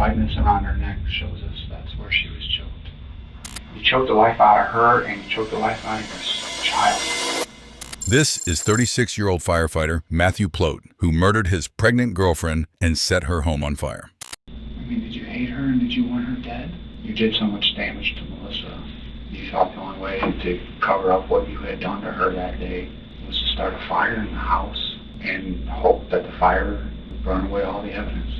whiteness around her neck shows us that's where she was choked. You choked the life out of her, and you choked the life out of your child. This is 36-year-old firefighter Matthew Plote, who murdered his pregnant girlfriend and set her home on fire. I mean, did you hate her and did you want her dead? You did so much damage to Melissa. You thought the only way to cover up what you had done to her that day was to start a fire in the house and hope that the fire would burn away all the evidence.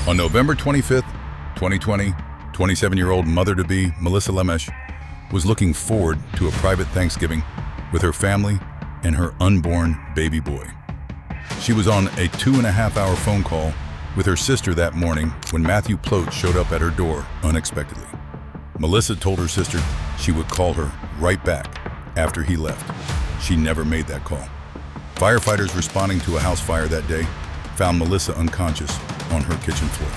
On November 25th, 2020, 27-year-old mother-to-be Melissa Lemesh was looking forward to a private Thanksgiving with her family and her unborn baby boy. She was on a 2.5-hour phone call with her sister that morning when Matthew Plote showed up at her door unexpectedly. Melissa told her sister she would call her right back after he left. She never made that call. Firefighters responding to a house fire that day found Melissa unconscious on her kitchen floor.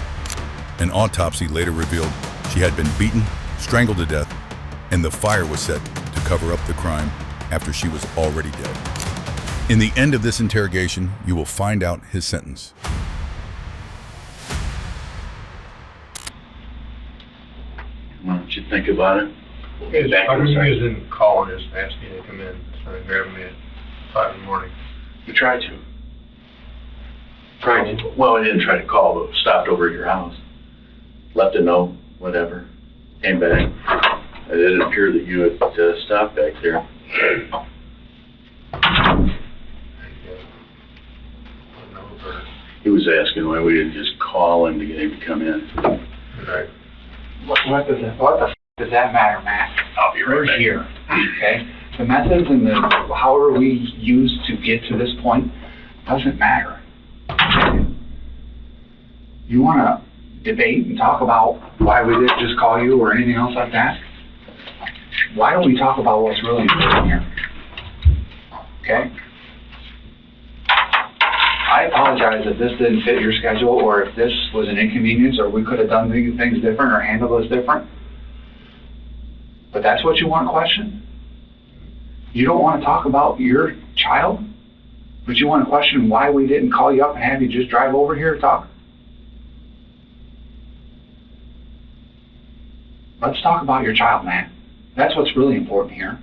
An autopsy later revealed she had been beaten, strangled to death, and the fire was set to cover up the crime after she was already dead. In the end of this interrogation, you will find out his sentence. Why don't you think about it? How come you guys didn't call and just ask me to come in and grab me at 5 in the morning? We tried to. Well, we didn't try to call, but stopped over at your house. Left a note, whatever. Came back. It didn't appear that you had stopped back there. He was asking why we didn't just call him to get him to come in. Right. What the f does that matter, Matt? I'll be right We're back. here, okay? The methods and the however we use to get to this point doesn't matter. You want to debate and talk about why we didn't just call you or anything else like that? Why don't we talk about what's really important here? Okay? I apologize if this didn't fit your schedule or if this was an inconvenience or we could have done things different or handled this different. But that's what you want to question? You don't want to talk about your child, but you want to question why we didn't call you up and have you just drive over here to talk? Let's talk about your child, man. That's what's really important here.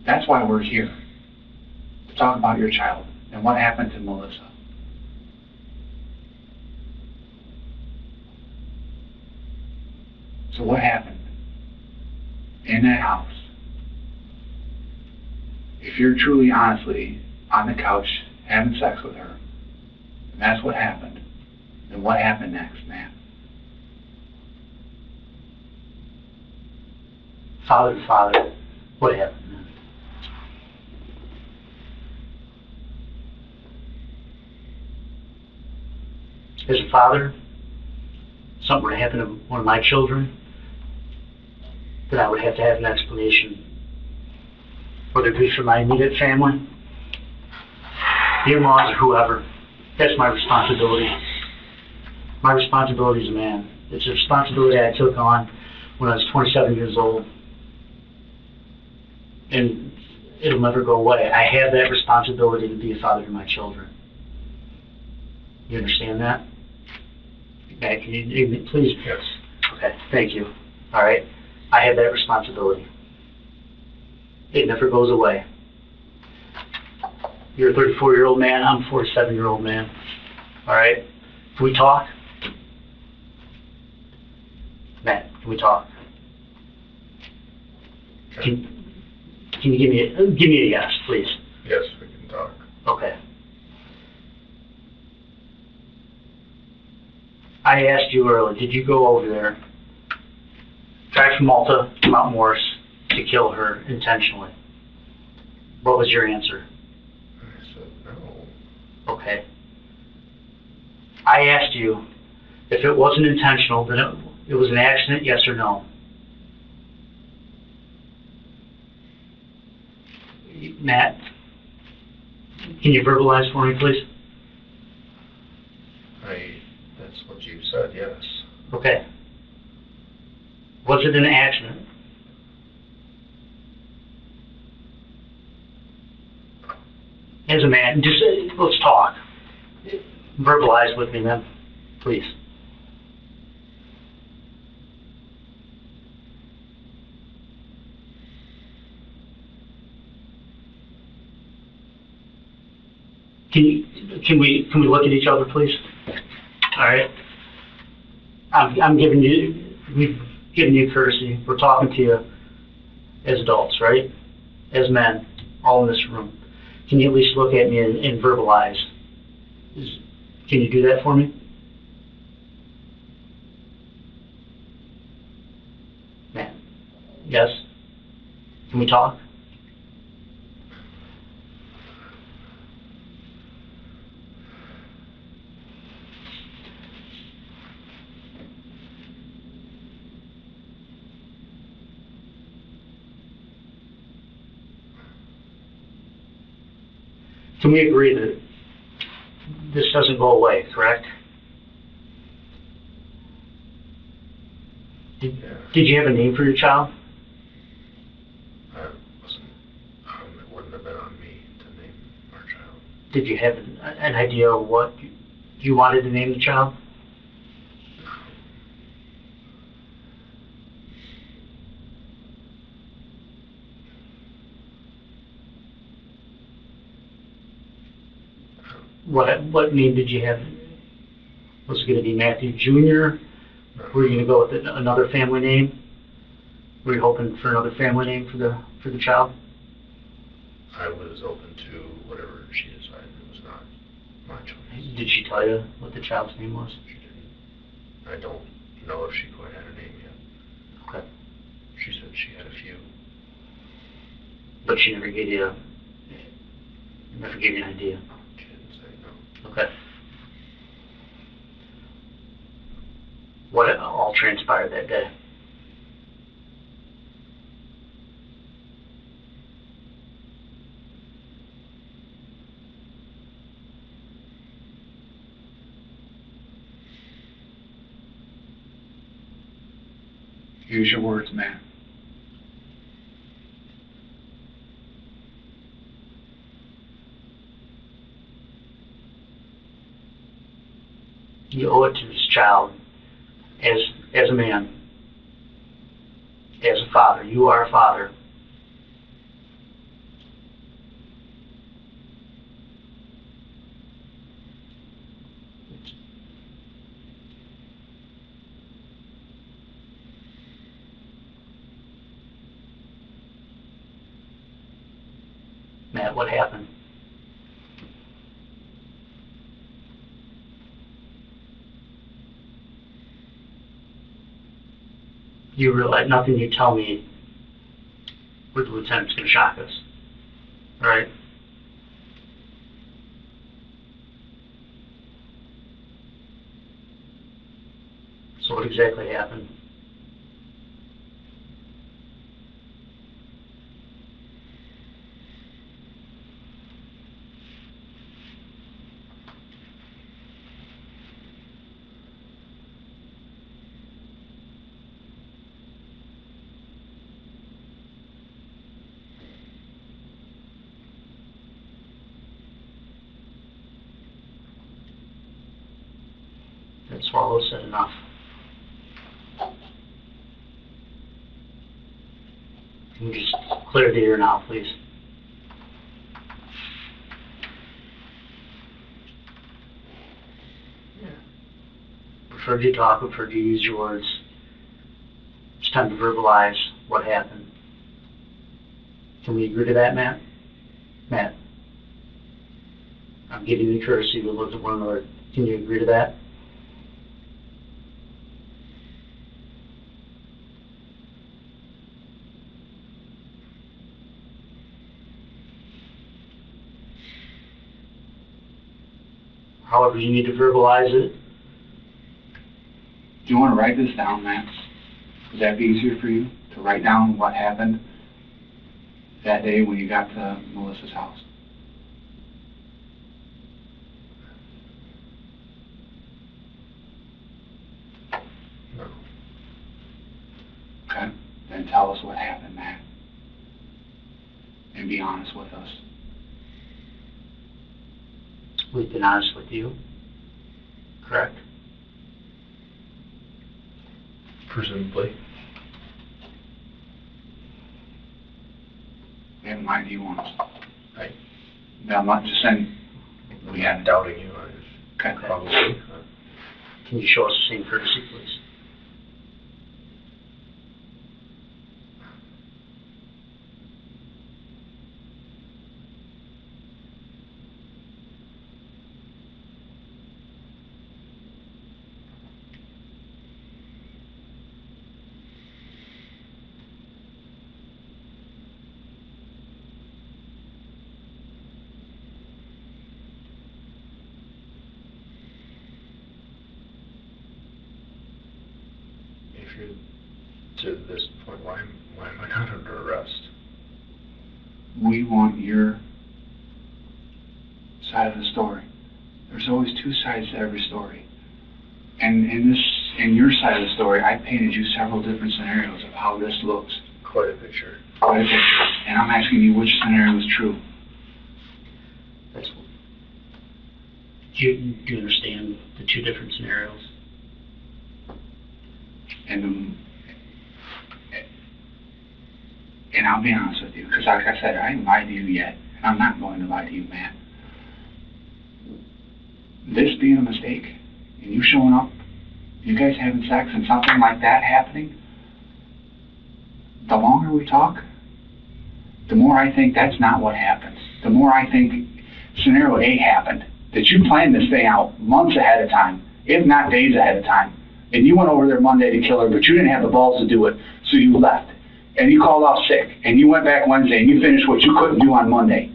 That's why we're here, to talk about your child and what happened to Melissa. So what happened in that house? If you're truly, honestly on the couch having sex with her, and that's what happened, then what happened next, man? Father, what happened? As a father, something were to happen to one of my children, then I would have to have an explanation. Whether it be for my immediate family, the in-laws, or whoever. That's my responsibility. My responsibility as a man. It's a responsibility I took on when I was 27 years old. And it'll never go away. I have that responsibility to be a father to my children. You understand that? Okay, can you please? Yes. Okay, thank you. All right, I have that responsibility. It never goes away. You're a 34-year-old man, I'm a 47-year-old man. All right, can we talk? Matt, can we talk? Okay. Can you give me a yes, please? Yes, we can talk. Okay. I asked you earlier, did you go over there, drive from Malta to Mount Morris to kill her intentionally? What was your answer? I said no. Okay. I asked you if it wasn't intentional, then it was an accident, yes or no? Matt, can you verbalize for me, please? That's what you said, yes. Okay. Was it an accident? as a man, just let's talk. Verbalize with me, man, please. Can we look at each other, please? All right. We've given you courtesy. We're talking to you as adults, right? As men, all in this room. Can you at least look at me and verbalize? Can you do that for me? Man. Yes? Can we talk? Can we agree that this doesn't go away, correct? Did you have a name for your child? It wouldn't have been on me to name our child. Did you have an idea of what you wanted to name the child? What name did you have? Was it going to be Matthew Jr.? Were you going to go with another family name? Were you hoping for another family name for the child? I was open to whatever she decided. It was not my choice. Did she tell you what the child's name was? She didn't. I don't know if she quite had a name yet. Okay. She said she had a few. But she never gave you an idea. She didn't say no. Okay. What all transpired that day? Use your words, man. You owe it to this child as a man, as a father. You are a father. Matt, what happened? You realize nothing you tell me with the lieutenant's going to shock us, all right? So what exactly happened? That swallow said enough. Can you just clear the air now, please? Preferred you talk, preferred you use your words. It's time to verbalize what happened. Can we agree to that, Matt? Matt, I'm giving you courtesy to look at one another. Can you agree to that? However you need to verbalize it. Do you want to write this down, Matt? Would that be easier for you to write down what happened that day when you got to Melissa's house? No. Okay, then tell us what happened, Matt. And be honest with us. We've been honest with you, correct? Presumably. We haven't lied to you once. I- Now, I'm not just saying we I'm not haven't. doubting you. Okay. Probably. Can you show us the same courtesy, please? If you're to this point, why am I not under arrest? We want your side of the story. There's always two sides to every story. And in your side of the story, I painted you several different scenarios of how this looks. Quite a picture. Quite a picture. And I'm asking you which scenario is true. That's, do you understand the two different scenarios? And I'll be honest with you, because like I said, I ain't lied to you yet, and I'm not going to lie to you, Matt. This being a mistake, and you showing up, you guys having sex, and something like that happening, the longer we talk, the more I think that's not what happens. The more I think scenario A happened, that you planned this thing out months ahead of time, if not days ahead of time. And you went over there Monday to kill her, but you didn't have the balls to do it, so you left. And you called off sick, and you went back Wednesday, and you finished what you couldn't do on Monday.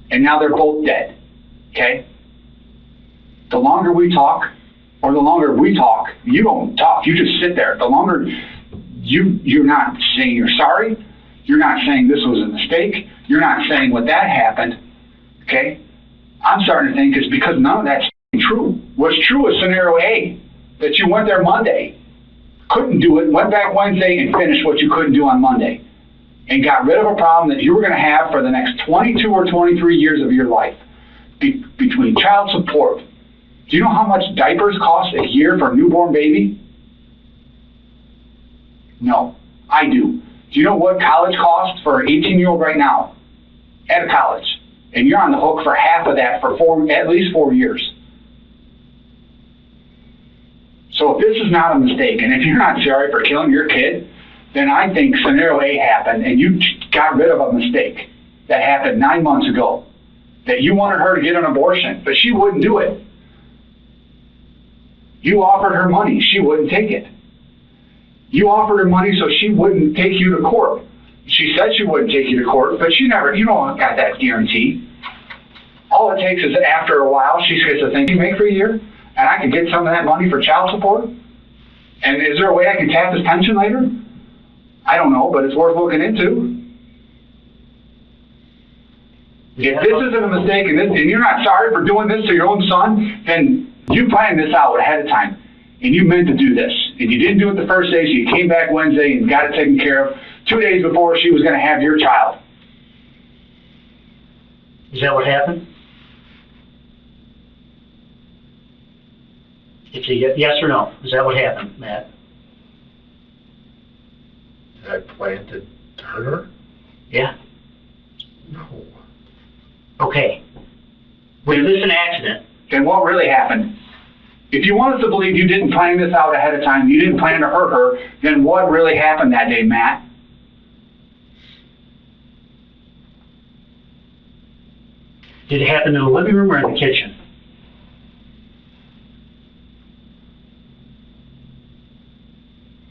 And now they're both dead, okay? The longer we talk, or the longer we talk, you don't talk, you just sit there. The longer you're not saying you're sorry, you're not saying this was a mistake, you're not saying what that happened, okay? I'm starting to think it's because none of that's true. What's true is scenario A, that you went there Monday, couldn't do it, went back Wednesday and finished what you couldn't do on Monday, and got rid of a problem that you were going to have for the next 22 or 23 years of your life. Between child support, do you know how much diapers cost a year for a newborn baby? No, I do. Do you know what college costs for an 18-year-old right now at a college? And you're on the hook for half of that for at least 4 years. So if this is not a mistake, and if you're not sorry for killing your kid, then I think scenario A happened, and you got rid of a mistake that happened 9 months ago, that you wanted her to get an abortion, but she wouldn't do it. You offered her money, she wouldn't take it. You offered her money so she wouldn't take you to court. She said she wouldn't take you to court, but you don't got that guarantee. All it takes is after a while, she gets to think, you make for a year, and I can get some of that money for child support? And is there a way I can tap his pension later? I don't know, but it's worth looking into. If this isn't a mistake and you're not sorry for doing this to your own son, then you planned this out ahead of time, and you meant to do this. And you didn't do it the first day, so you came back Wednesday and got it taken care of 2 days before she was going to have your child. Is that what happened? It's a yes or no. Is that what happened, Matt? Did I plan to hurt her? Yeah? No. Okay. Was this an accident? Then what really happened? If you want us to believe you didn't plan this out ahead of time, you didn't plan to hurt her, then what really happened that day, Matt? Did it happen in the living room or in the kitchen?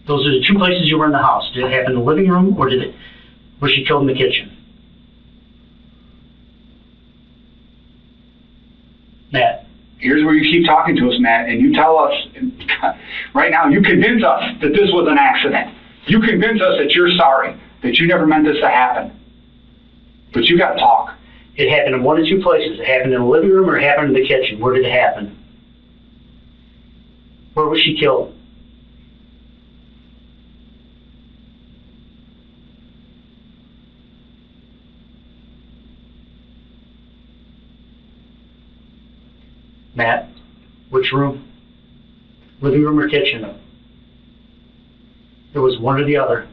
Those are the two places you were in the house. Did it happen in the living room or was she killed in the kitchen? Matt. Here's where you keep talking to us, Matt, and you tell us, right now, you convince us that this was an accident. You convince us that you're sorry, that you never meant this to happen. But you got to talk. It happened in one of two places. It happened in the living room or it happened in the kitchen. Where did it happen? Where was she killed? Matt, which room? Living room or kitchen? It was one or the other.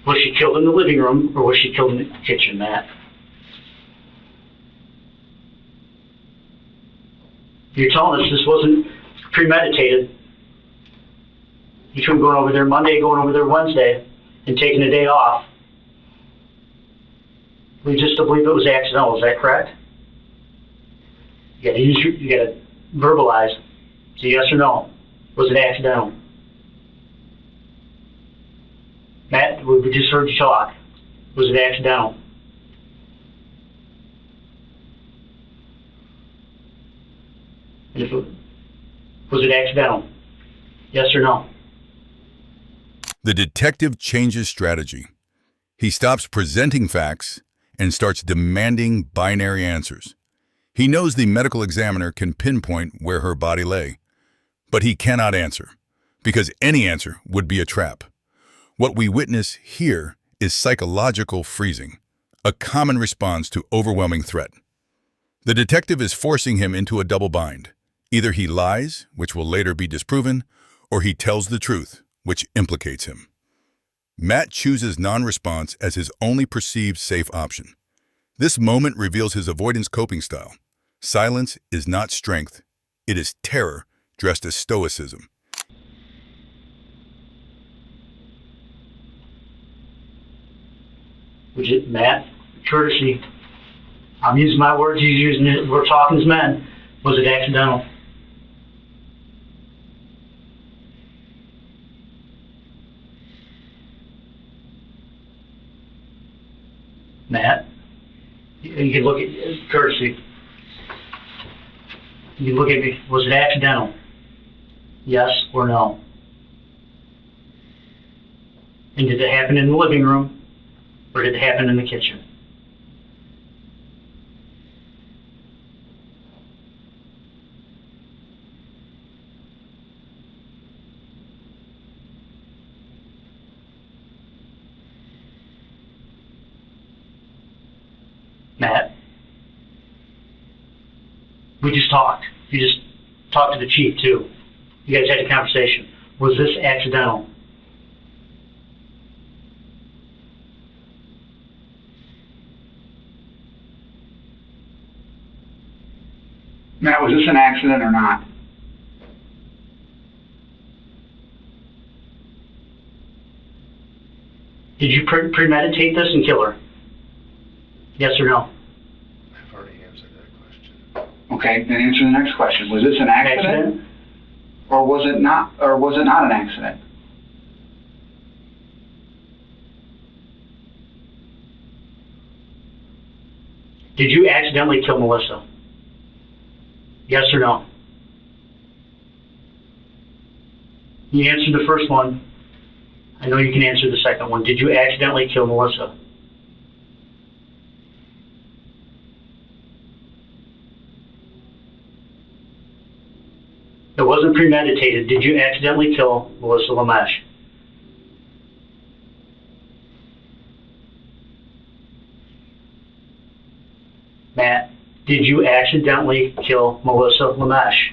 Was she killed in the living room or was she killed in the kitchen, Matt? You're telling us this wasn't premeditated. Between going over there Monday, going over there Wednesday, and taking a day off. We just believe it was accidental, is that correct? You gotta verbalize. So yes or no? Was it accidental? Matt, we just heard you talk. Was it accidental? Was it accidental? Yes or no? The detective changes strategy. He stops presenting facts and starts demanding binary answers. He knows the medical examiner can pinpoint where her body lay, but he cannot answer, because any answer would be a trap. What we witness here is psychological freezing, a common response to overwhelming threat. The detective is forcing him into a double bind. Either he lies, which will later be disproven, or he tells the truth, which implicates him. Matt chooses non-response as his only perceived safe option. This moment reveals his avoidance coping style. Silence is not strength. It is terror dressed as stoicism. Matt, courtesy. I'm using my words, he's using it. We're talking as men. Was it accidental? Matt, you can look at courtesy. You can look at me. Was it accidental? Yes or no? And did it happen in the living room or did it happen in the kitchen? Matt, we just talked. You just talked to the chief too. You guys had a conversation. Was this accidental? Matt, was this an accident or not? Did you premeditate this and kill her? Yes or no? I've already answered that question. Okay, then answer the next question. Was this an accident? Or was it not an accident? Did you accidentally kill Melissa? Yes or no? You answered the first one. I know you can answer the second one. Did you accidentally kill Melissa? It wasn't premeditated. Did you accidentally kill Melissa Lamesh? Matt, did you accidentally kill Melissa Lamesh?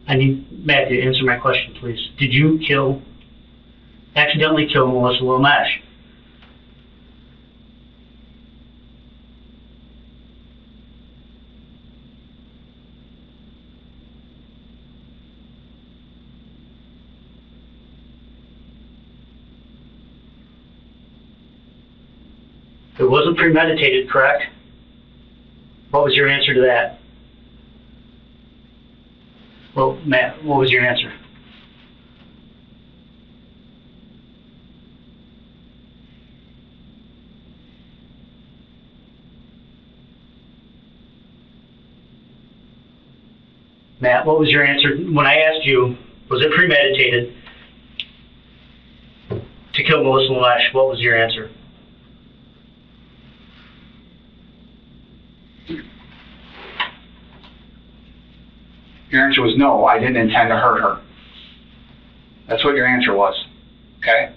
I need Matt to answer my question, please. Did you accidentally kill Melissa Lamesh? It wasn't premeditated, correct? What was your answer to that? Well, Matt, what was your answer? Matt, what was your answer? When I asked you, was it premeditated to kill Melissa Lamesh, what was your answer? Your answer was no, I didn't intend to hurt her. That's what your answer was, okay?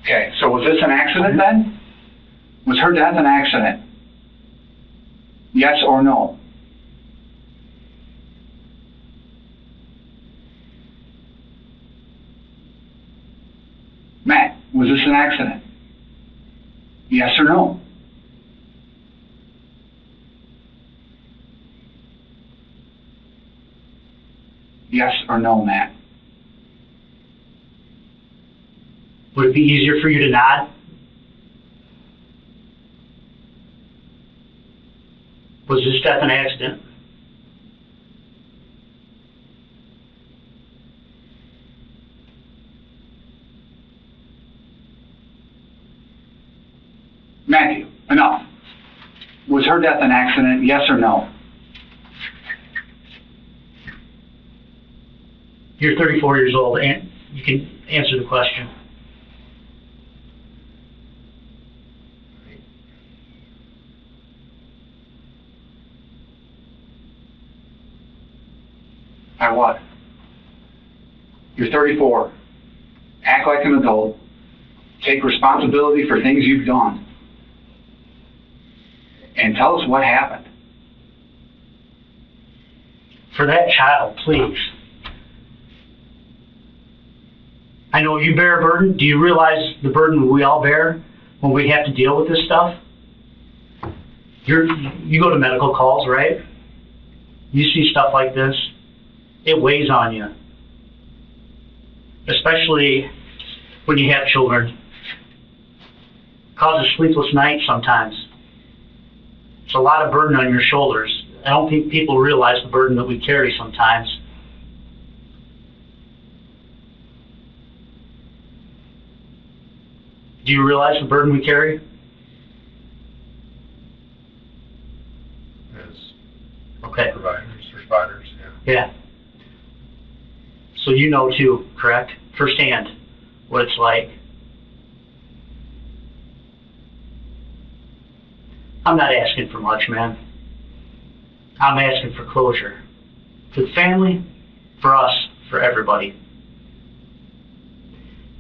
Okay, so was this an accident then? Was her death an accident? Yes or no? Matt, was this an accident? Yes or no? Yes or no, Matt? Would it be easier for you to nod? Was this death an accident? Matthew, enough. Was her death an accident, yes or no? You're 34 years old, and you can answer the question. I what? You're 34. Act like an adult. Take responsibility for things you've done. And tell us what happened. For that child, please. I know you bear a burden. Do you realize the burden we all bear when we have to deal with this stuff? You go to medical calls, right? You see stuff like this. It weighs on you. Especially when you have children. Causes sleepless nights sometimes. It's a lot of burden on your shoulders. I don't think people realize the burden that we carry sometimes. Do you realize the burden we carry? As Okay. providers or spiders, yeah. Yeah. So you know too, correct? Firsthand what it's like. I'm not asking for much, man. I'm asking for closure. For the family, for us, for everybody.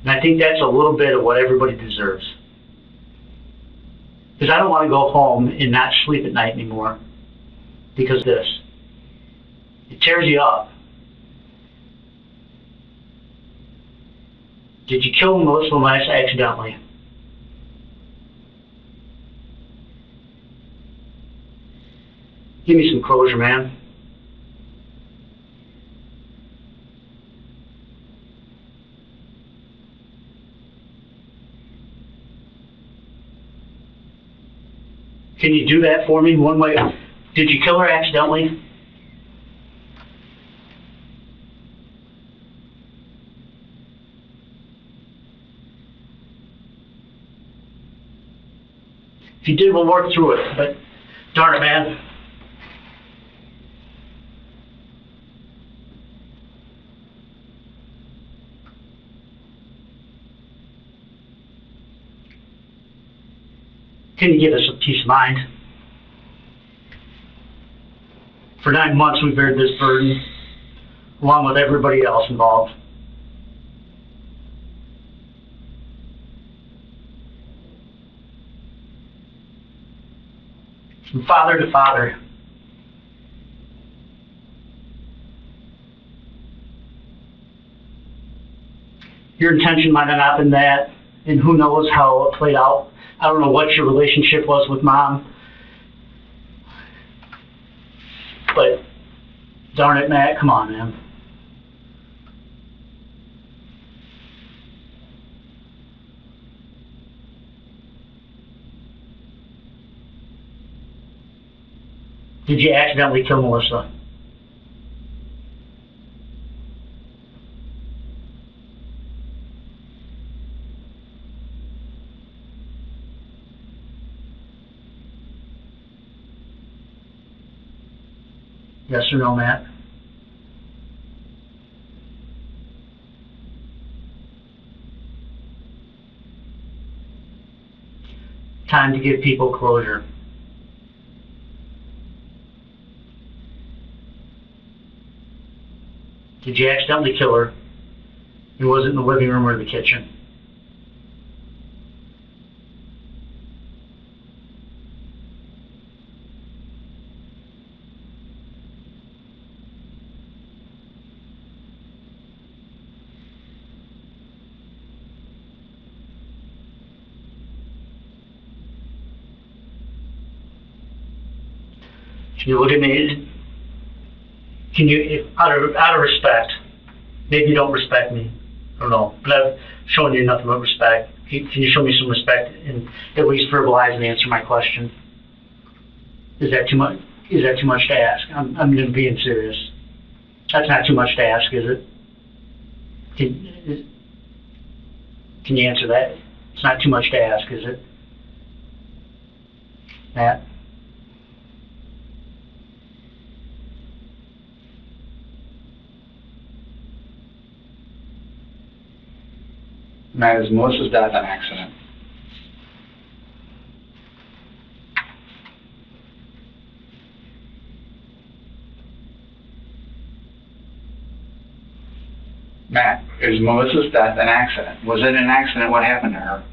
And I think that's a little bit of what everybody deserves. Because I don't want to go home and not sleep at night anymore because of this. It tears you up. Did you kill Melissa Lemess accidentally? Give me some closure, man. Can you do that for me one way? Did you kill her accidentally? If you did, we'll work through it, but darn it, man. Can you give us a peace of mind? For 9 months we've beared this burden, along with everybody else involved. From father to father. Your intention might have not been that, and who knows how it played out. I don't know what your relationship was with mom. But darn it, Matt, come on, man. Did you accidentally kill Melissa? Yes or no, Matt? Time to give people closure. Did you accidentally kill her? It wasn't in the living room or the kitchen. Can you look at me? Can you, out of respect, maybe you don't respect me, I don't know, but I've shown you nothing but respect. Can you show me some respect and at least verbalize and answer my question? Is that too much? Is that too much to ask? I'm being serious. That's not too much to ask, is it? Can you answer that? It's not too much to ask, is it? Matt? Matt, is Melissa's death an accident? Matt, is Melissa's death an accident? Was it an accident? What happened to her?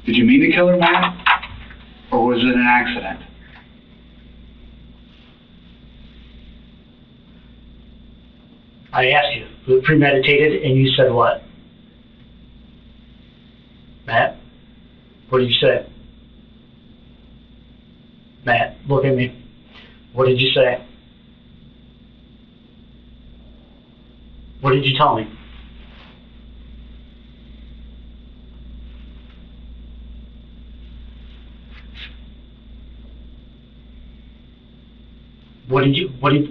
Did you mean to kill her, Matt? Or was it an accident? I asked you, was it premeditated, and you said what? Matt, what did you say? Matt, look at me. What did you say? What did you tell me?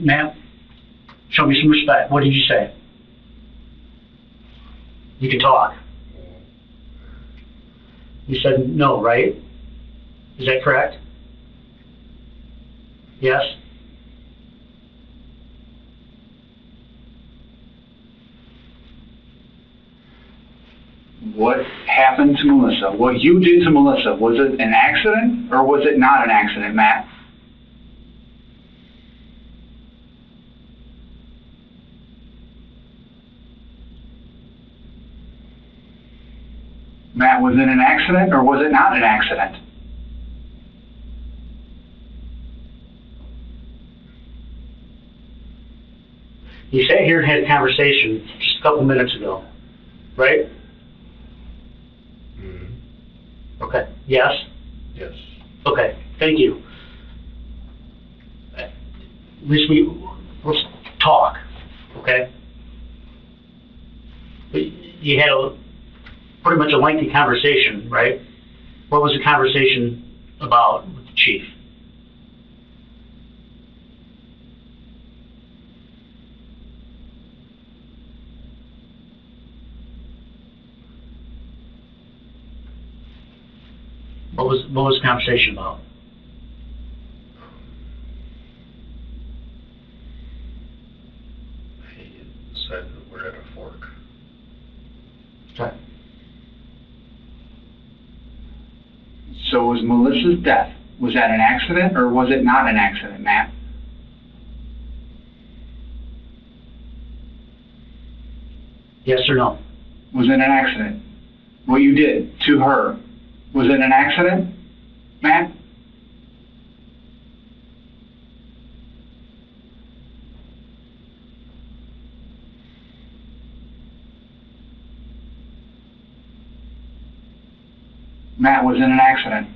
Matt, show me some respect. What did you say? You can talk. You said no, right? Is that correct? Yes? What happened to Melissa? What you did to Melissa, was it an accident or was it not an accident, Matt? Matt, was it an accident or was it not an accident? You sat here and had a conversation just a couple minutes ago, right? Mm-hmm. Okay. Yes? Yes. Okay. Thank you. At least let's talk, okay? You had pretty much a lengthy conversation, right? What was the conversation about with the chief? What was the conversation about? He said that we're at a fork. Okay. So was Melissa's death, was that an accident or was it not an accident, Matt? Yes or no? Was it an accident? What you did to her, was it an accident, Matt? Matt, was it an accident?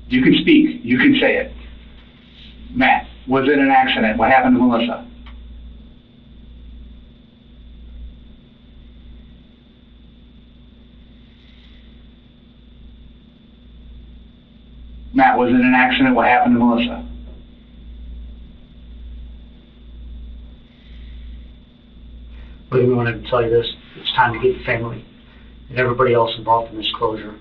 You can speak. You can say it. Matt, was it an accident? What happened to Melissa? Matt, was it an accident? What happened to Melissa? But we wanted to tell you this. It's time to get the family and everybody else involved in this closure.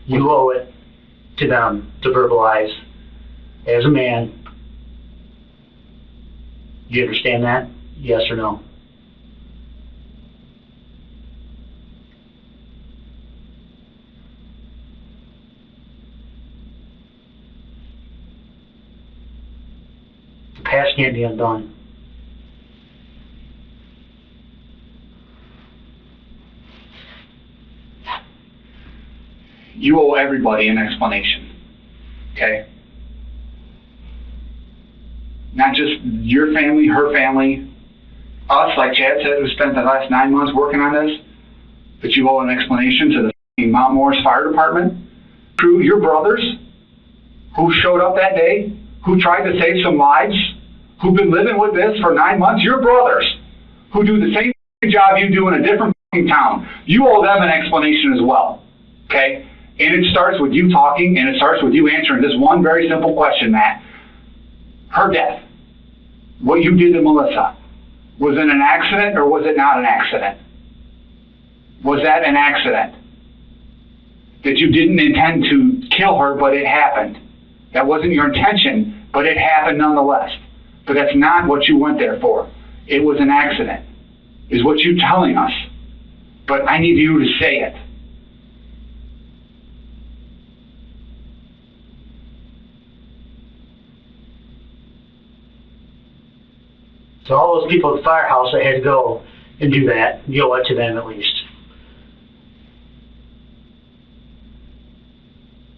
You owe it to them to verbalize as a man, you understand that? Yes or no? The past can't be undone. You owe everybody an explanation, okay? Not just your family, her family, us, like Chad said, who spent the last 9 months working on this, but you owe an explanation to the f***ing Mount Morris Fire Department, to your brothers who showed up that day, who tried to save some lives, who've been living with this for 9 months, your brothers who do the same job you do in a different f***ing town. You owe them an explanation as well, okay? And it starts with you talking, and it starts with you answering this one very simple question, Matt. Her death, what you did to Melissa, was it an accident or was it not an accident? Was that an accident? That you didn't intend to kill her, but it happened. That wasn't your intention, but it happened nonetheless. But that's not what you went there for. It was an accident, is what you're telling us. But I need you to say it. So all those people at the firehouse that had to go and do that, you owe it to them at least.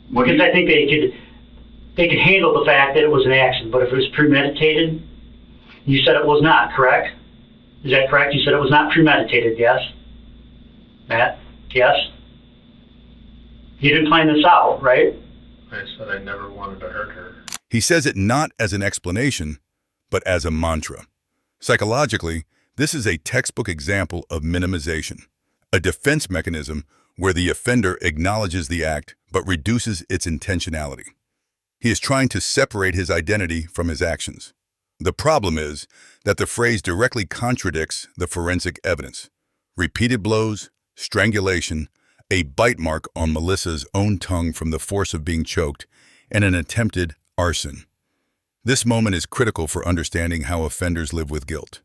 Because I think they could handle the fact that it was an accident, but if it was premeditated, you said it was not, correct? Is that correct? You said it was not premeditated, yes? Matt, yes? You didn't plan this out, right? I said I never wanted to hurt her. He says it not as an explanation, but as a mantra. Psychologically, this is a textbook example of minimization, a defense mechanism where the offender acknowledges the act but reduces its intentionality. He is trying to separate his identity from his actions. The problem is that the phrase directly contradicts the forensic evidence. Repeated blows, strangulation, a bite mark on Melissa's own tongue from the force of being choked, and an attempted arson. This moment is critical for understanding how offenders live with guilt.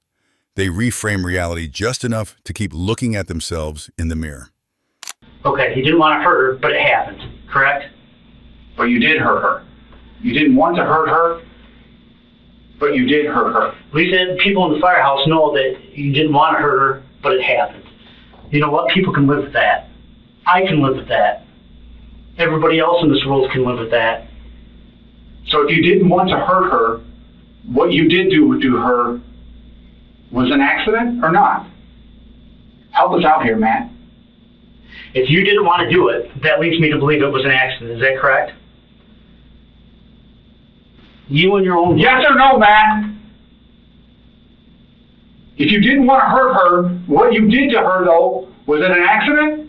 They reframe reality just enough to keep looking at themselves in the mirror. Okay, you didn't want to hurt her, but it happened, correct? But you did hurt her. You didn't want to hurt her, but you did hurt her. We said people in the firehouse know that you didn't want to hurt her, but it happened. You know what? People can live with that. I can live with that. Everybody else in this world can live with that. So if you didn't want to hurt her, what you did do to her was an accident or not? Help us out here, Matt. If you didn't want to do it, that leads me to believe it was an accident. Is that correct? You and your own... Yes or no, Matt? If you didn't want to hurt her, what you did to her, though, was it an accident?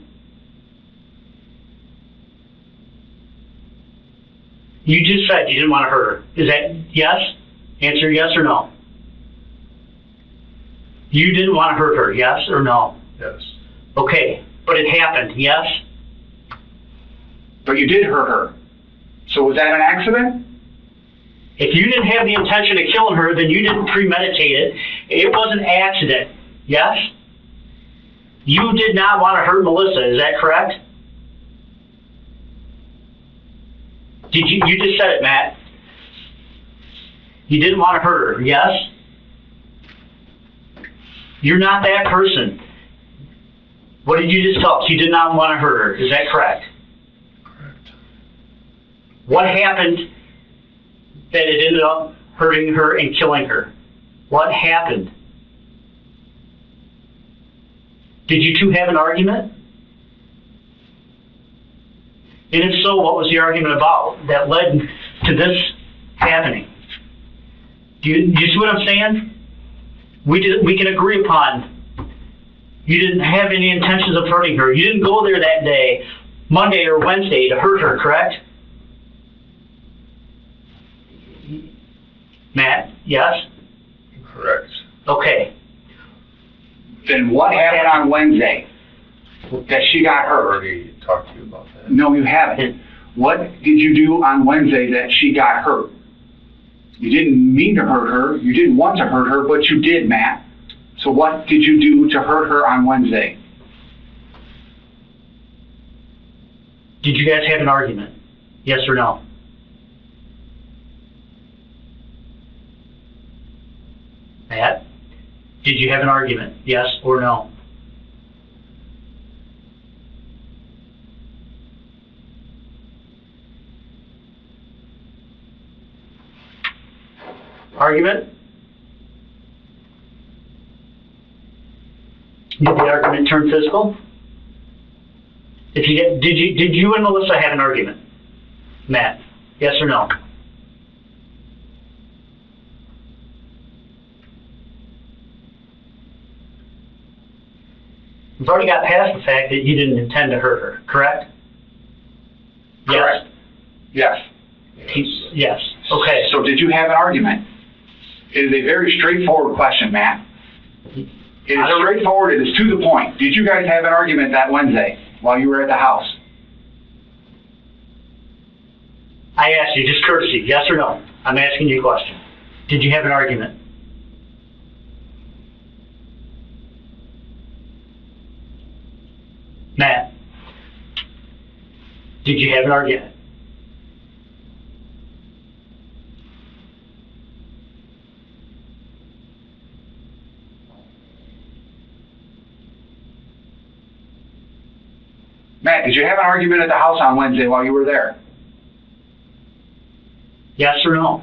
You just said you didn't want to hurt her. Is that yes? Answer yes or no. You didn't want to hurt her, yes or no? Yes. Okay, but it happened, yes? But you did hurt her. So was that an accident? If you didn't have the intention of killing her, then you didn't premeditate it. It was an accident, yes? You did not want to hurt Melissa, is that correct? You just said it, Matt. You didn't want to hurt her, yes? You're not that person. What did you just tell us? You did not want to hurt her, is that correct? Correct. What happened that it ended up hurting her and killing her? What happened? Did you two have an argument? And if so, what was the argument about that led to this happening? Do you see what I'm saying? We can agree upon you didn't have any intentions of hurting her. You didn't go there that day, Monday or Wednesday, to hurt her, correct? Matt, yes? Correct. Okay. Then what happened on Wednesday that she got I hurt? already talked to you about that. No, you haven't. What did you do on Wednesday that she got hurt? You didn't mean to hurt her. You didn't want to hurt her, but you did, Matt. So what did you do to hurt her on Wednesday? Did you guys have an argument? Yes or no? Matt, did you have an argument? Yes or no? Argument? Did the argument turn physical? Did you and Melissa have an argument? Matt, yes or no? We've already got past the fact that you didn't intend to hurt her, correct? Correct. Yes. Yes. Okay. So did you have an argument? It is a very straightforward question, Matt. It is straightforward. It is to the point. Did you guys have an argument that Wednesday while you were at the house? I asked you, just courtesy, yes or no? I'm asking you a question. Did you have an argument? Matt, did you have an argument? Matt, did you have an argument at the house on Wednesday while you were there? Yes or no?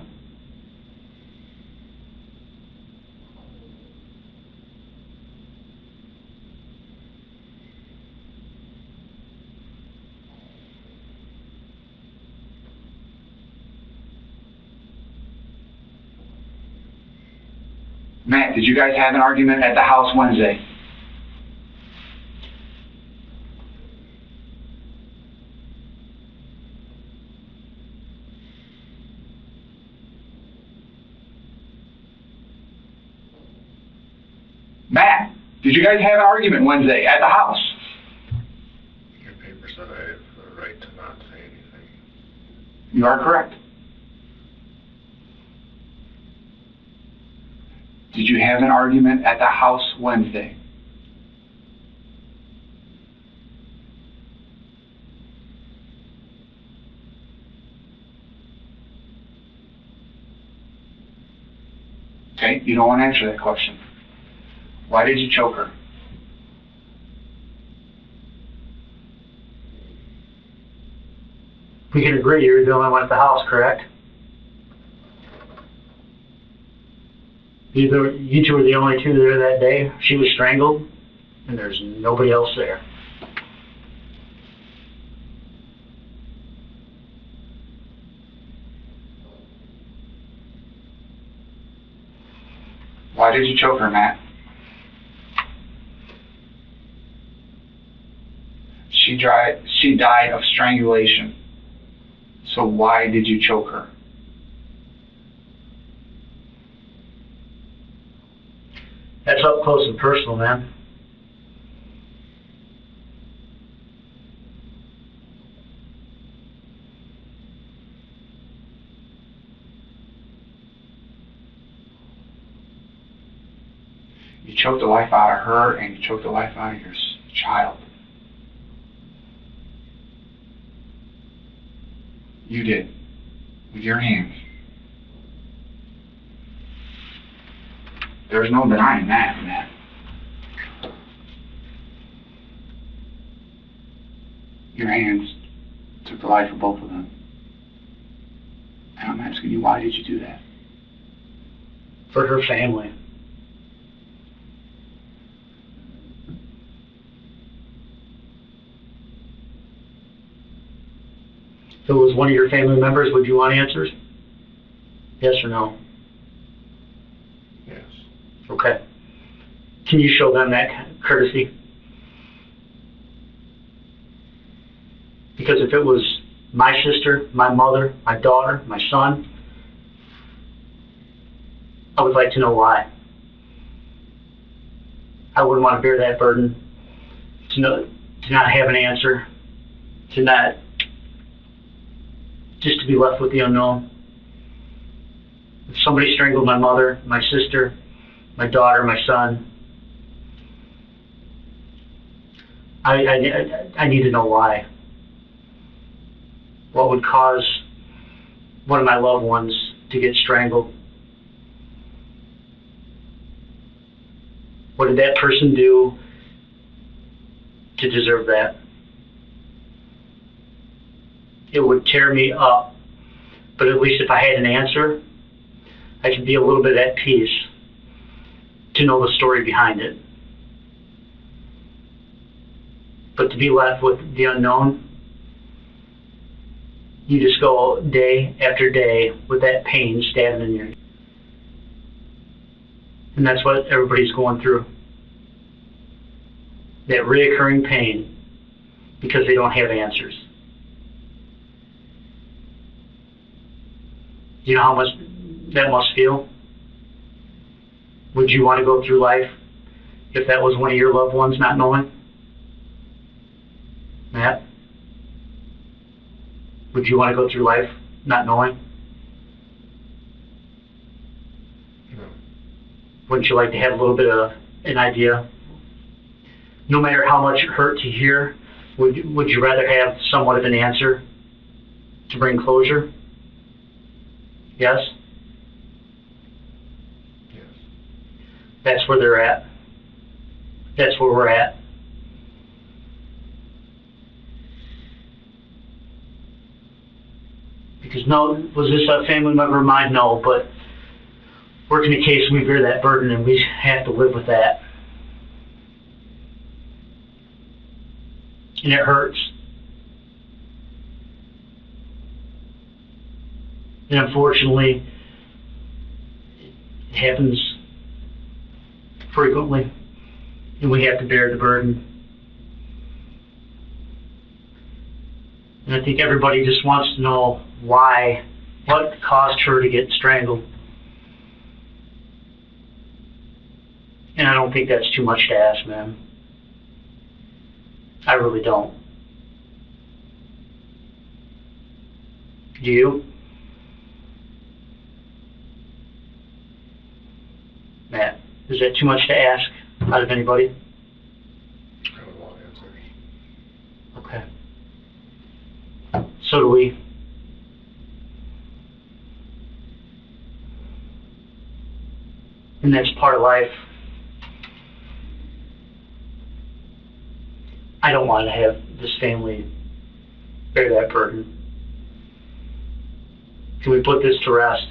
Matt, did you guys have an argument at the house Wednesday? Matt, did you guys have an argument Wednesday at the house? Your paper said I have the right to not say anything. You are correct. Did you have an argument at the house Wednesday? Okay, you don't want to answer that question. Why did you choke her? We can agree you're the only one at the house, correct? You two were the only two there that day. She was strangled, and there's nobody else there. Why did you choke her, Matt? She died of strangulation. So why did you choke her? That's up close and personal, man. You choked the life out of her and you choked the life out of your child. You did. With your hands. There's no denying that, Matt. Your hands took the life of both of them. And I'm asking you, why did you do that? For her family. If it was one of your family members, would you want answers? Yes or no? Yes. Okay. Can you show them that courtesy? Because if it was my sister, my mother, my daughter, my son, I would like to know why. I wouldn't want to bear that burden, to not have an answer, just to be left with the unknown. If somebody strangled my mother, my sister, my daughter, my son, I need to know why. What would cause one of my loved ones to get strangled? What did that person do to deserve that? It would tear me up, but at least if I had an answer, I could be a little bit at peace to know the story behind it. But to be left with the unknown, you just go day after day with that pain stabbing in you. And that's what everybody's going through. That reoccurring pain because they don't have answers. Do you know how much that must feel? Would you want to go through life if that was one of your loved ones not knowing? Matt? Would you want to go through life not knowing? No. Wouldn't you like to have a little bit of an idea? No matter how much it hurt to hear, would you rather have somewhat of an answer to bring closure? Yes? Yes. That's where they're at. That's where we're at. Because no, was this a family member of mine? No, but working the case, we bear that burden and we have to live with that. And it hurts. And unfortunately, it happens frequently, and we have to bear the burden. And I think everybody just wants to know why, what caused her to get strangled. And I don't think that's too much to ask, man. I really don't. Do you? Matt, is that too much to ask out of anybody? I would want answers. Okay. So do we. And that's part of life. I don't want to have this family bear that burden. Can we put this to rest?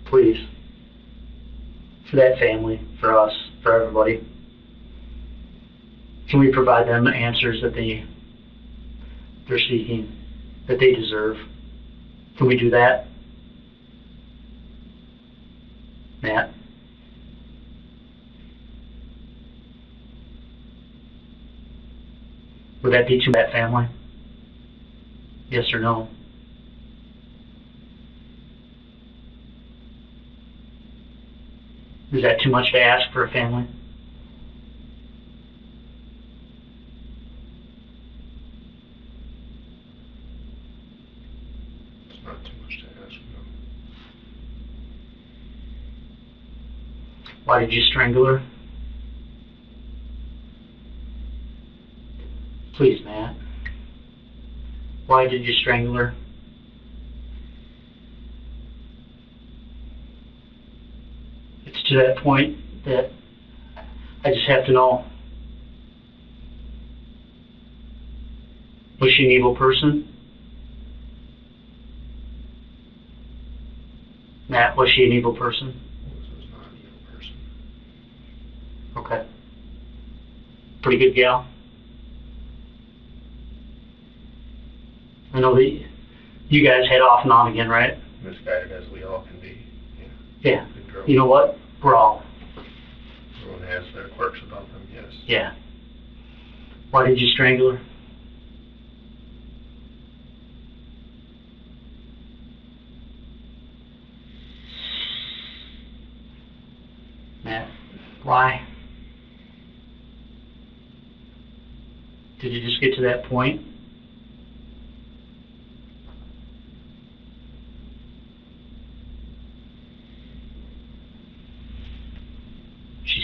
Please. For that family, for us, for everybody. Can we provide them the answers that they're seeking, that they deserve? Can we do that? Matt? Would that be too bad, family? Yes or no? Is that too much to ask for a family? It's not too much to ask, no. Why did you strangle her? Please, Matt. Why did you strangle her? It's to that point that I just have to know. Was she an evil person? Matt, was she an evil person? This was not an evil person. Okay. Pretty good gal. I know that you guys head off and on again, right? Misguided as we all can be. Yeah. Good girl. You know what? We're all. Everyone has their quirks about them, yes. Yeah. Why did you strangle her? Matt, why? Did you just get to that point?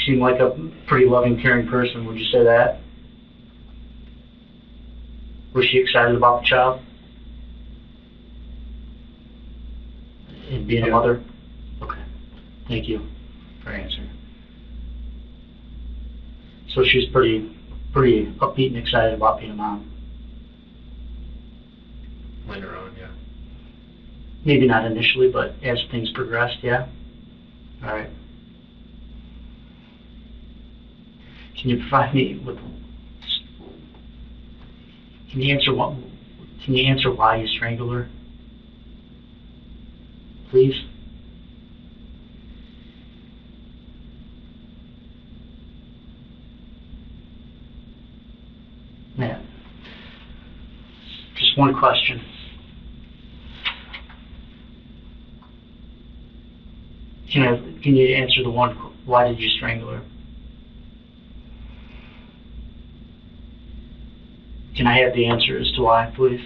seemed like a pretty loving, caring person. Would you say that? Was she excited about the child? And being a mother? Okay. Thank you for answering. So she's pretty upbeat and excited about being a mom. Later on, yeah. Maybe not initially, but as things progressed, yeah? All right. Can you provide me with, can you answer why you strangled her? Please? Matt, just one question. Can you answer the one, why did you strangle her? Can I have the answer as to why, please?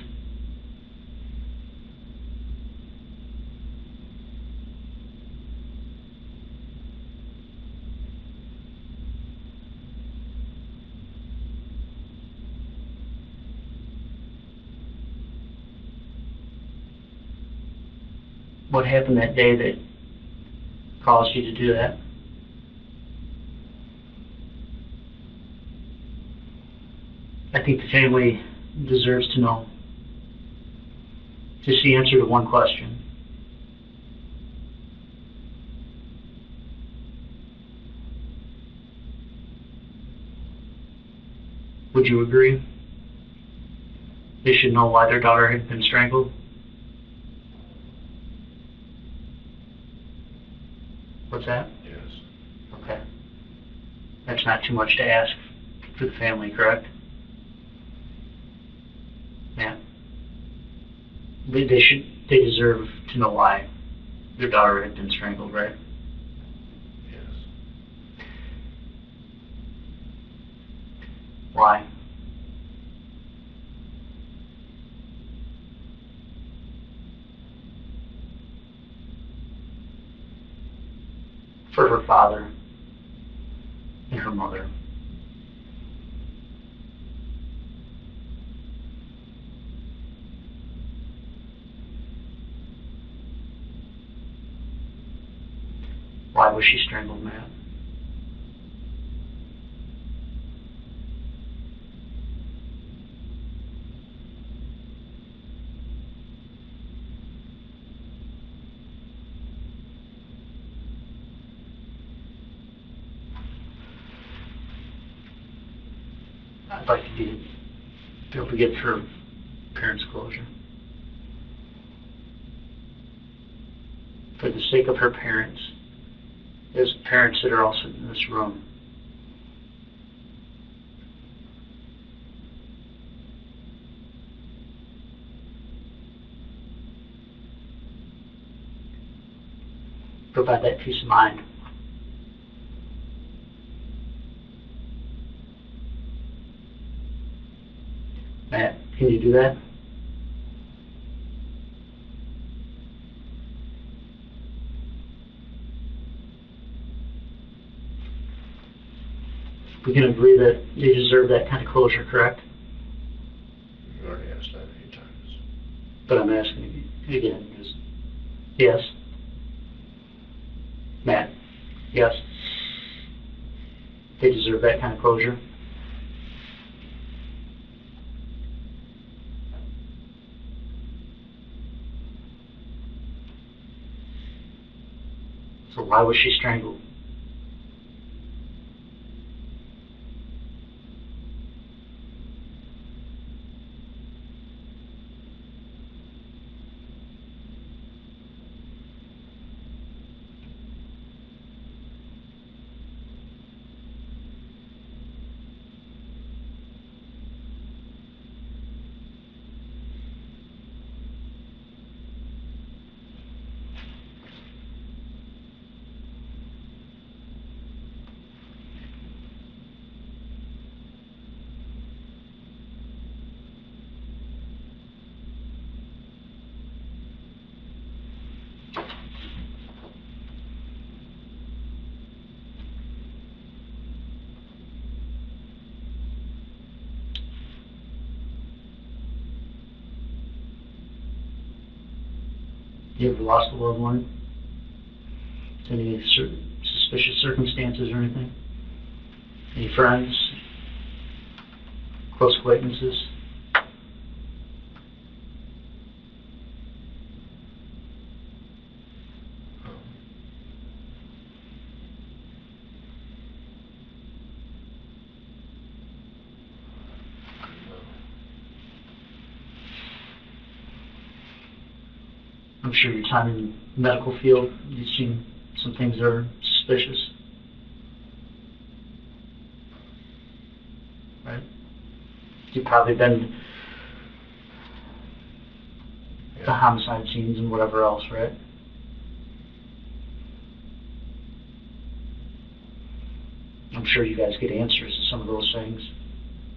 What happened that day that caused you to do that? I think the family deserves to know. Just the answer to one question. Would you agree? They should know why their daughter had been strangled? What's that? Yes. Okay. That's not too much to ask for the family, correct? Yeah. They deserve to know why their daughter had been strangled, right? Yes. Why? For her father and her mother. Why was she strangled, Matt? I'd like to be able to get her parents' closure. For the sake of her parents, as parents that are also in this room. Provide that peace of mind. Matt, can you do that? We can agree that they deserve that kind of closure, correct? You already asked that 8 times. But I'm asking you again, yes? Matt, yes? They deserve that kind of closure? So why was she strangled? You ever lost a loved one? Any suspicious circumstances or anything? Any friends? Close acquaintances? I'm sure your time in the medical field, you've seen some things that are suspicious. Right? You've probably been to homicide scenes and whatever else, right? I'm sure you guys get answers to some of those things.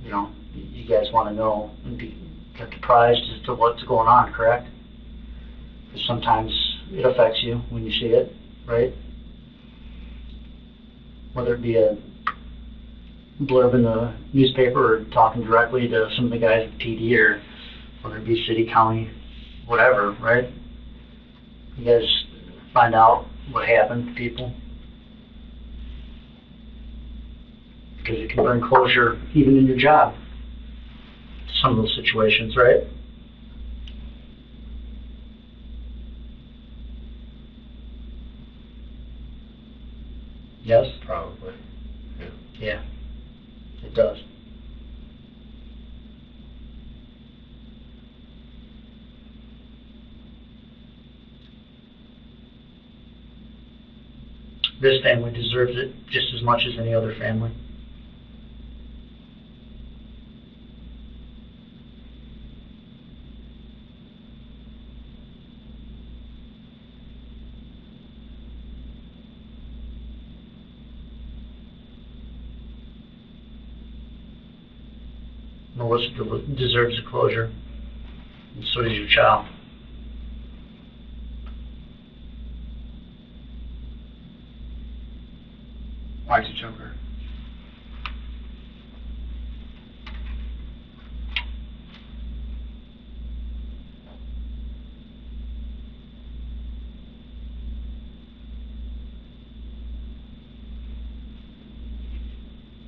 You know, you guys want to know and be kept apprised as to what's going on, correct? Because sometimes it affects you when you see it, right? Whether it be a blurb in the newspaper or talking directly to some of the guys at PD, or whether it be city, county, whatever, right? You guys find out what happened to people. Because it can bring closure even in your job to some of those situations, right? Yes? Probably. Yeah, it does. This family deserves it just as much as any other family. Melissa deserves a closure, and so does your child. Why'd you choke her?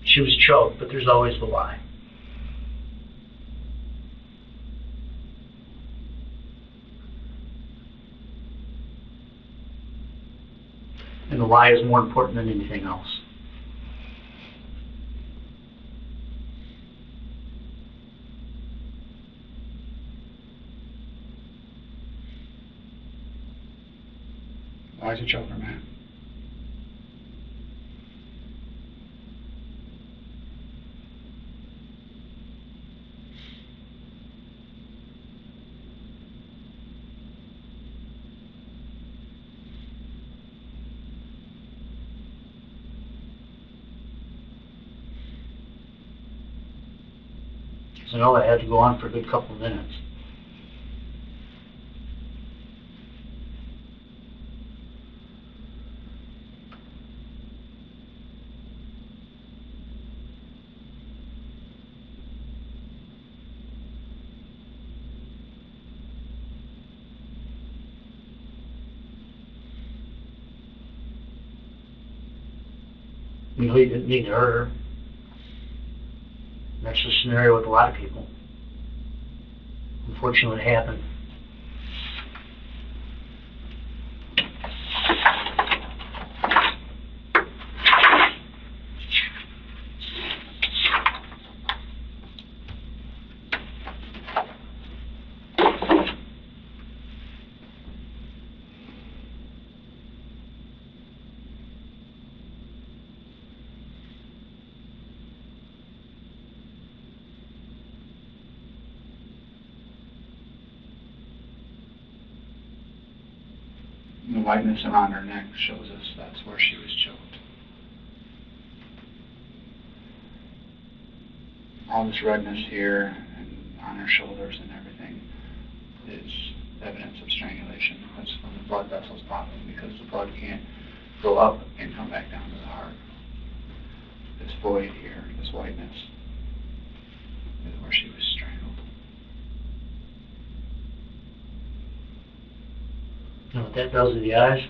She was choked, but there's always the lie. And the lie is more important than anything else. Why'd you choke her, man? So I know that had to go on for a good couple of minutes. You know, you didn't mean to hurt her. That's the scenario with a lot of people. Unfortunately, it happened. The whiteness around her neck shows us that's where she was choked. All this redness here and on her shoulders and everything is evidence of strangulation. That's when the blood vessels popping, because the blood can't go up and come back down to the heart. This void here, this whiteness, is where she was strangled. that does to the eyes?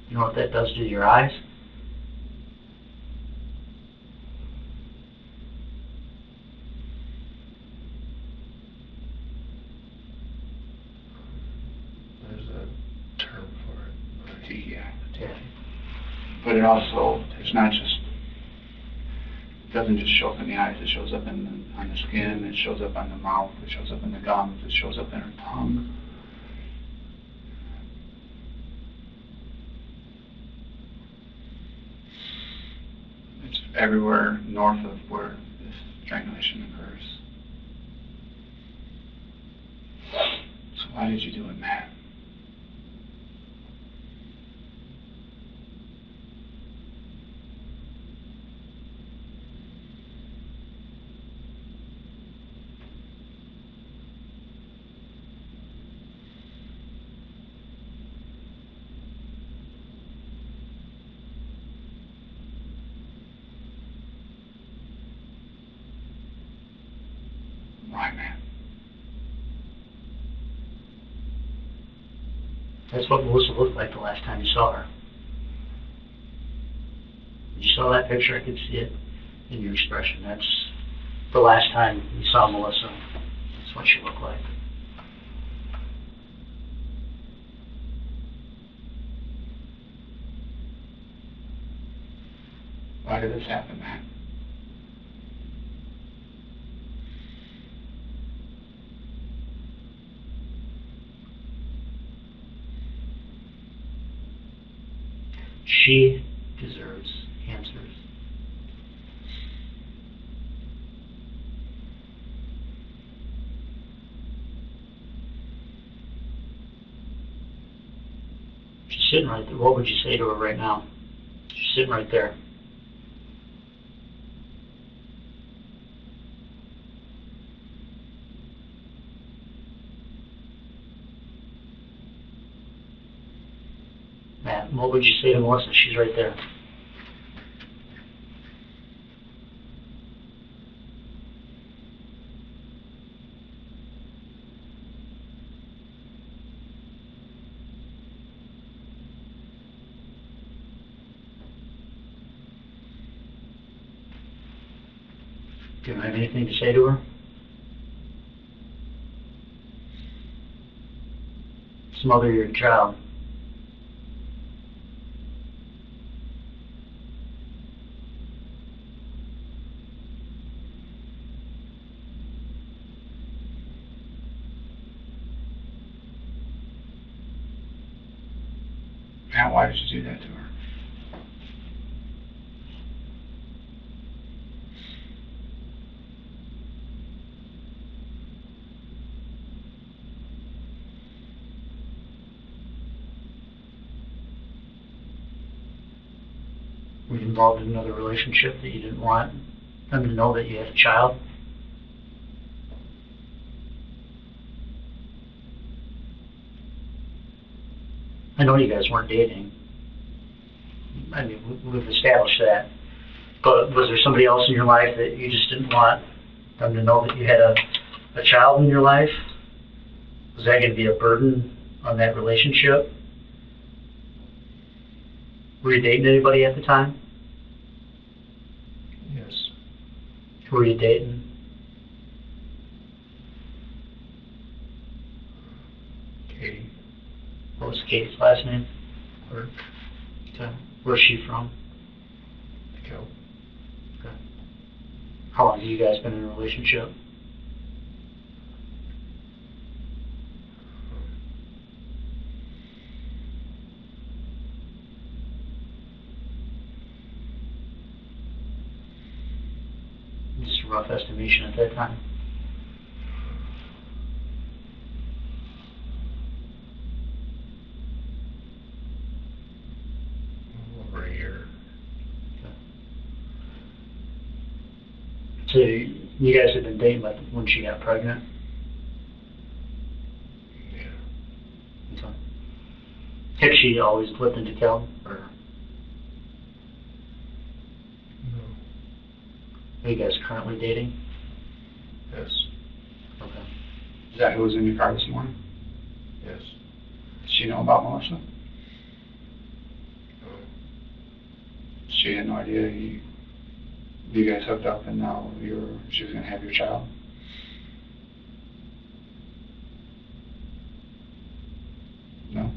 You know what that does to your eyes? There's a term for it. Fatigue, yeah. Yeah. But it also, it's not just, it doesn't just show up in the eyes, it shows up on the skin, it shows up on the mouth, it shows up in the gums, it shows up in her tongue. It's everywhere north of where this strangulation occurs. So why did you do it, Matt? Why, Matt? That's what Melissa looked like the last time you saw her. When you saw that picture, I could see it in your expression. That's the last time you saw Melissa. That's what she looked like. Why did this happen, Matt? She deserves answers. She's sitting right there. What would you say to her right now? She's sitting right there. Matt, what would you say to Melissa? She's right there. Do you have anything to say to her? Smother your child. Matt, why did you do that to her? Were you involved in another relationship that you didn't want them to know that you had a child? I know you guys weren't dating. I mean, we've established that. But was there somebody else in your life that you just didn't want them to know that you had a child in your life? Was that going to be a burden on that relationship? Were you dating anybody at the time? Yes. Who were you dating? Katie. What was Katie's last name? Or Okay. Where's she from? Go. Okay. How long have you guys been in a relationship? Just a rough estimation at that time. Over a year. So you guys had been dating like when she got pregnant? Yeah. Okay. Had she always lived in DeKalb? Or Are you guys currently dating? Yes, Okay. Is that who was in your car this morning? yes. Did she know about Melissa? No, She had no idea you guys hooked up and now she was gonna have your child? No?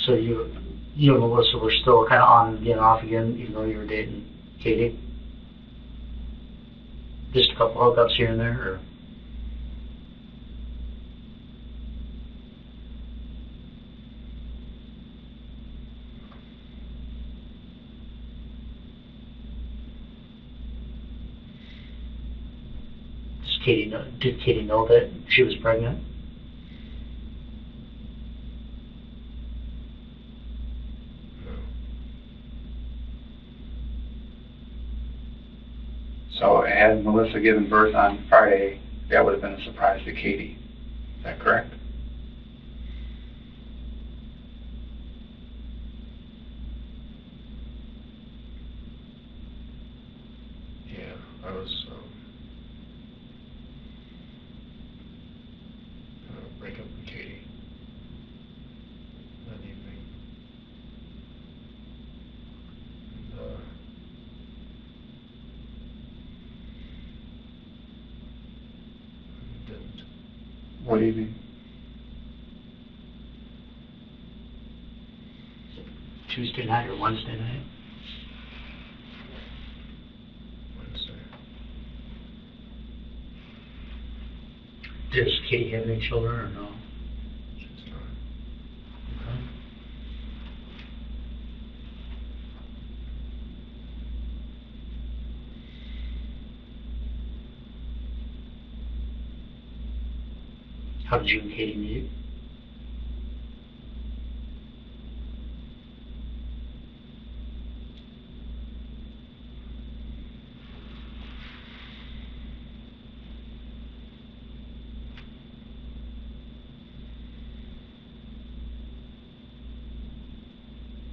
So you and Melissa were still kind of on again, off again, even though you were dating Katie? Just a couple hookups here and there, or? Did Katie know that she was pregnant? no. So had Melissa given birth on Friday, that would have been a surprise to Katie. Is that correct? Yeah, I was, gonna break up with Katie that evening. And, didn't. What do you mean? Tuesday night or Wednesday night? Wednesday. Does Katie have any children or no? She's not. Okay. How did you and Katie meet?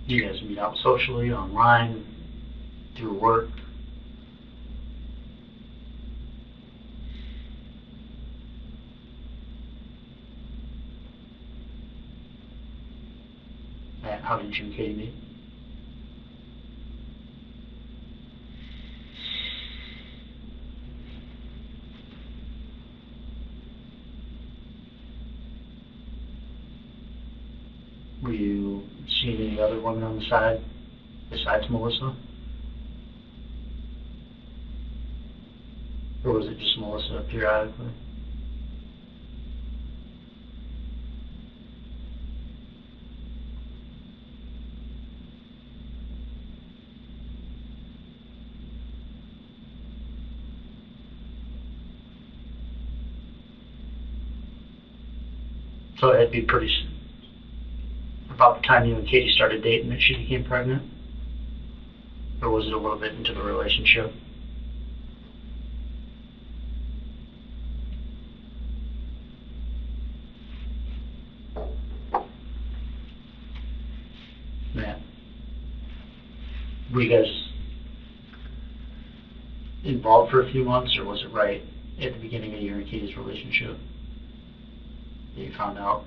You guys meet out socially, online, through work? And how did you and Katie meet? Were you seeing any other women on the side besides Melissa? Or was it just Melissa periodically? So it'd be about the time you and Katie started dating that she became pregnant? Or was it a little bit into the relationship? Matt, were you guys involved for a few months, or was it right at the beginning of your and Katie's relationship that you found out?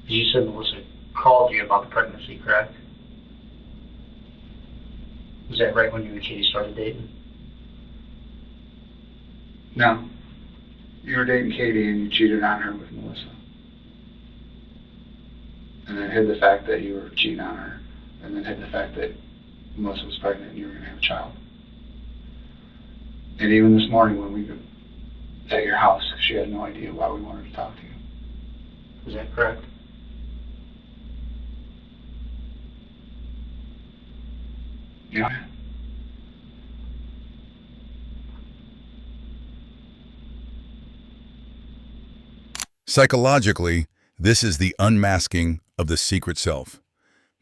You said Melissa called you about the pregnancy, correct? Was that right when you and Katie started dating? No. You were dating Katie and you cheated on her with Melissa. And then hid the fact that you were cheating on her. And then hid the fact that Melissa was pregnant and you were going to have a child. And even this morning when we were at your house, she had no idea why we wanted to talk to you. Is that correct? Yeah. Psychologically, this is the unmasking of the secret self.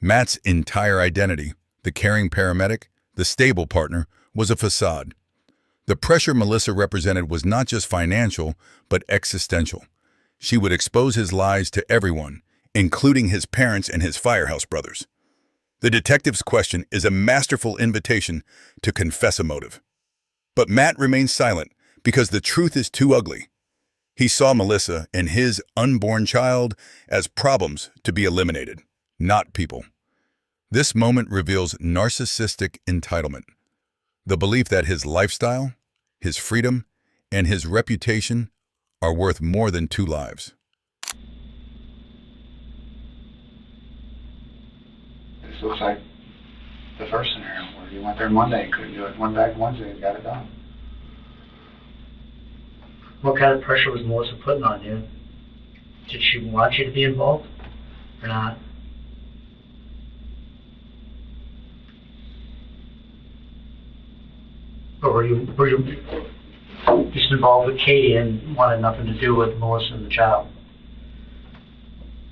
Matt's entire identity, the caring paramedic, the stable partner, was a facade. The pressure Melissa represented was not just financial, but existential. She would expose his lies to everyone, including his parents and his firehouse brothers. The detective's question is a masterful invitation to confess a motive. But Matt remains silent because the truth is too ugly. He saw Melissa and his unborn child as problems to be eliminated, not people. This moment reveals narcissistic entitlement, the belief that his lifestyle, his freedom, and his reputation are worth more than 2 lives. This looks like the first scenario where you went there Monday and couldn't do it. Went back Wednesday and got it done. What kind of pressure was Melissa putting on you? Did she want you to be involved or not? Or were you just involved with Katie and wanted nothing to do with Melissa and the child?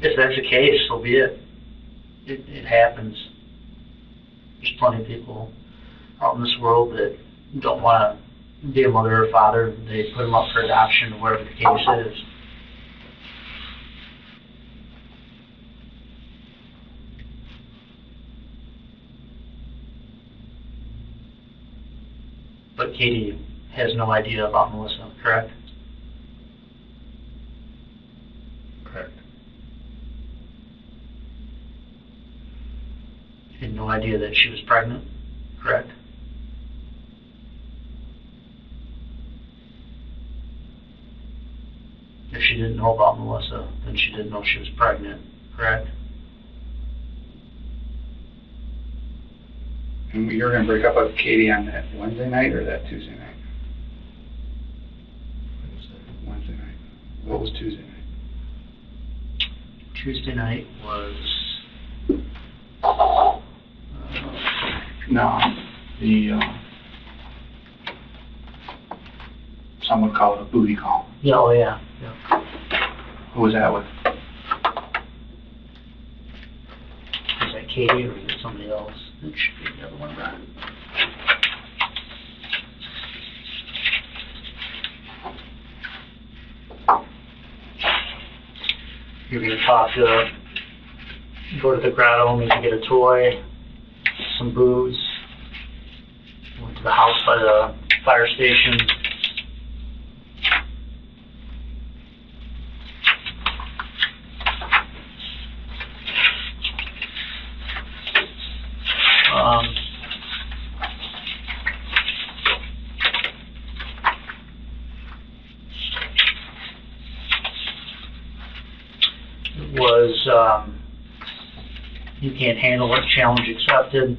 If that's the case, so be it. It happens. There's plenty of people out in this world that don't want to be a mother or father. They put them up for adoption, whatever the case is. But Katie has no idea about Melissa, correct? Correct. You had no idea that she was pregnant, correct? If she didn't know about Melissa, then she didn't know she was pregnant, correct? And you're going to break up with Katie on that Wednesday night or that Tuesday night? Wednesday night. What was Tuesday night? Tuesday night was... No, some would call it a booty call. yeah, oh yeah. Who was that with? Was that Katie or was it somebody else? It should be the other one, right? You're going to go to the grotto, maybe get a toy, some booze. Went to the house by the fire station. You can't handle it, challenge accepted.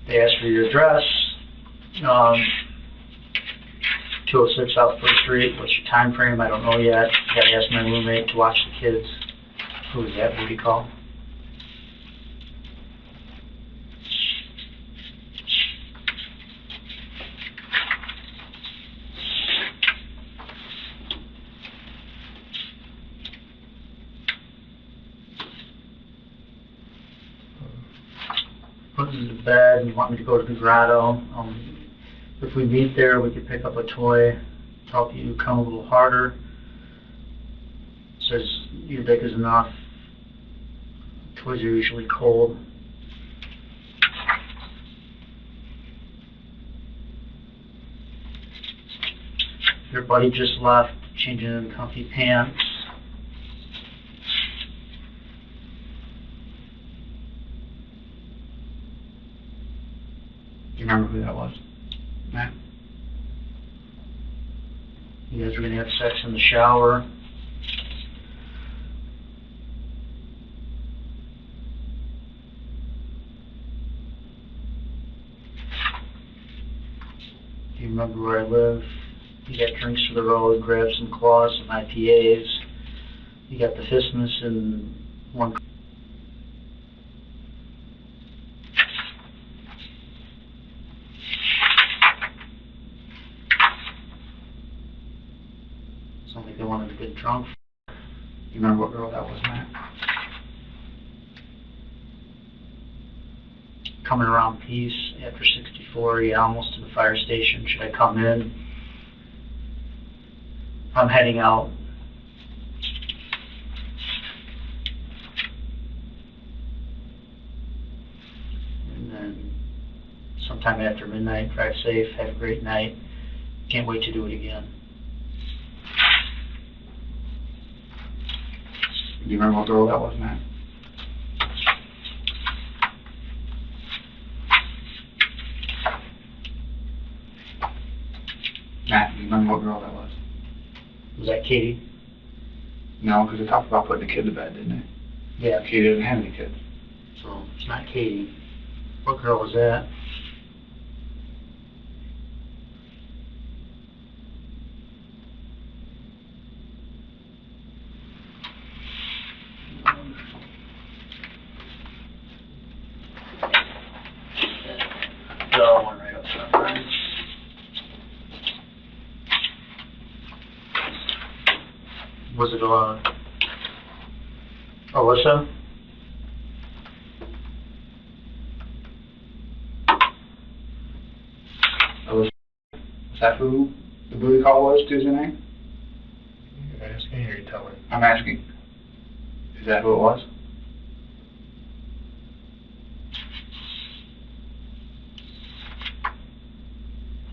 They asked for your address, 206 South First Street. What's your time frame? I don't know yet. Got to ask my roommate to watch the kids. Who is that? What do you call? Put me to bed and you want me to go to the grotto. If we meet there, we could pick up a toy, talk to you, come a little harder. Says your dick is enough. Toys are usually cold. Your buddy just left, changing in comfy pants. Do you remember who that was? Matt? You guys are going to have sex in the shower. Do you remember where I live? You got drinks to the road, grab some claws, some IPAs. You got the Fistmas in one. Sounds like they wanted to get drunk. You remember what girl that was, Matt? Coming around Peace after 64, yeah, almost to the fire station. Should I come in? I'm heading out. and sometime after midnight. Drive safe, have a great night. Can't wait to do it again. Do you remember what girl that was, Matt? Matt, do you remember what girl that was? Was that Katie? No, because they talked about putting a kid to bed, didn't they? Yeah. Katie didn't have any kids. So it's not Katie. What girl was that? The one right up front. Was it Alyssa? Is that who the booty call was Tuesday night? You're asking or you're telling? I'm asking. Is that who it was?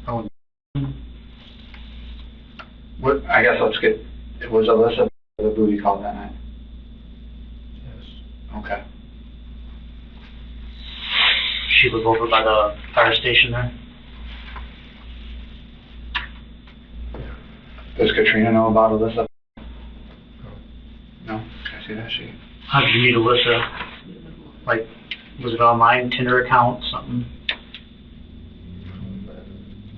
Oh, What? I guess let's get. It was Alyssa the booty call that night. Yes. Okay. she live over by the fire station there? Does Katrina know about Alyssa? No. Can I see that sheet? How did you meet Alyssa? Like, was it online, Tinder account, something?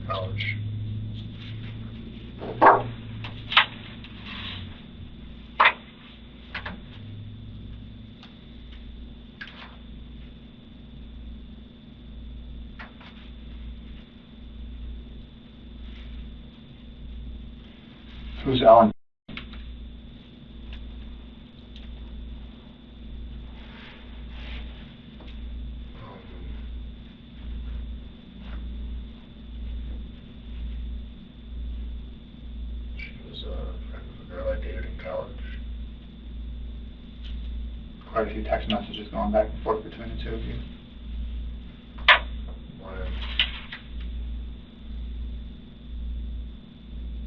College. Who's Ellen? She was a friend of a girl I dated in college. Quite a few text messages going back and forth between the two of you. When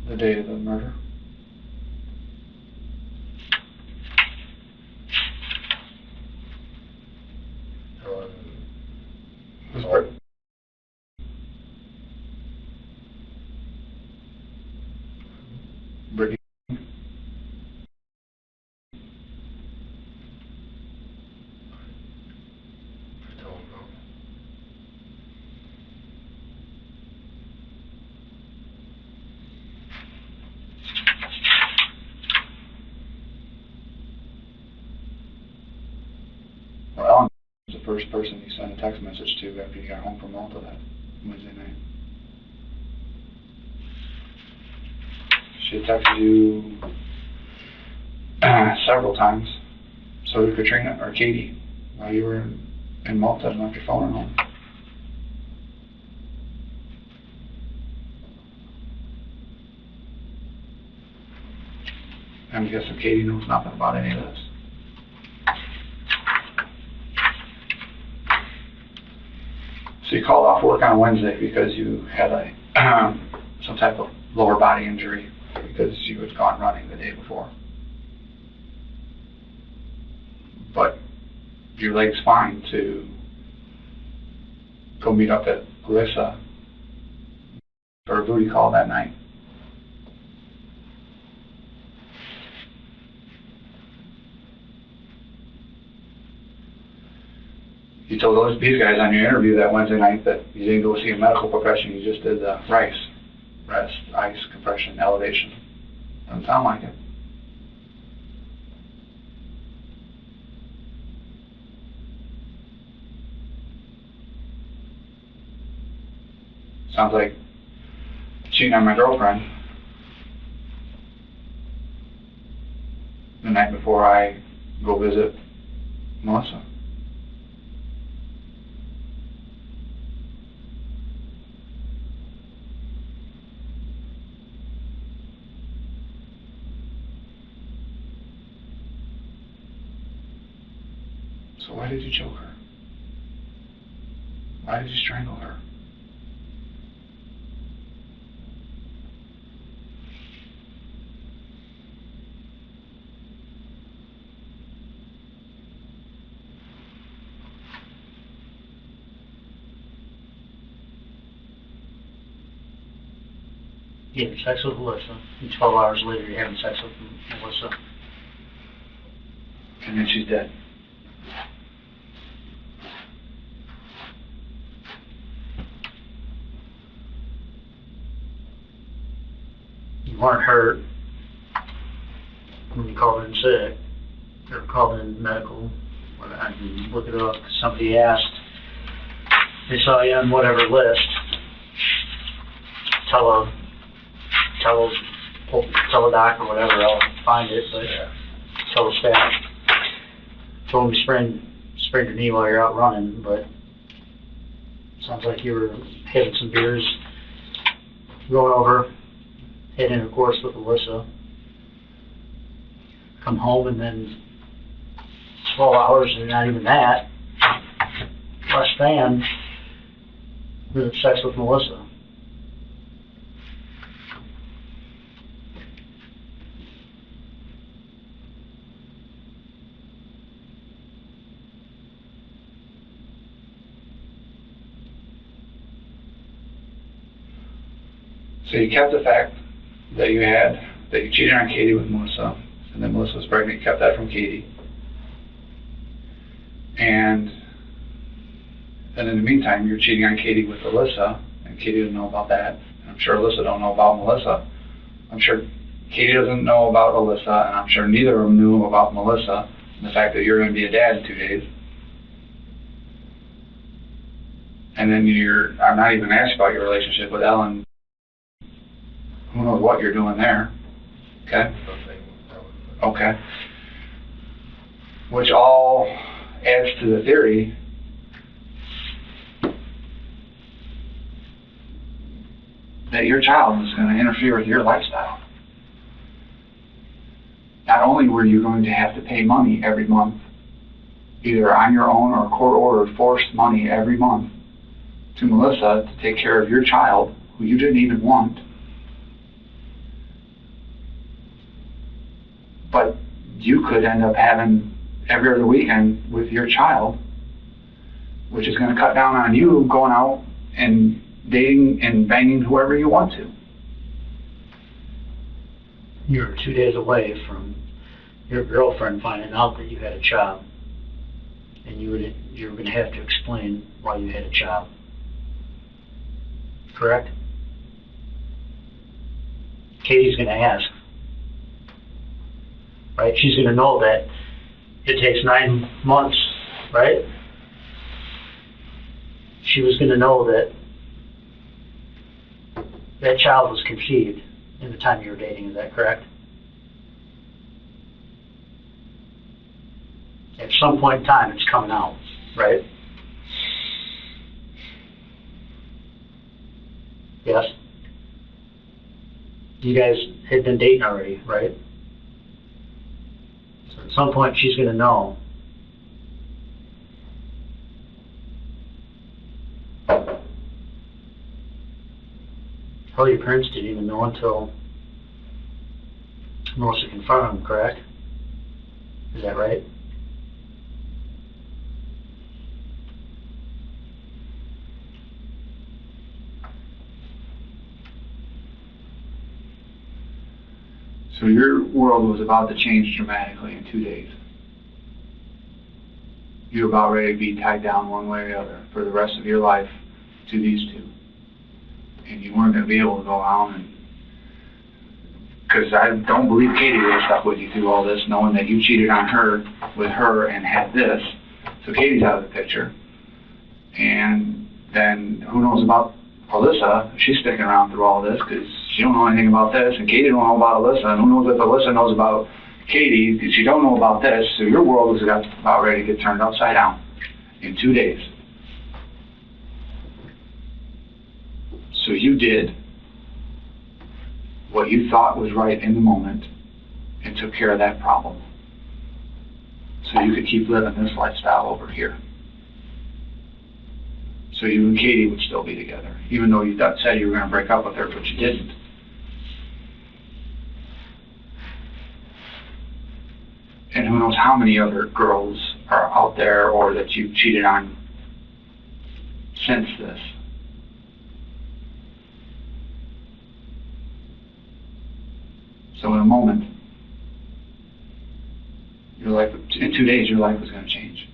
The day of the murder. Ellen Who's Oh. Brit- Brittany? I don't know. Well, Ellen was the first person you sent a text message to after you got home from Malta that Wednesday night. She had texted you several times. So did Katrina or Katie while you were in Malta and left your phone at home. I'm guessing Katie knows nothing about any of this. So you called off work on Wednesday because you had some type of lower body injury because you had gone running the day before. But your leg's fine to go meet up at Alyssa for a booty call that night. You told these guys on your interview that Wednesday night that you didn't go see a medical professional, you just did the RICE, rest, ice, compression, elevation. Doesn't sound like it. Sounds like cheating on my girlfriend the night before I go visit Melissa. So why did you choke her? Why did you strangle her? You had sex with Melissa, and 12 hours later you're having sex with Melissa. And then she's dead. You weren't hurt when you called in sick, or called in medical. I can look it up. Somebody asked, they saw you on whatever list. Tell a doc or whatever, I'll find it, but tell the staff. Told them you sprained your knee while you're out running, but sounds like you were having some beers, going over, had intercourse with Alyssa, come home, and then 12 hours, and not even that, less than, had sex with Melissa. So you kept the fact that you cheated on Katie with Melissa, and then Melissa was pregnant. You kept that from Katie. And in the meantime, you're cheating on Katie with Alyssa, and Katie doesn't know about that. And I'm sure Alyssa don't know about Melissa. I'm sure Katie doesn't know about Alyssa, and I'm sure neither of them knew about Melissa, and the fact that you're going to be a dad in 2 days. And then I'm not even asked about your relationship with Ellen. Who knows what you're doing there, okay? Okay. Which all adds to the theory that your child was going to interfere with your lifestyle. Not only were you going to have to pay money every month, either on your own or court-ordered forced money every month to Melissa to take care of your child, who you didn't even want, but you could end up having every other weekend with your child, which is going to cut down on you going out and dating and banging whoever you want to. You're 2 days away from your girlfriend finding out that you had a child, and you were going to have to explain why you had a child. Correct? Katie's going to ask. Right? She's going to know that it takes 9 months, right? She was going to know that that child was conceived in the time you were dating. Is that correct? At some point in time, it's coming out, right? Yes? You guys had been dating already, right? So at some point, she's going to know. Well, your parents didn't even know until Melissa confronted them, correct? Is that right? So your world was about to change dramatically in 2 days. You were about ready to be tied down one way or the other for the rest of your life to these two. And you weren't going to be able to go on and... Because I don't believe Katie would have stuck with you through all this, knowing that you cheated on her with her and had this. So Katie's out of the picture. And then who knows about Alyssa? She's sticking around through all this because she don't know anything about this, and Katie don't know about Alyssa, and who knows if Alyssa knows about Katie because she don't know about this. So your world was about ready to get turned upside down in 2 days. So you did what you thought was right in the moment and took care of that problem so you could keep living this lifestyle over here. So So you and Katie would still be together, even though you said you were going to break up with her, but you didn't. And who knows how many other girls are out there or that you've cheated on since this. So in a moment, your life, in 2 days, your life was going to change.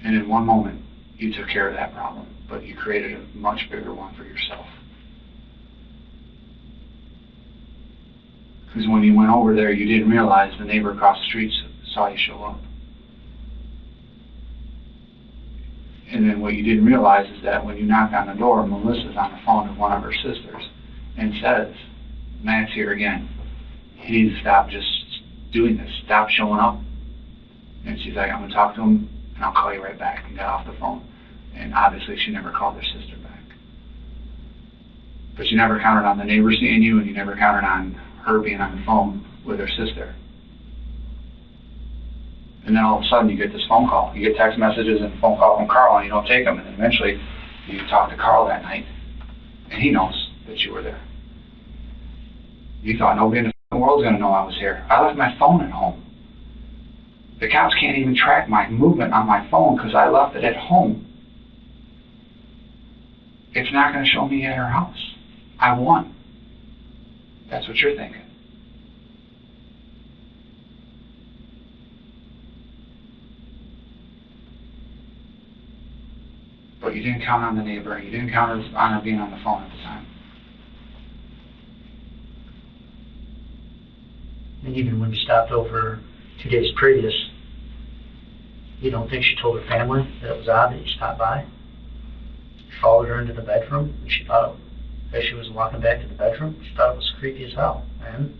And in one moment, you took care of that problem, but you created a much bigger one for yourself. Because when you went over there, you didn't realize the neighbor across the street saw you show up. And then what you didn't realize is that when you knocked on the door, Melissa's on the phone with one of her sisters and says, Matt's here again. You need to stop just doing this. Stop showing up. And she's like, I'm going to talk to him and I'll call you right back, and got off the phone. And obviously she never called her sister back. But you never counted on the neighbor seeing you, and you never counted on her being on the phone with her sister. And then all of a sudden you get this phone call. You get text messages and a phone call from Carl, and you don't take them. And then eventually you talk to Carl that night, and he knows that you were there. You thought nobody in the world's going to know I was here. I left my phone at home. The cops can't even track my movement on my phone because I left it at home. It's not going to show me at her house. I won. That's what you're thinking. But you didn't count on the neighbor. You didn't count on her being on the phone at the time. And even when you stopped over 2 days previous, you don't think she told her family that it was odd that you stopped by? You followed her into the bedroom, and she thought, as she was walking back to the bedroom, she thought it was creepy as hell. And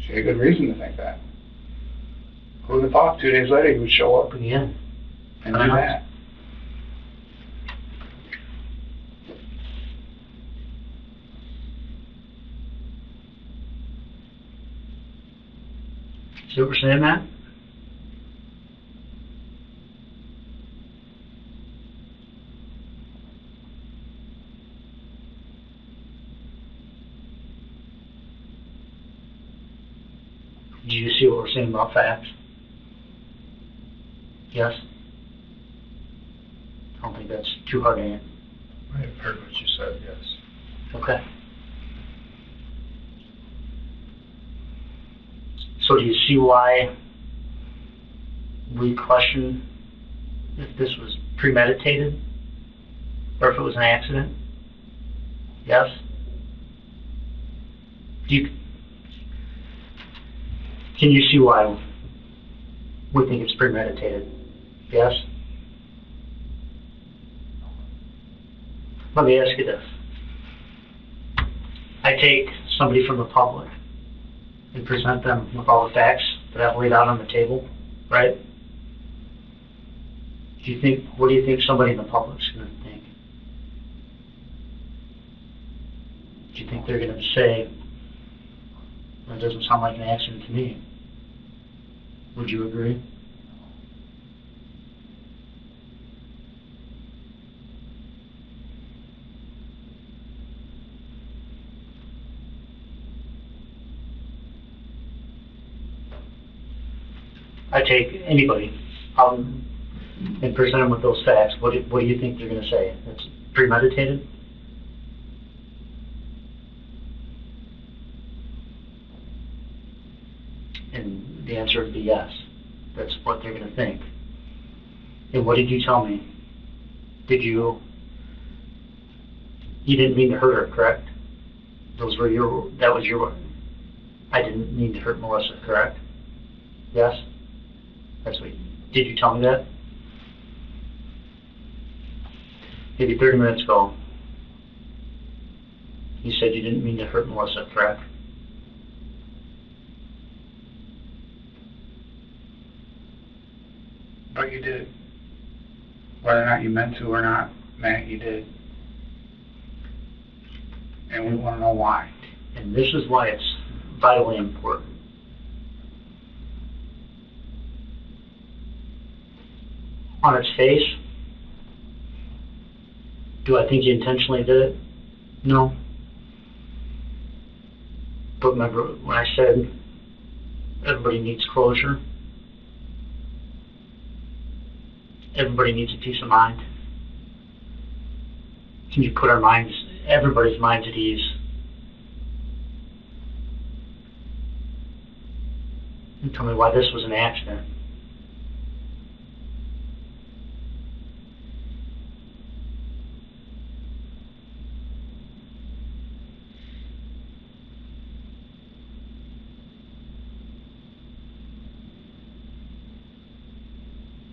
she had a good reason to think that. Who would have thought 2 days later you would show up again and do that? See what we're saying, Matt? Do you see what we're saying about facts? Yes? I don't think that's too hard to answer. I have heard what you said, yes. Okay. So do you see why we question if this was premeditated or if it was an accident? Yes? Can you see why we think it's premeditated? Yes? Let me ask you this. I take somebody from the public and present them with all the facts that I've laid out on the table, right? What do you think somebody in the public's going to think? Do you think they're going to say, that doesn't sound like an accident to me? Would you agree? I take anybody out and present them with those facts. What do you think they're going to say? It's premeditated? And the answer would be yes. That's what they're going to think. And what did you tell me? You didn't mean to hurt her, correct? That was your, I didn't mean to hurt Melissa, correct? Yes? Did you tell me that? Maybe 30 minutes ago, you said you didn't mean to hurt Melissa, correct? But you did. Whether or not you meant to or not, Matt, you did. And we want to know why. And this is why it's vitally important. on its face, do I think you intentionally did it? No. But remember when I said everybody needs closure? Everybody needs a peace of mind. Can you put our minds, everybody's minds at ease? And tell me why this was an accident.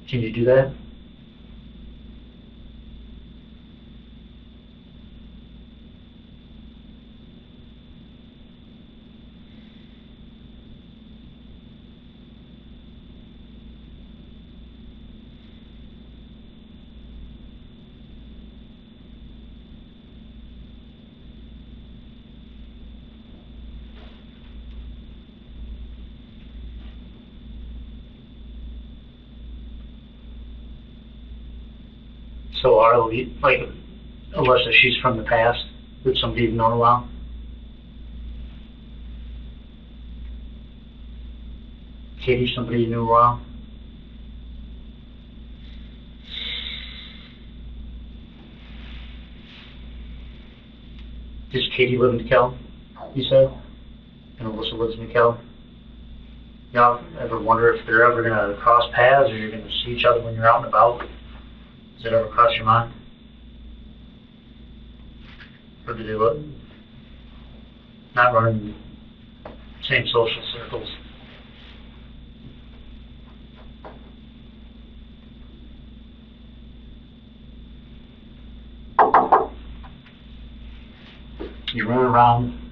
Can you do that? So like Alyssa, she's from the past, with somebody you've known a while? Katie, somebody you knew a while? Does Katie live in DeKalb, you said? And Alyssa lives in DeKalb? Y'all ever wonder if they're ever gonna cross paths or you're gonna see each other when you're out and about? Does it ever cross your mind? Or do they look not running the same social circles? You're running around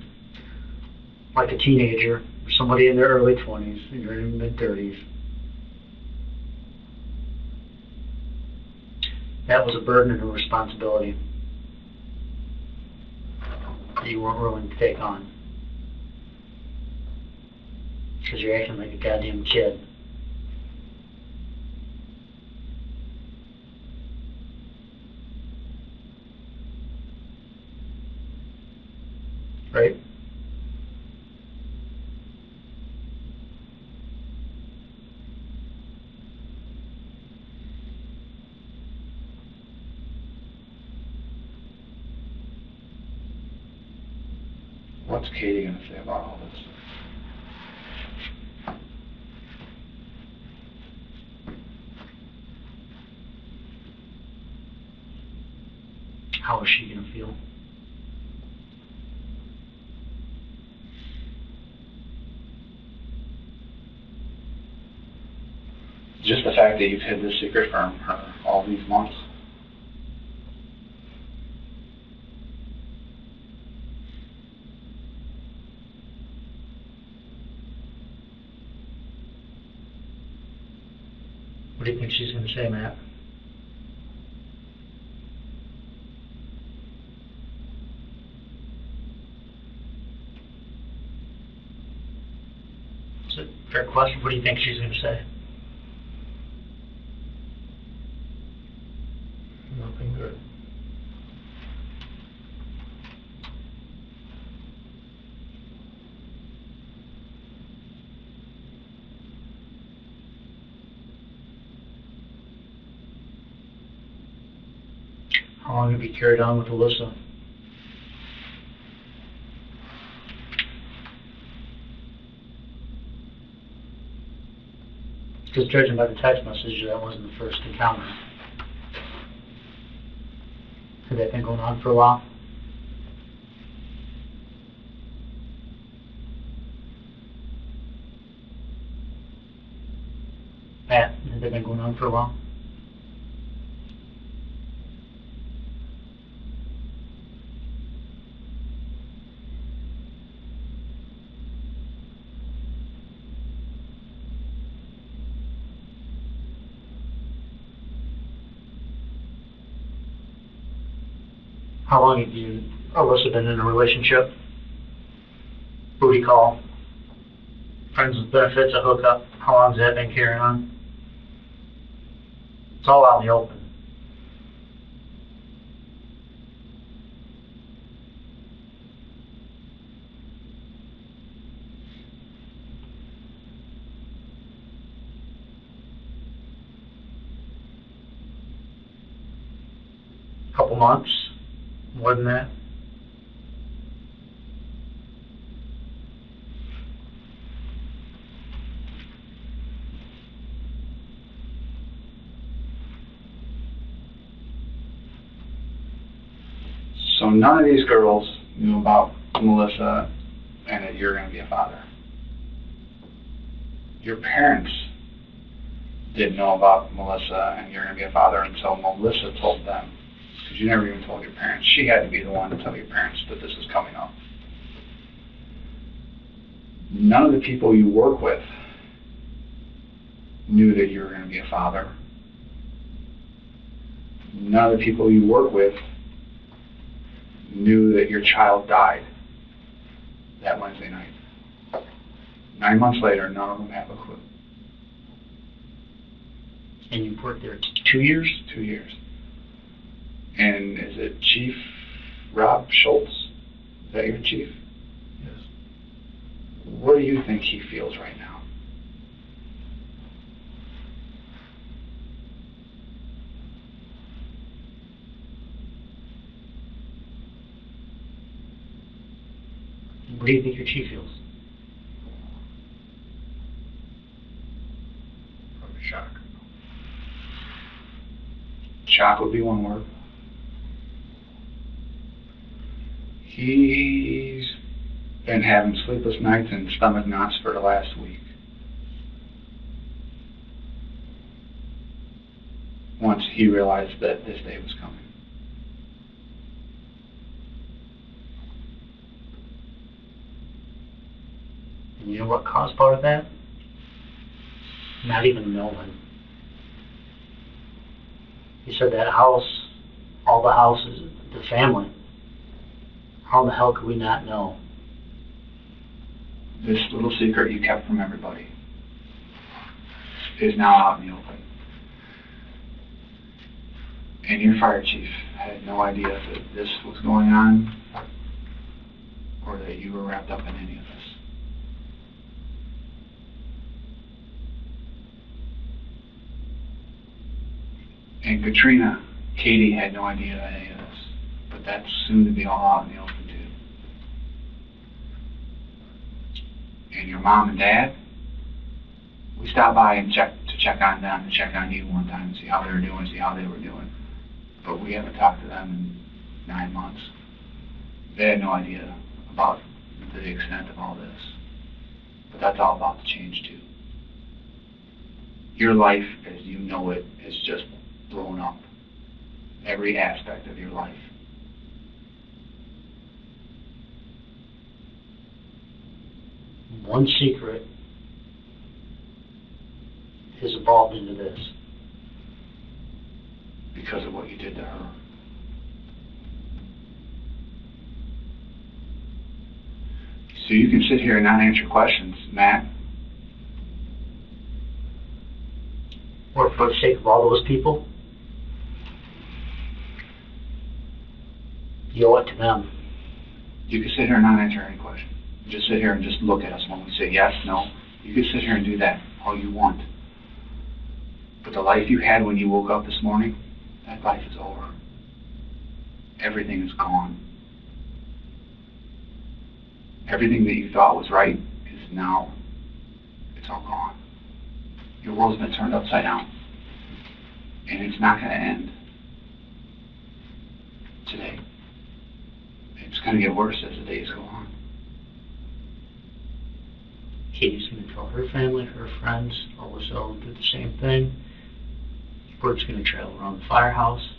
like a teenager or somebody in their early 20s and you're in your mid-30s. That was a burden and a responsibility that you weren't willing to take on. Because you're acting like a goddamn kid. Right? What's Katie going to say about all this? How is she going to feel? Just the fact that you've hid this secret from her all these months. What do you think she's going to say, Matt? It's a fair question. What do you think she's going to say? Nothing good. How long have you carried on with Alyssa? Because judging by the text message, that wasn't the first encounter. Had that been going on for a while? Matt, had that been going on for a while? How long have you, Alyssa, been in a relationship? Booty call. Friends with benefits, a hookup. How long has that been carrying on? It's all out in the open. Couple months, more than that. So none of these girls knew about Melissa and that you're going to be a father. Your parents didn't know about Melissa and you're going to be a father until Melissa told them. Because you never even told your parents. She had to be the one to tell your parents that this was coming up. None of the people you work with knew that you were going to be a father. None of the people you work with knew that your child died that Wednesday night. 9 months later, none of them have a clue. And you've worked there 2 years? 2 years. And is it Chief Rob Schultz? Is that your chief? Yes. What do you think he feels right now? What do you think your chief feels? Probably shock. Shock would be one word. He's been having sleepless nights and stomach knots for the last week. Once he realized that this day was coming. And you know what caused part of that? Not even knowing. He said that house, all the houses, the family, how in the hell could we not know? This little secret you kept from everybody is now out in the open. And your fire chief had no idea that this was going on or that you were wrapped up in any of this. And Katrina, Katie had no idea of any of this, but that's soon to be all out in the open too. And your mom and dad, we stopped by and check on them, to check on you one time, and see how they were doing, see how they were doing. But we haven't talked to them in 9 months. They had no idea about the extent of all this. But that's all about to change too. Your life as you know it is just blown up. Every aspect of your life. One secret has evolved into this. Because of what you did to her. So you can sit here and not answer questions, Matt. Or for the sake of all those people, you owe it to them. You can sit here and not answer any question. Just sit here and just look at us when we say yes, no. You can sit here and do that all you want. But the life you had when you woke up this morning, that life is over. Everything is gone. Everything that you thought was right is now, it's all gone. Your world's been turned upside down. And it's not going to end today. It's going to get worse as the days go on. Katie's going to tell her family, her friends, always all do the same thing. Word's going to travel around the firehouse.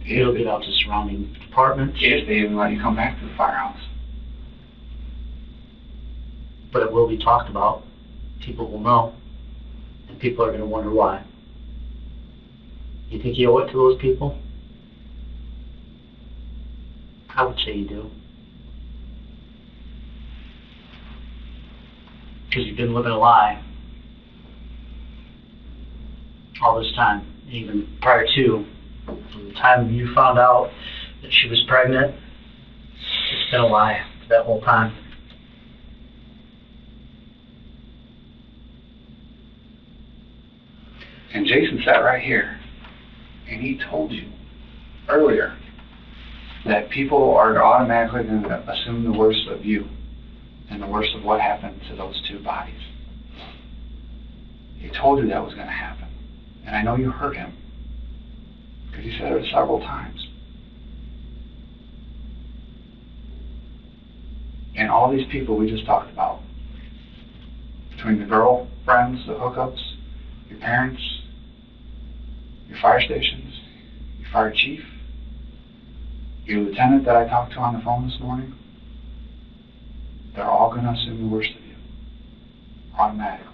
It'll get out to surrounding departments. If they even let you come back to the firehouse. But it will be talked about. People will know. And people are going to wonder why. You think you owe it to those people? I would say you do. Because you've been living a lie. all this time, even prior to, from the time you found out that she was pregnant, it's been a lie that whole time. And Jason sat right here, and he told you earlier that people are automatically going to assume the worst of you and the worst of what happened to those two bodies. He told you that was going to happen. And I know you heard him, because he said it several times. And all these people we just talked about, between the girlfriends, the hookups, your parents, your fire stations, your fire chief, your lieutenant that I talked to on the phone this morning, they're all going to assume the worst of you, automatically.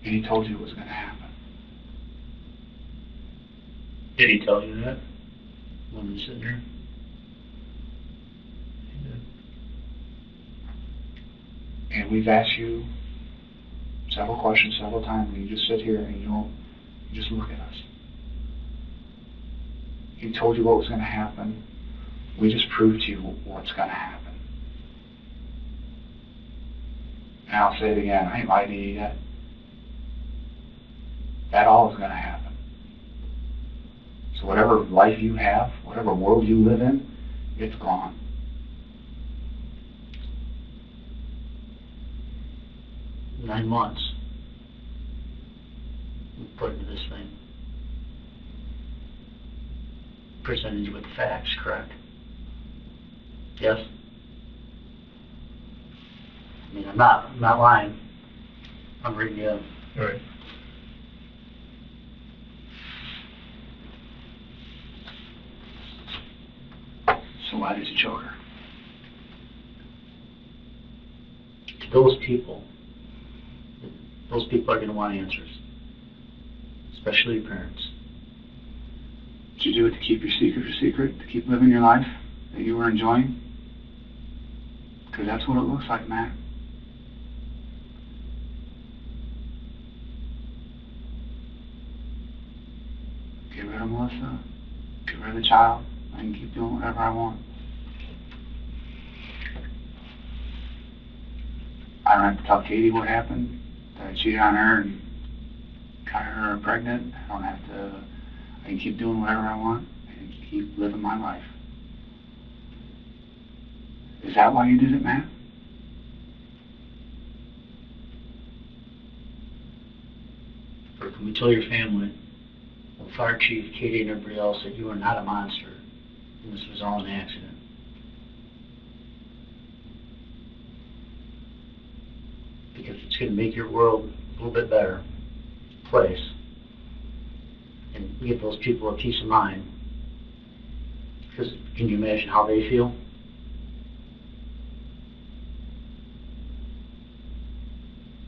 And he told you it was going to happen. Did he tell you that when he was sitting there? He did. And we've asked you several questions several times, and you just sit here and you just look at us. He told you what was going to happen. We just proved to you what's going to happen. And I'll say it again, I ain't lied to you yet. That all is going to happen. So whatever life you have, whatever world you live in, it's gone. "9 months we put into this thing. Presented you with facts, correct? Yes? I mean, I'm not lying. I'm reading you. All right. So why did you choke her? To those people are going to want answers, especially your parents. Did you do it to keep your secret a secret? To keep living your life that you were enjoying? Because that's what it looks like, Matt. Get rid of Melissa. Get rid of the child. I can keep doing whatever I want. I don't have to tell Katie what happened, that I cheated on her and got her pregnant. I don't have to, I can keep doing whatever I want and keep living my life. Is that why you did it, Matt? Or can we tell your family, the fire chief, Katie, and everybody else that you are not a monster and this was all an accident? Because it's going to make your world a little bit better place and give those people a peace of mind. Because can you imagine how they feel?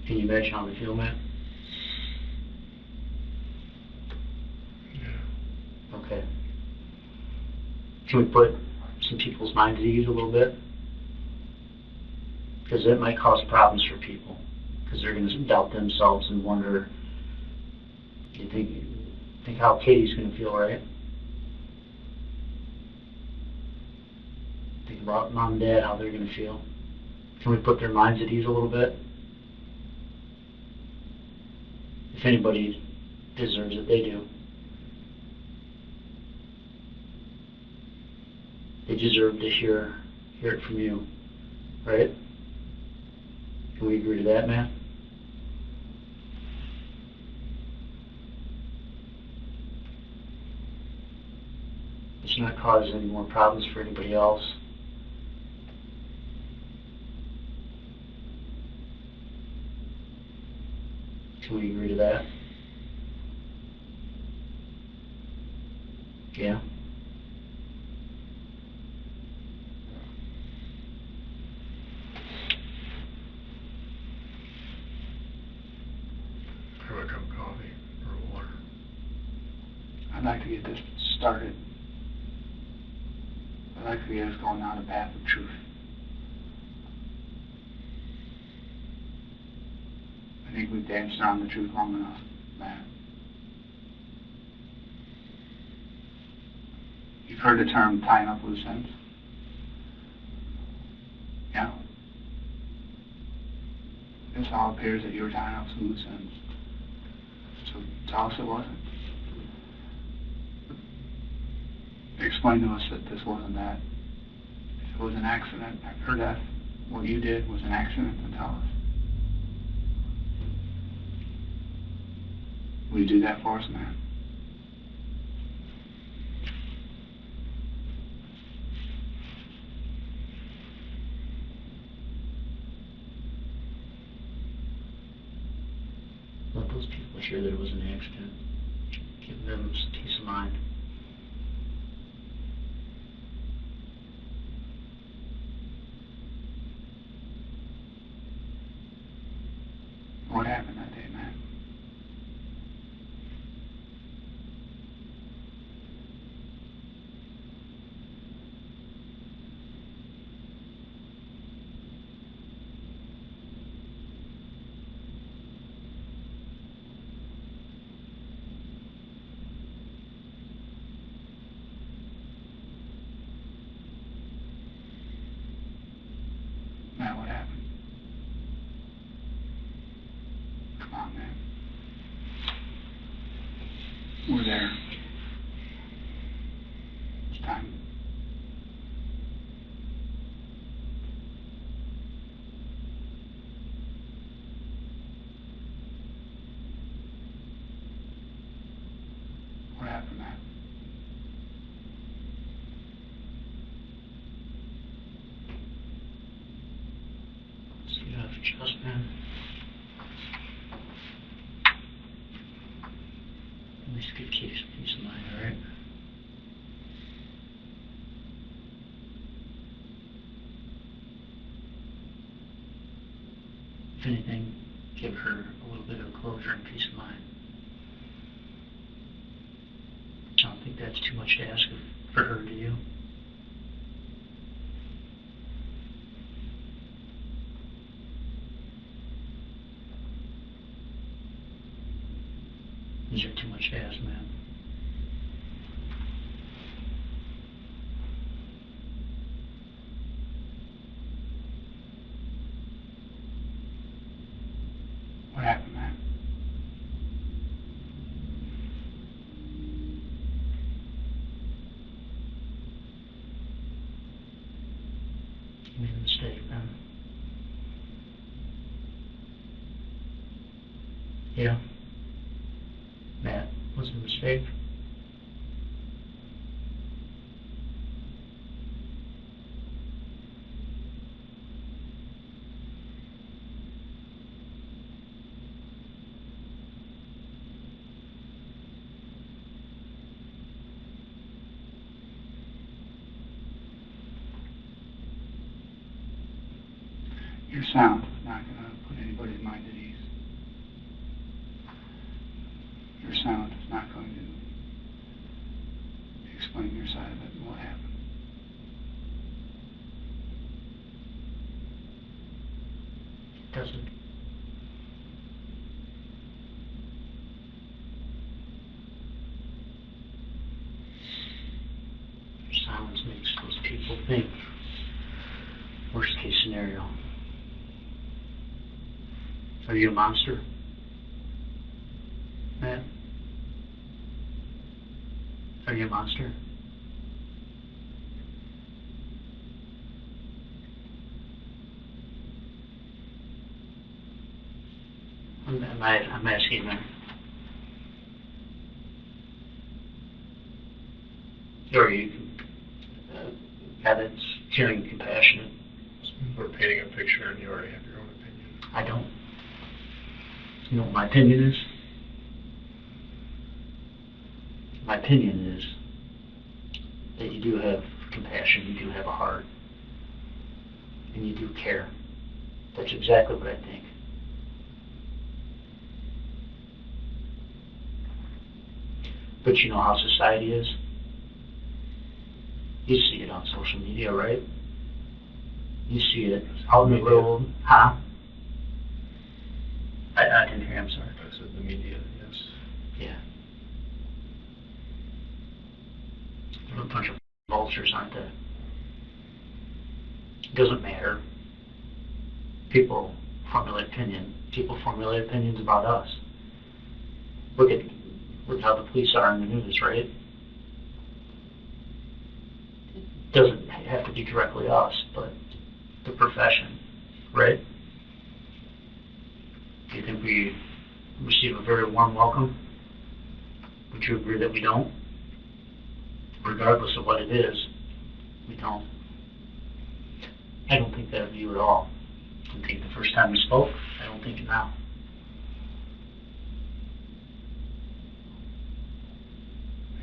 Can you imagine how they feel, Matt? Yeah. Okay. Can we put some people's minds at ease a little bit? Because that might cause problems for people. Because they're going to doubt themselves and wonder, you think how Katie's going to feel, right? Think about mom and dad, how they're going to feel. Can we put their minds at ease a little bit? If anybody deserves it, they do. They deserve to hear it from you, right? Can we agree to that, Matt? Let's not cause any more problems for anybody else. Can we agree to that? Yeah? Have a cup of coffee or water. I'd like to get this started. I'd like to get us going down the path of truth. think we've danced around the truth long enough, Matt. You've heard the term tying up loose ends? Yeah. This all appears that you were tying up some loose ends. So tell us it wasn't. Explain to us that this wasn't that. If it was an accident, her death, what you did was an accident, then tell us. Will you do that for us, man? Let those people hear that it was an accident. Give them some peace of mind. What happened that day, man? Matt, what happened? Come on, man. We're there. It's time. What happened, Matt? So you have trust, man. At least give Katie some peace of mind, alright? If anything, give her a little bit of closure and peace of mind. I don't think that's too much to ask for her, do you? Is there too much to ask, man? What happened, Matt? You made a mistake, man. Yeah. Matt, was it a mistake? Your sound is not going to put anybody's mind at ease. Your sound is not going to explain your side of it and what happened. It doesn't. Your silence makes those people think. Worst case scenario. Are you a monster? Matt? Are you a monster? I'm asking that. Or are you guy that's caring and compassionate? We're painting a picture and you already have your own opinion. I don't. You know what my opinion is? My opinion is that you do have compassion, you do have a heart, and you do care. That's exactly what I think. But you know how society is? You see it on social media, right? You see it out in the road. Huh? I I didn't hear, I'm sorry. I said the media, yes. Yeah. They're a bunch of vultures, aren't they? It doesn't matter. People formulate opinions about us. Look at how the police are in the news, right? It doesn't have to be directly us, but the profession, right? Do you think we receive a very warm welcome? Would you agree that we don't? Regardless of what it is, we don't. I don't think that of you at all. I don't think the first time we spoke. I don't think it now.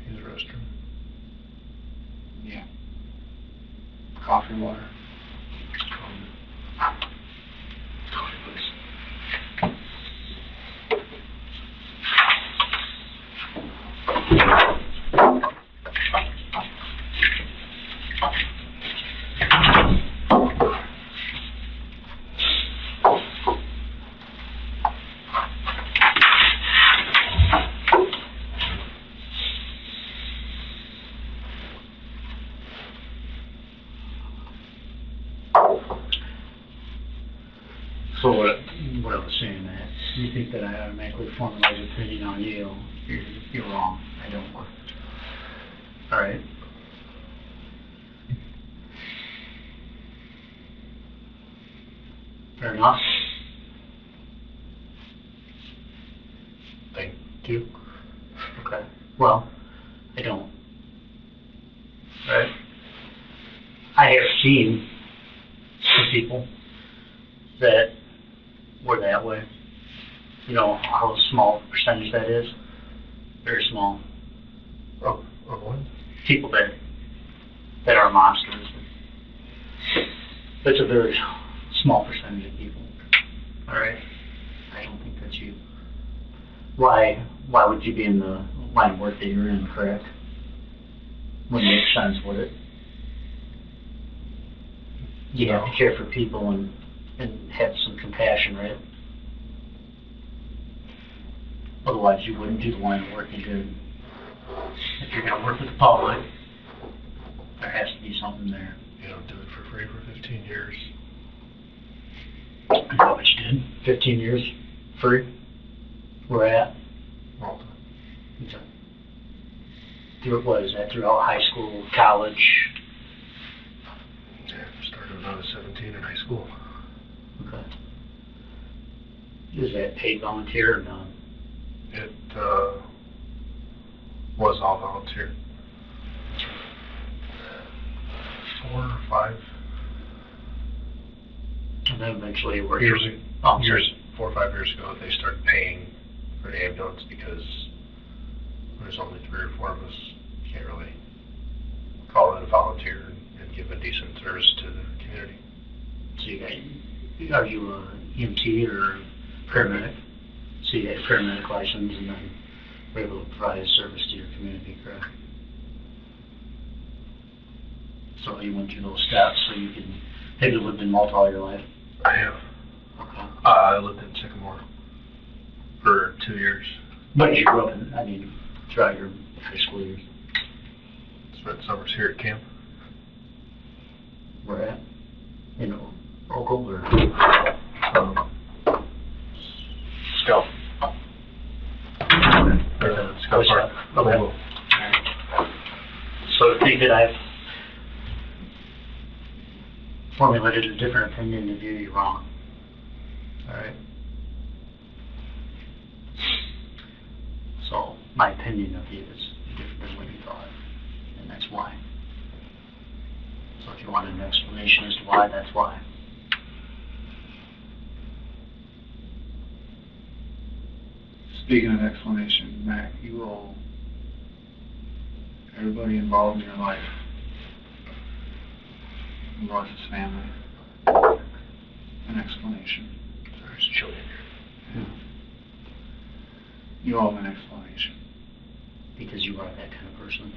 Use the restroom. Yeah. Coffee, water. Coffee, please. So what I was saying, that you think that I automatically formulate an opinion on you, you're wrong. I don't. All right. Fair enough. Thank you. Okay. Well, I don't. Right? I have seen some people that were that way. You know how small percentage that is? Very small. Of what? People that are monsters. That's a very small percentage of people. Alright? I don't think that's you. Why would you be in the line of work that you're in, correct? Wouldn't make sense, would it? You have to care for people and have some compassion, right? Otherwise you wouldn't do the line of work you do. If you're gonna work with the public, there has to be something there. You don't do it for free for 15 years. Is that what you did? 15 years? Free? Where at? Malta. Okay. What is that, throughout high school, college? Yeah, started when I was 17 in high school. Okay. Is that paid volunteer or not? It was all volunteer. 4 or 5 And then eventually it worked. years, Oh, years, 4 or 5 years ago, they started paying for the ambulance because there's only 3 or 4 of us. You can't really call it a volunteer and give a decent service to the community. So are you a EMT or paramedic? So you have a paramedic license and then we're able to provide a service to your community, correct? So you went through those steps so you can, have you lived in Malta all your life? I have. Okay. I lived in Sycamore for 2 years. But you grew up throughout your high school years. Spent summers here at camp. Where at? In Oakland or? Scout. Scout Park. Okay. So to think that I've formulated a different opinion of you, you're wrong. Alright? So, my opinion of you is different than what you thought, and that's why. So if you want an explanation as to why, that's why. Speaking of explanation, Mac, you owe everybody involved in your life, Ross's family, an explanation. Sorry, it's chilly in here. You owe them an explanation. Because you are that kind of person.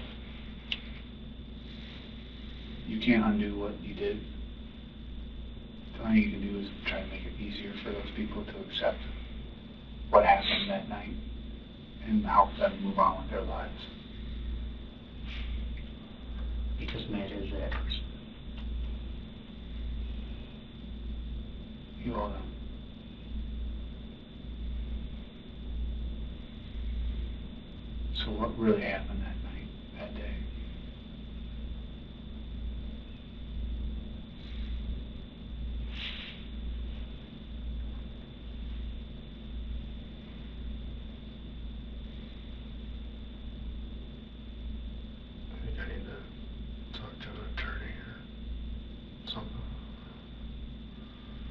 You can't undo what you did. The only thing you can do is try to make it easier for those people to accept what happened that night and help them move on with their lives. Because Matt is that person. You owe them. So what really happened that night, that day? I think I need to talk to an attorney or something.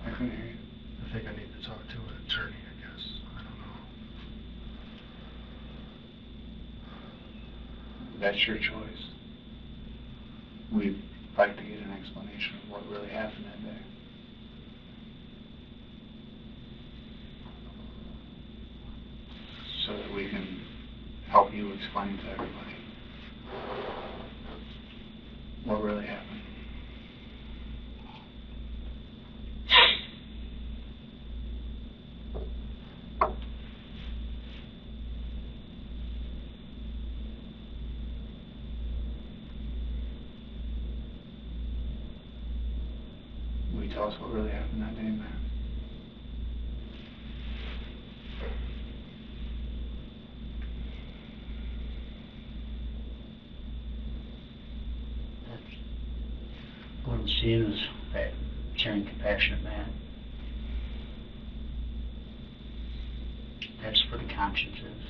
I couldn't hear you. I think I need to talk to an attorney, I guess. I don't know. That's your choice. We'd like to get an explanation of what really happened that day. So that we can help you explain to everybody what really happened. Will you tell us what really happened that day, Matt? What I'm seeing is that caring, compassionate man. That's where the conscience is.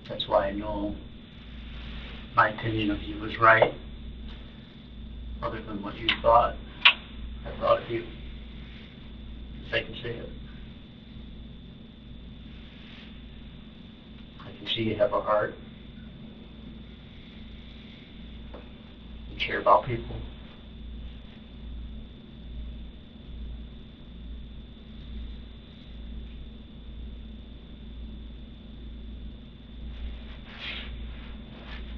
That's why I know my opinion of you was right, other than what you thought. I thought of you. As I can see it. I can see you have a heart. You care about people.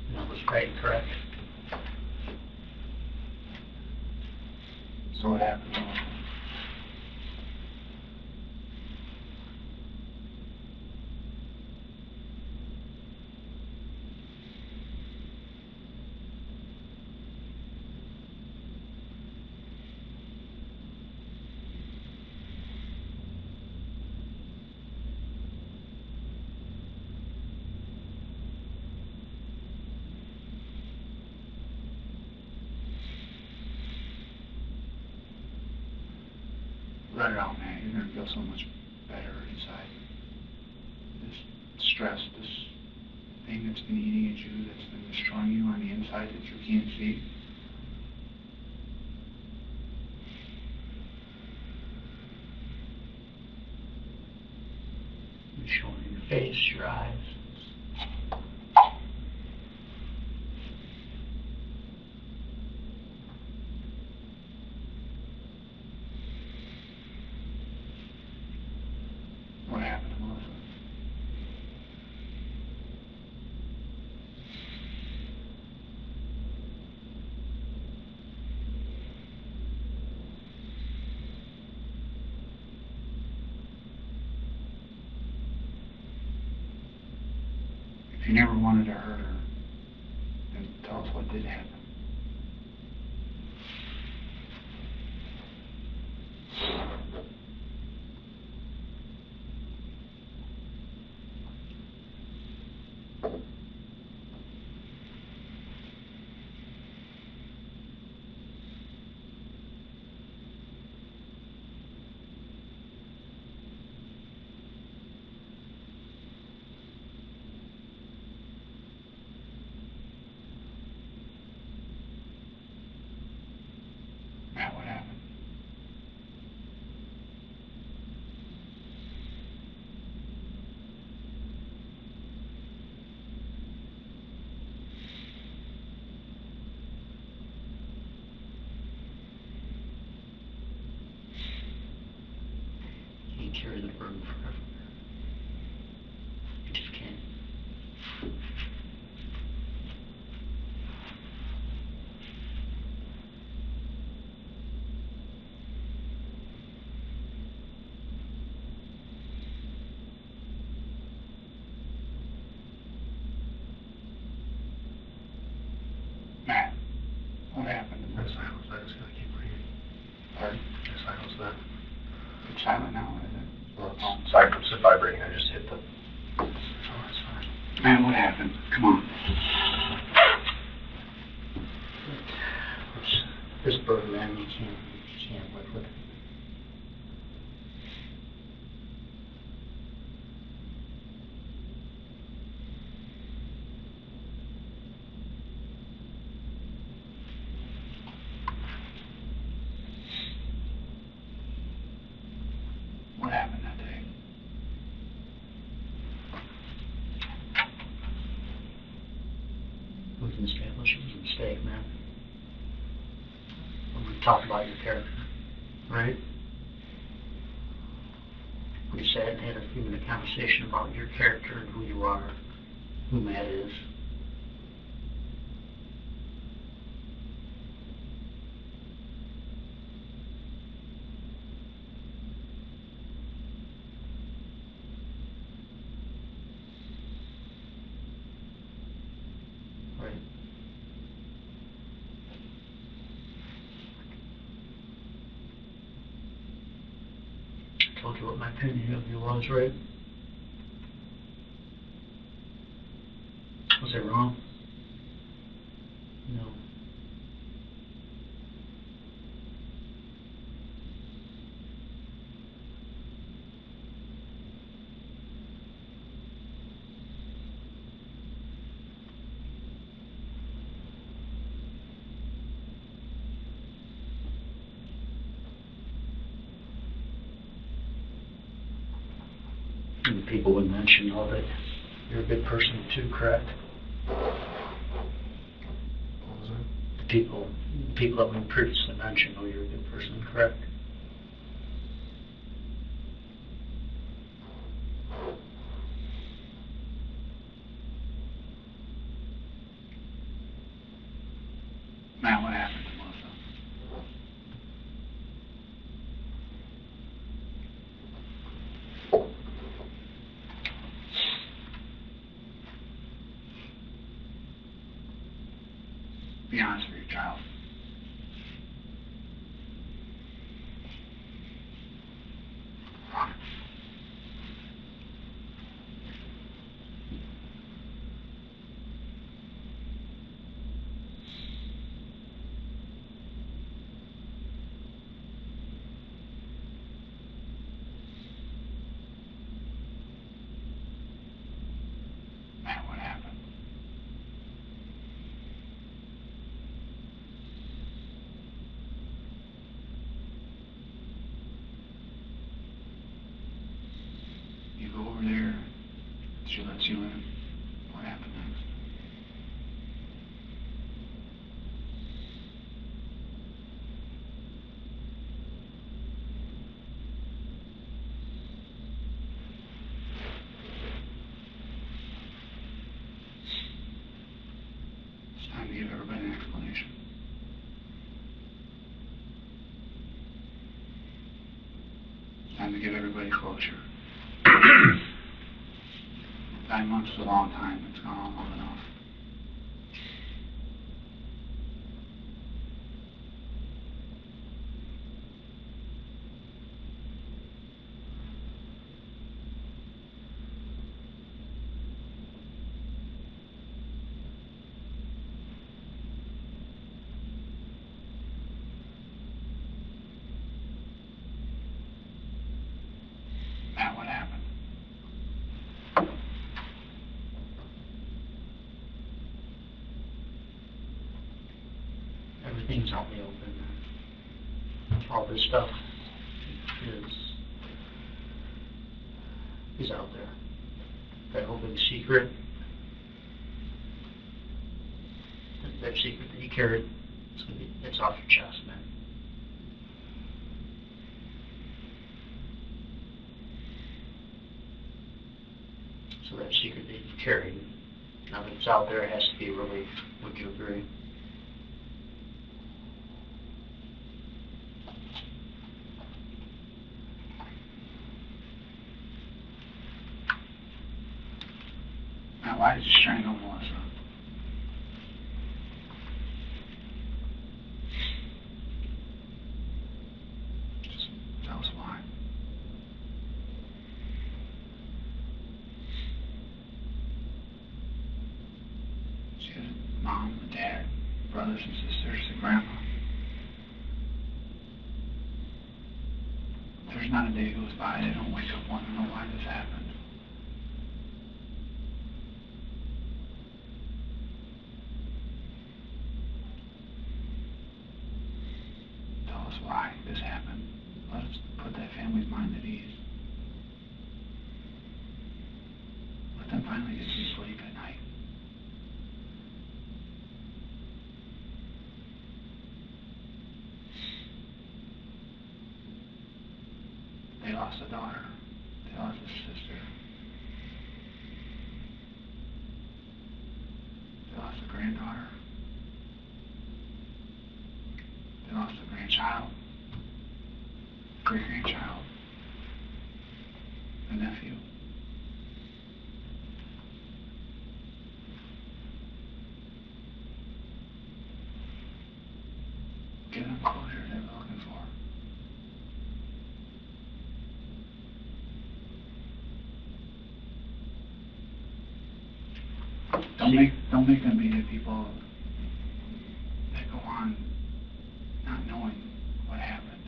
And that was right and correct. So what happened? Let it out, man. You're gonna feel so much better inside. This stress, this thing that's been eating at you, that's been destroying you on the inside that you can't see. You're showing your face, your eyes. What happened to Melissa? If you never wanted to hurt her, then tell us what did happen. Matt, what happened? You can't carry the burden forever. You just can't. silent now, is it? Sorry, it's vibrating. I just hit the. Oh, that's fine. Man, what happened? Come on. This bird, man, you can't live with it. What happened that day? We can establish it was a mistake, man. When we talked about your character, right? We sat and had a few minute conversation about your character and who you are, who Matt is. Right. I told you what my opinion of you was, right? Was I wrong? No. And people would mention all that you're a good person too, correct? What was it? The people that we previously mentioned, oh, you're a good person, correct? Matt, what happened to Melissa? Be honest with your child. Matt, what happened? You go over there, she lets you in. What happened next? It's time to give everybody an explanation. It's time to give everybody closure. 9 months is a long time. It's gone on long enough. Matt, what happened? Everything's out in the open. All this stuff is out there. That whole big secret, that secret that you carried, it's off your chest, man. So that secret that you carried, now that it's out there, it has to be released. Would you agree? Matt, why did you strangle Melissa? Just tell us why. mom, a dad, brothers and sisters, a grandma. There's not a day goes by they don't wake up wanting to know why this happened. Tell us why this happened. Let us put that family's mind at ease. Let them finally get some sleep at night. They lost a daughter. They lost a sister. They lost a granddaughter. They lost a grandchild. Great-grandchild. A nephew. Give them closure they were looking for. Don't make them be the people that go on not knowing what happened.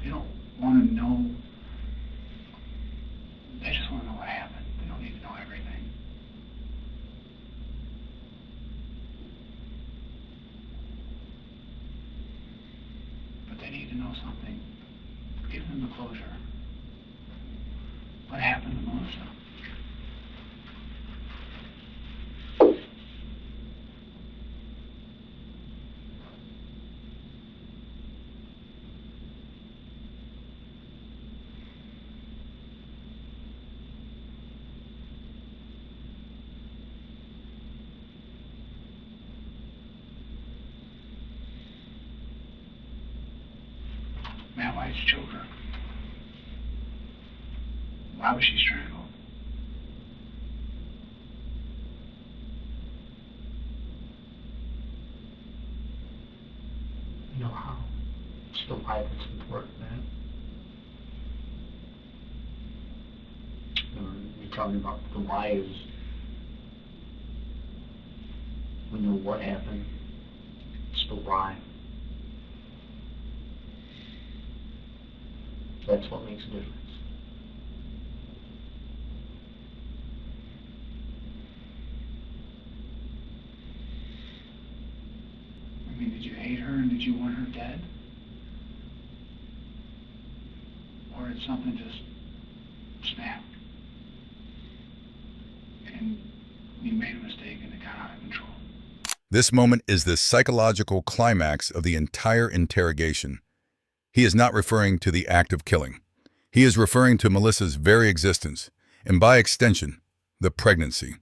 They don't want to know. They just want to know what happened. They don't need to know everything. But they need to know something. Give them the closure. What happened to Melissa? Matt White's children. Why was she strangled? You know how? It's the why that's important, man. You're talking about the why is we know what happened. It's the why. That's what makes a difference. I mean, did you hate her and did you want her dead? Or did something just snap? And you made a mistake and it got out of control. This moment is the psychological climax of the entire interrogation. He is not referring to the act of killing. He is referring to Melissa's very existence, and by extension, the pregnancy.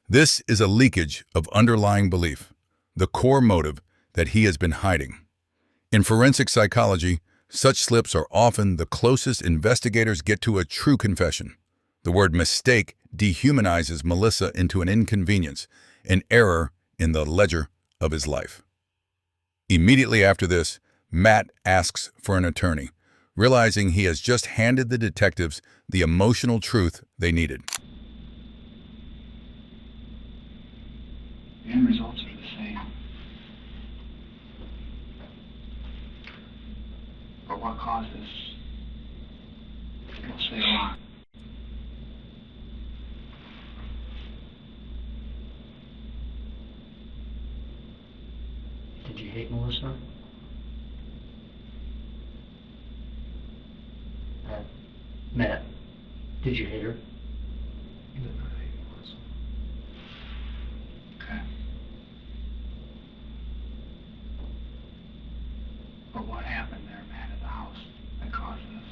This is a leakage of underlying belief, the core motive that he has been hiding. In forensic psychology, such slips are often the closest investigators get to a true confession. The word mistake dehumanizes Melissa into an inconvenience, an error in the ledger of his life. Immediately after this, Matt asks for an attorney, realizing he has just handed the detectives the emotional truth they needed. The end results are the same. But what caused this? We'll say a lot. Did you hate Melissa? Matt, did you hate her? You did not hate Melissa. Okay. But what happened there, Matt, at the house that caused this?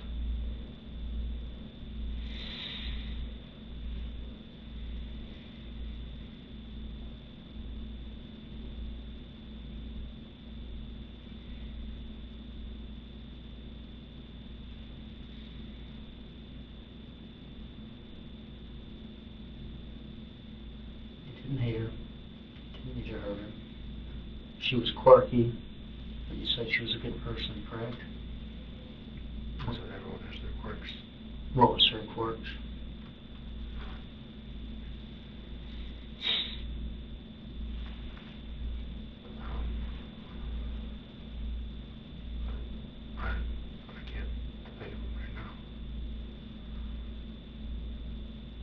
You didn't hate her. Didn't need to hurt her. She was quirky, but you said she was a good person, correct? I said everyone has their quirks. What was her quirks?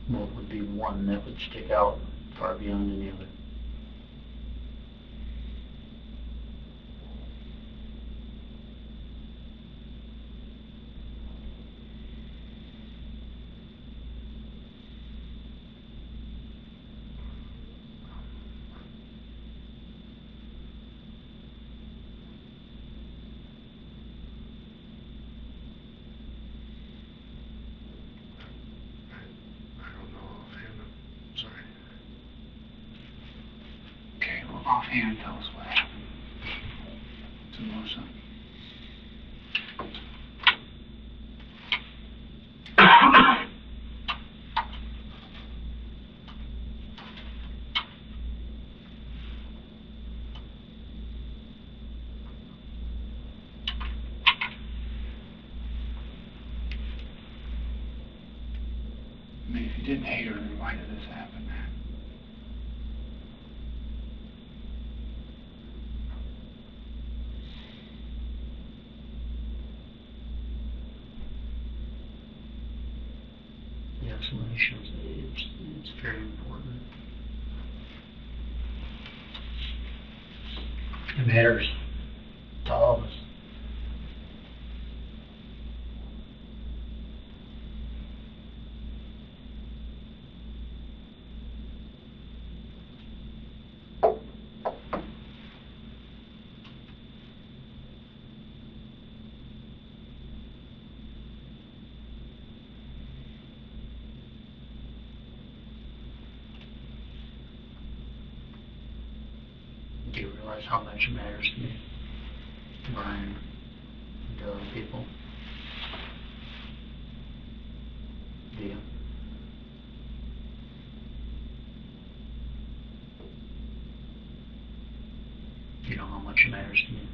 What would be one that would stick out far beyond any other? I don't know offhand. I'm sorry. Okay, well, offhand, tell us what happened to Melissa. I mean, if you didn't hate her, then why did this happen, man? The explanations, it's very important. It matters to all of us. Do you realize how much it matters to me, to Brian, and to other people? Do you? You know how much it matters to me?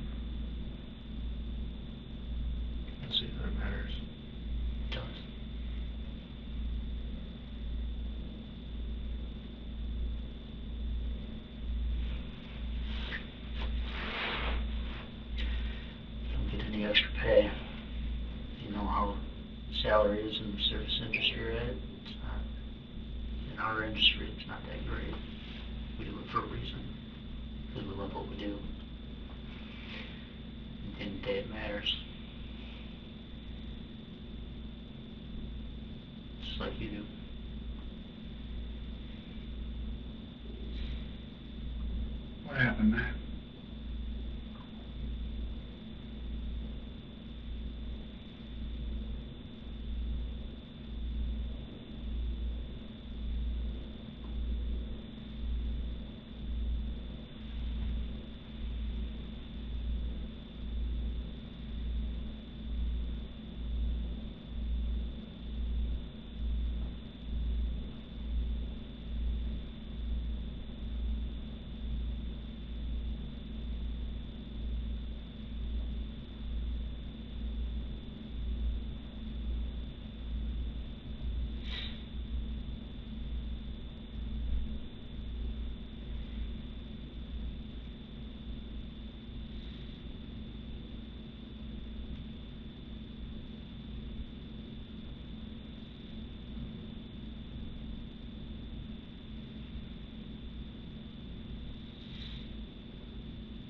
Let's see if it matters. It does. Don't get any extra pay. You know how salary is in the service industry, right? It's not, in our industry, it's not that great. We do it for a reason, because we love what we do. At the end of the day, it matters. Just like you do. What happened, Matt?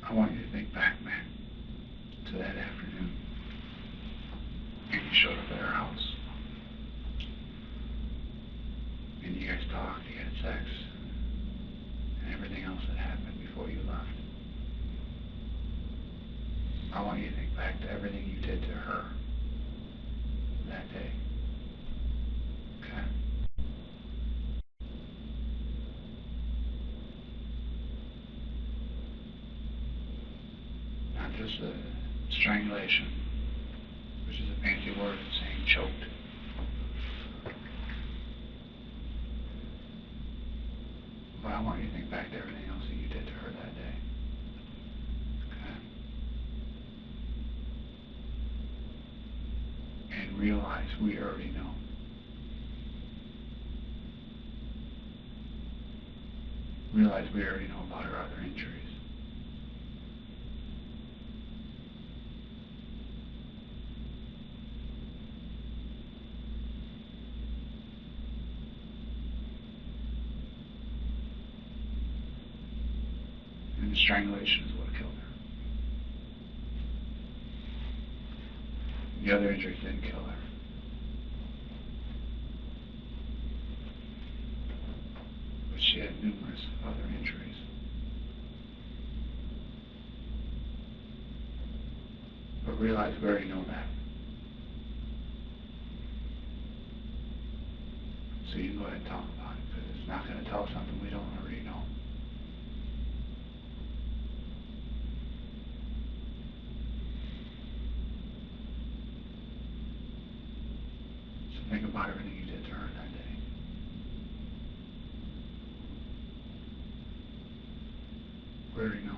I want you to think back, man, to that afternoon. And you showed up at our house. And you guys talked, you had sex, and everything else that happened before you left. I want you to think back to everything you did to her that day. Okay? Not just the strangulation, which is a fancy word for saying choked. But I want you to think back to everything else that you did to her that day. Okay? And realize we already know. Realize we already know about her other injuries. And the strangulation is what killed her. The other injuries didn't kill her. But she had numerous other injuries. But realize we already know that. So you can go ahead and talk about it, because it's not going to tell us something we don't already know. So think about everything you did to her that day. We already know.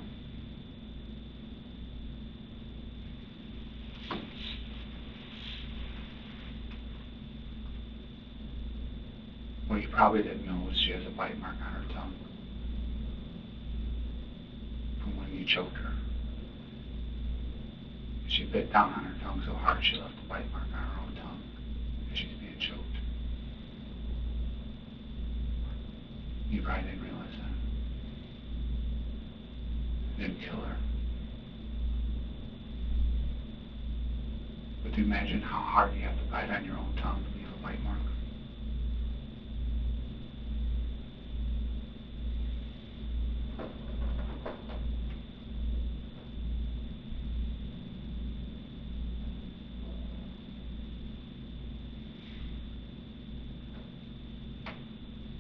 What you probably didn't know was she has a bite mark on her tongue from when you choked her. She bit down on her tongue so hard she left a bite mark on her own tongue as she's being choked. You probably didn't realize that. It didn't kill her. But to imagine how hard you have to bite on your own tongue to leave a bite mark.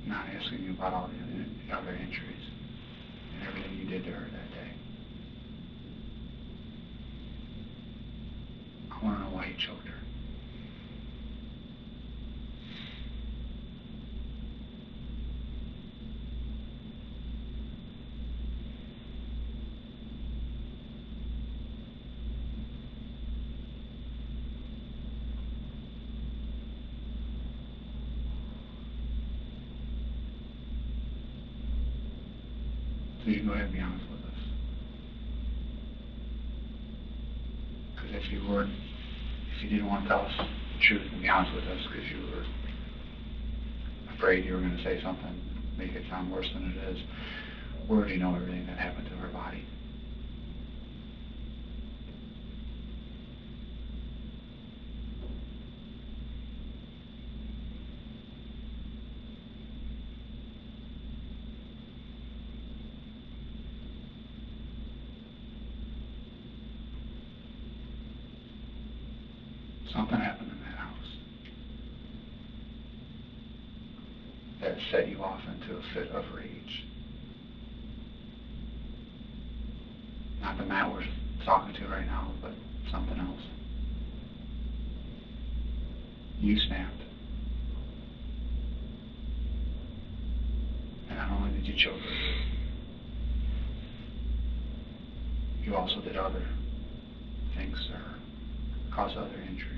Not asking you about all the other injuries and everything you did to her that day. I want to know why you choked her. So you can go ahead and be honest with us. Because if you didn't want to tell us the truth and be honest with us because you were afraid you were going to say something, make it sound worse than it is, we already know everything that happened to her body. Something happened in that house that set you off into a fit of rage. Not the Matt we're talking to right now, but something else. You snapped. And not only did you choke her, you also did other things to her, caused other injuries.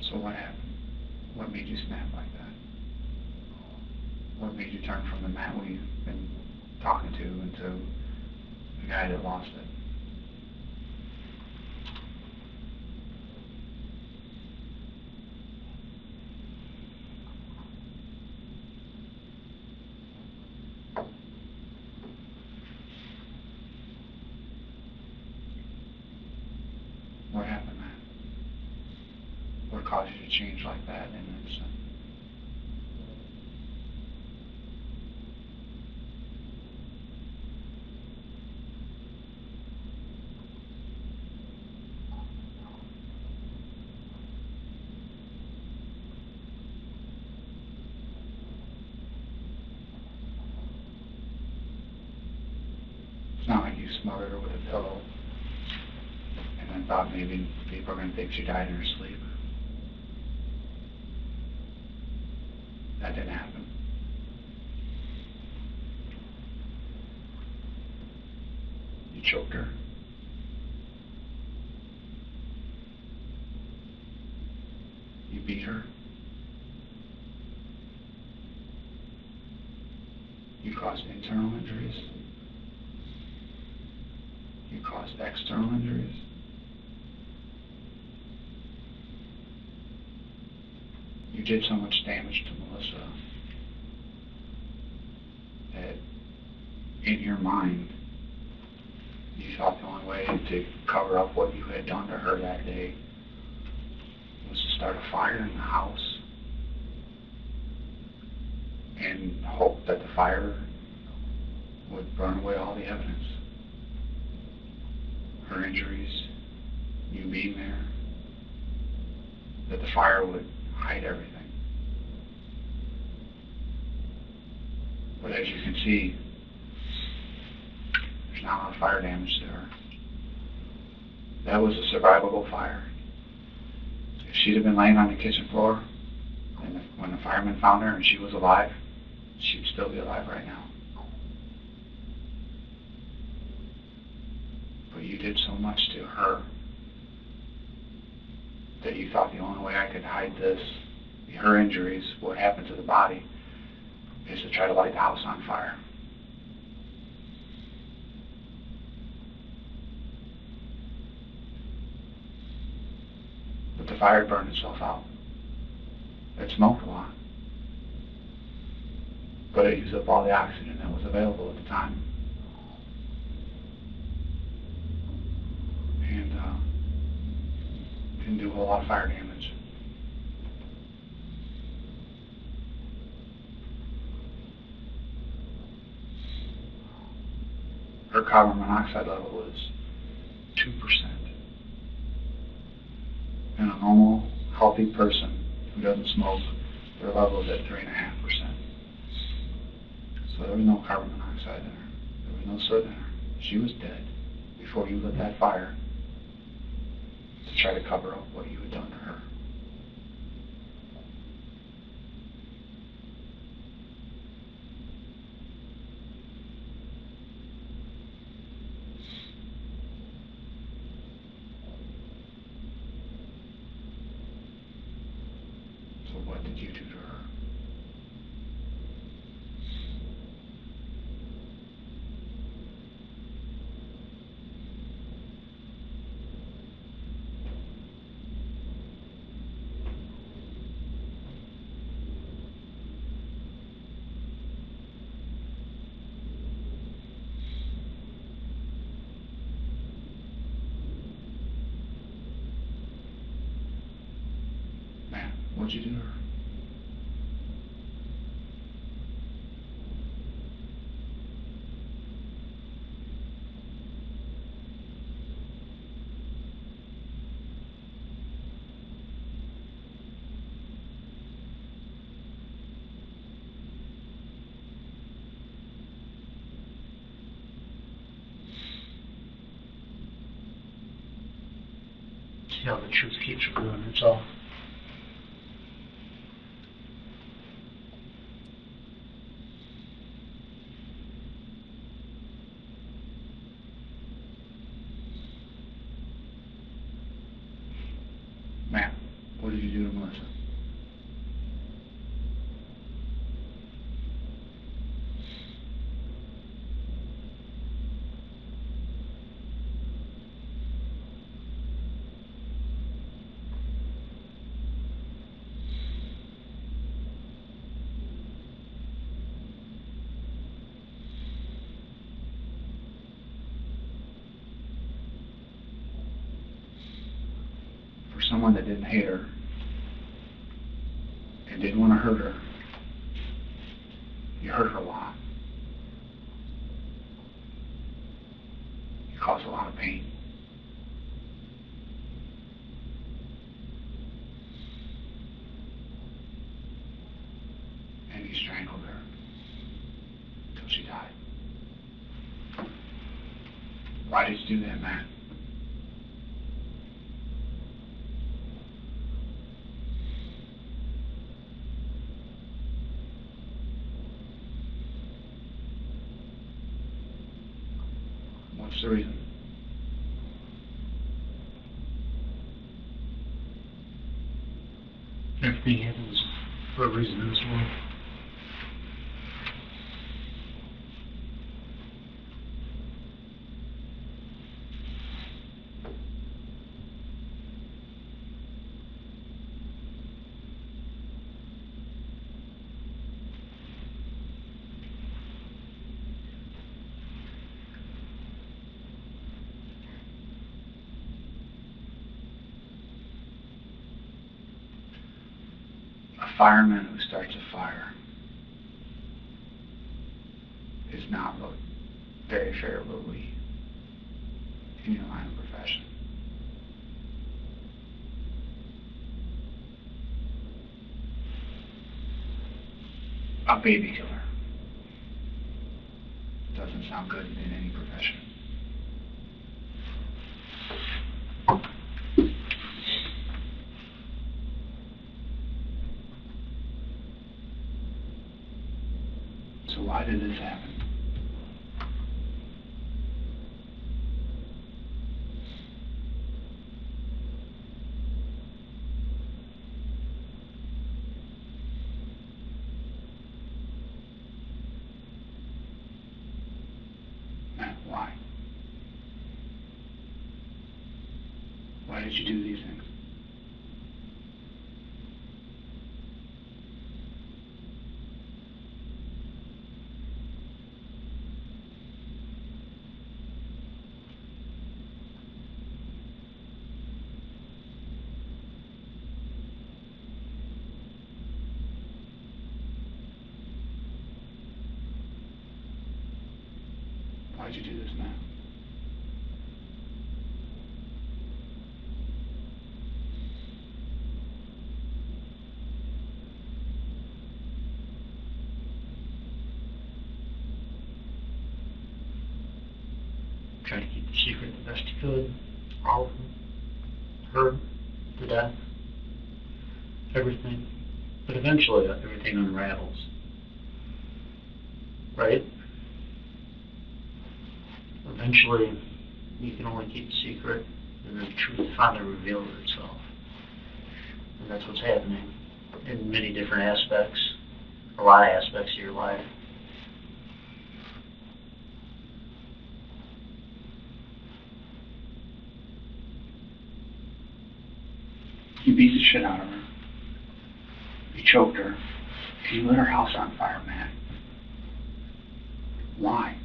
So what happened? What made you snap like that? What made you turn from the Matt we've been talking to into the guy that lost it? What happened, Matt? What caused you to change like that in an instant? It's not like you smothered her with a pillow and then thought maybe people are going to think she died in her sleep. That didn't happen. You choked her. You beat her. You caused internal injuries. You caused external injuries. You did so much damage to Melissa that in your mind, you thought the only way to cover up what you had done to her that day was to start a fire in the house and hope that the fire would burn away all the evidence. Her injuries, you being there, that the fire would hide everything. But as you can see, there's not a lot of fire damage there. That was a survivable fire. If she'd have been laying on the kitchen floor, and when the firemen found her and she was alive, she'd still be alive right now. But you did so much to her that you thought the only way I could hide this, her injuries, what happened to the body, is to try to light the house on fire. But the fire burned itself out. It smoked a lot. But it used up all the oxygen that was available at the time. And didn't do a whole lot of fire damage. Her carbon monoxide level is 2%. And a normal, healthy person who doesn't smoke, their level is at 3.5%. So there was no carbon monoxide in her. There was no soot in her. She was dead before you lit that fire to try to cover up what you had done to her. So what did you do to her? Man, what'd you do to her? See how the truth keeps revealing itself. Man, what did you do to Melissa? For someone that didn't hate her and didn't want to hurt her, you hurt her a lot. You caused a lot of pain. And you strangled her until she died. Why did you do that, man? What's the reason? Everything happens for a reason in this world. fireman who starts a fire is not looked very favorably in your line of profession. A baby killer doesn't sound good in any profession. So why did this happen? Matt, why? Why did you do these things? Why'd you do this, Matt? Try to keep the secret the best you could. All of them. Her, the death, everything. But eventually everything unravels. Right? Eventually you can only keep the secret and the truth finally reveals itself. And that's what's happening in many different aspects, a lot of aspects of your life. You beat the shit out of her. You choked her. And you lit her house on fire, Matt. Why?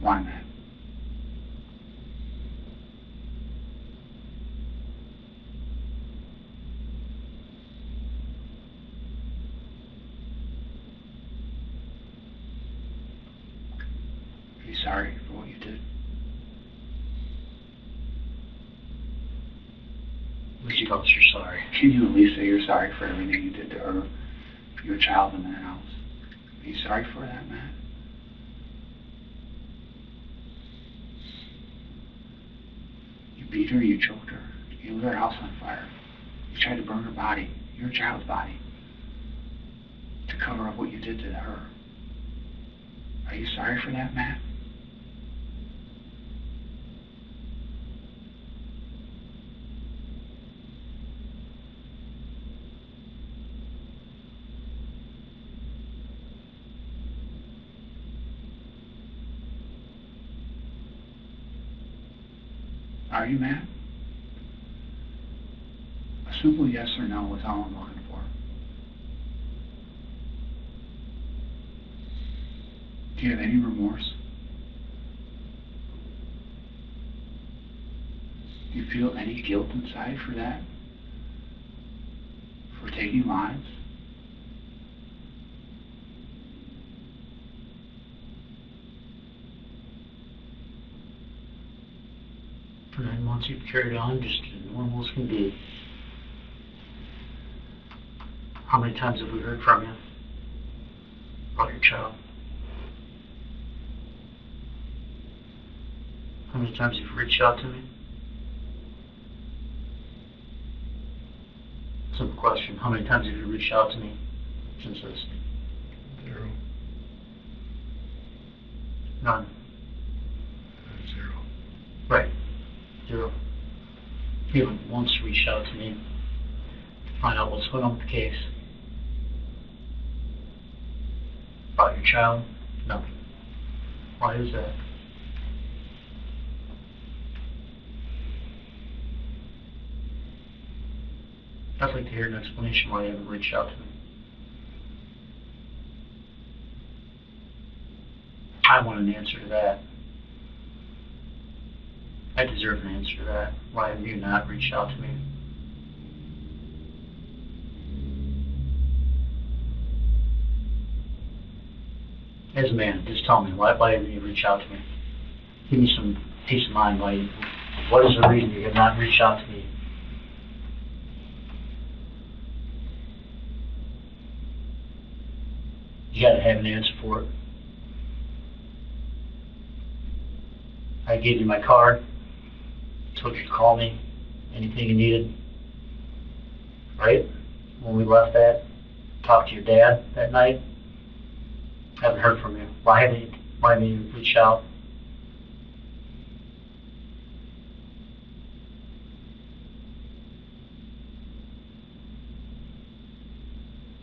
Why, Matt? Are you sorry for what you did? At least you tell us you're sorry. Can you at least say you're sorry for everything you did to her, for your child in that house? Are you sorry for that, Matt? You beat her, you choked her, you lit her house on fire. You tried to burn her body, your child's body, to cover up what you did to her. Are you sorry for that, Matt? Are you, Matt? A simple yes or no is all I'm looking for. Do you have any remorse? Do you feel any guilt inside for that? For taking lives? For 9 months you've carried on just as normal as can be. How many times have we heard from you about your child? How many times have you reached out to me? Simple question. How many times have you reached out to me since this? 0. None. 0. Right. 0. You haven't once reached out to me to find out what's going on with the case. About your child? Nothing. Why is that? I'd like to hear an explanation why you haven't reached out to me. I want an answer to that. I deserve an answer to that. Why have you not reached out to me? As a man, just tell me, why haven't you reached out to me? Give me some peace of mind. What is the reason you have not reached out to me? You gotta have an answer for it. I gave you my card, told you to call me, anything you needed, right? When we left that, talked to your dad that night, haven't heard from you. Why haven't you reached out?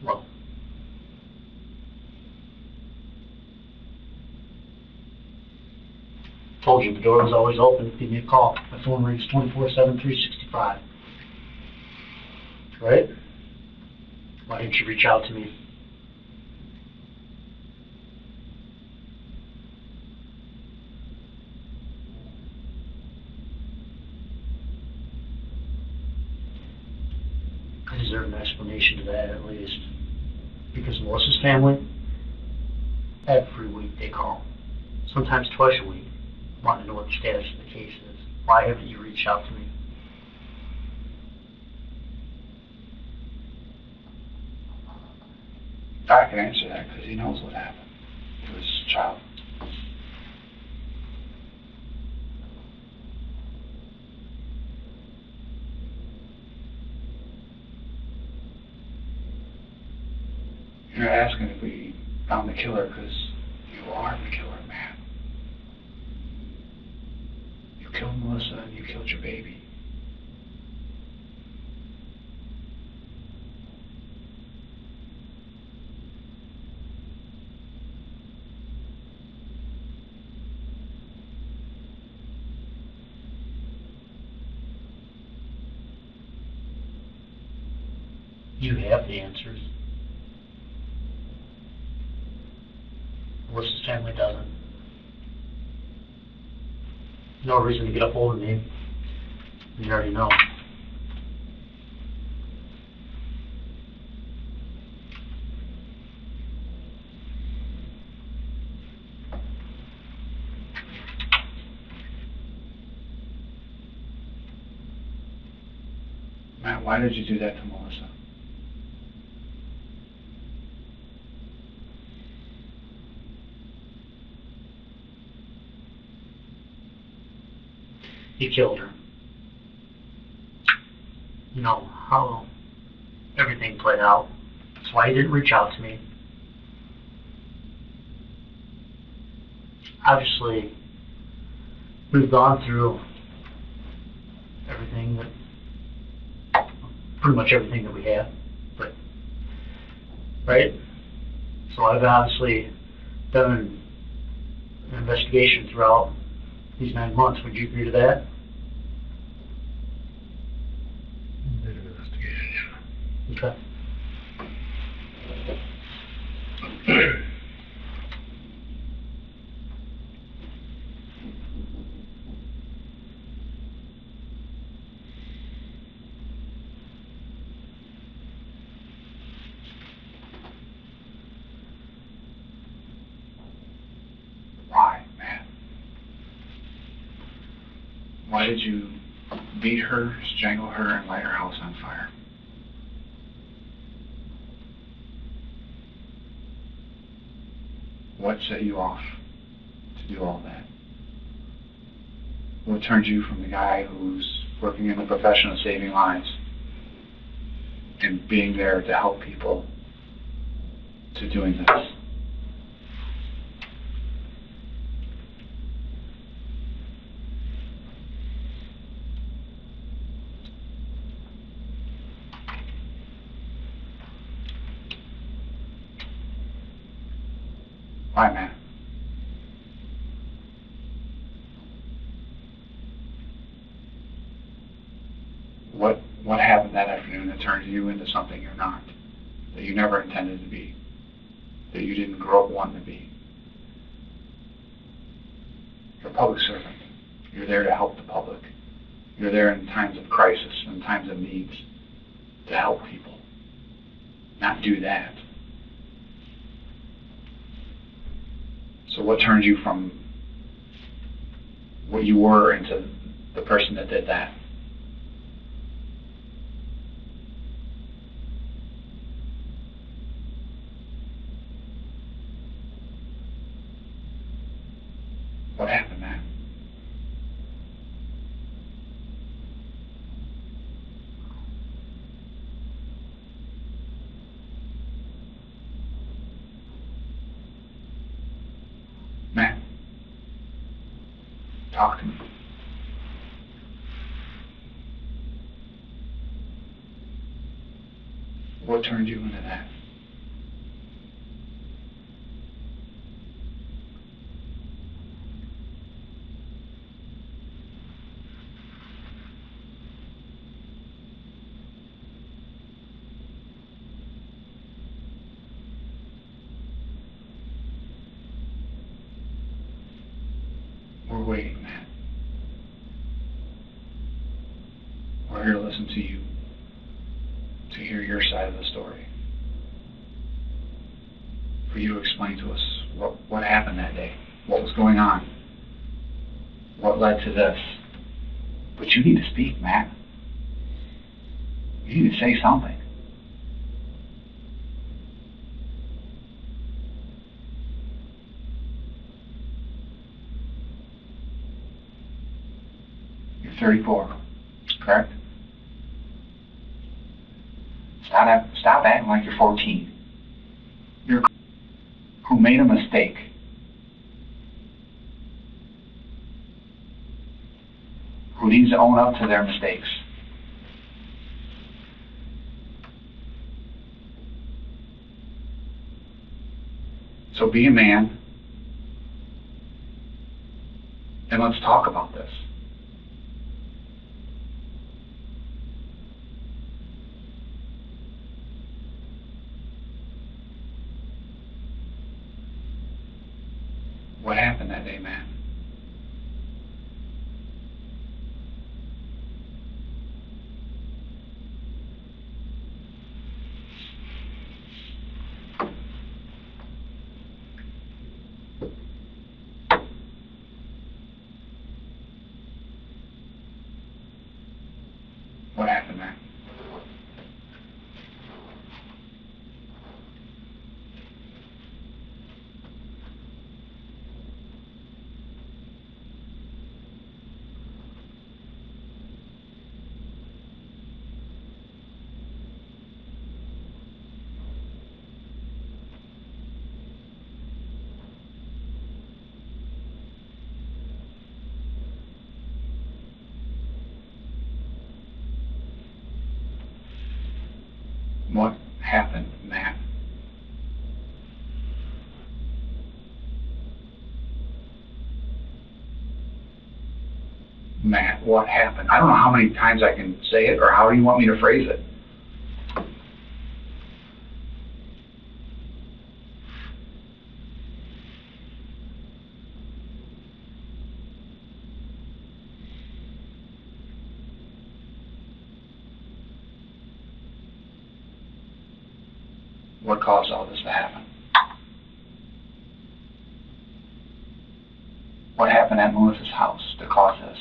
Well, told you the door was always open. Give me a call. My phone rings 24/7, 365. Right? Why didn't you reach out to me? I deserve an explanation to that at least. Because Melissa's family, every week they call. Sometimes twice a week. Wanting to know what the status of the case is. Why haven't you reached out to me? I can answer that because he knows what happened to his child. You're asking if we found the killer because you are the killer, man. You killed Melissa and you killed your baby. You have the answers. Melissa's family doesn't. No reason to get a hold of me. You already know. Matt, why did you do that to Melissa? You killed her. You know how everything played out. That's why you didn't reach out to me. Obviously, we've gone through everything pretty much everything that we have, but, right? So I've obviously done an investigation throughout these 9 months. Would you agree to that? Did an investigation, yeah. Okay. Why, man? Why did you beat her, strangle her, and light her house on fire? What set you off to do all that? What turned you from the guy who's working in the profession of saving lives and being there to help people to doing this? Why, man? What happened that afternoon that turned you you into something you're not, that you never intended to be, that you didn't grow up wanting to be. You're a public servant. You're there to help the public. You're there in times of crisis and times of needs to help people, not do that. So what turned you from what you were into the person that did that? What happened, man? Matt, talk to me. What turned you into that? We're waiting, man. We're here to listen to you, to hear your side of the story, for you to explain to us what happened that day, what was going on, what led to this. But you need to speak, Matt. You need to say something. You're 34, correct? Stop acting like you're 14. You're who made a mistake. Who needs to own up to their mistakes. So be a man, and let's talk about this. What happened that day, man? What happened, man? What happened, Matt? Matt, what happened? I don't know how many times I can say it or how do you want me to phrase it. What caused all this to happen? What happened at Melissa's house to cause this?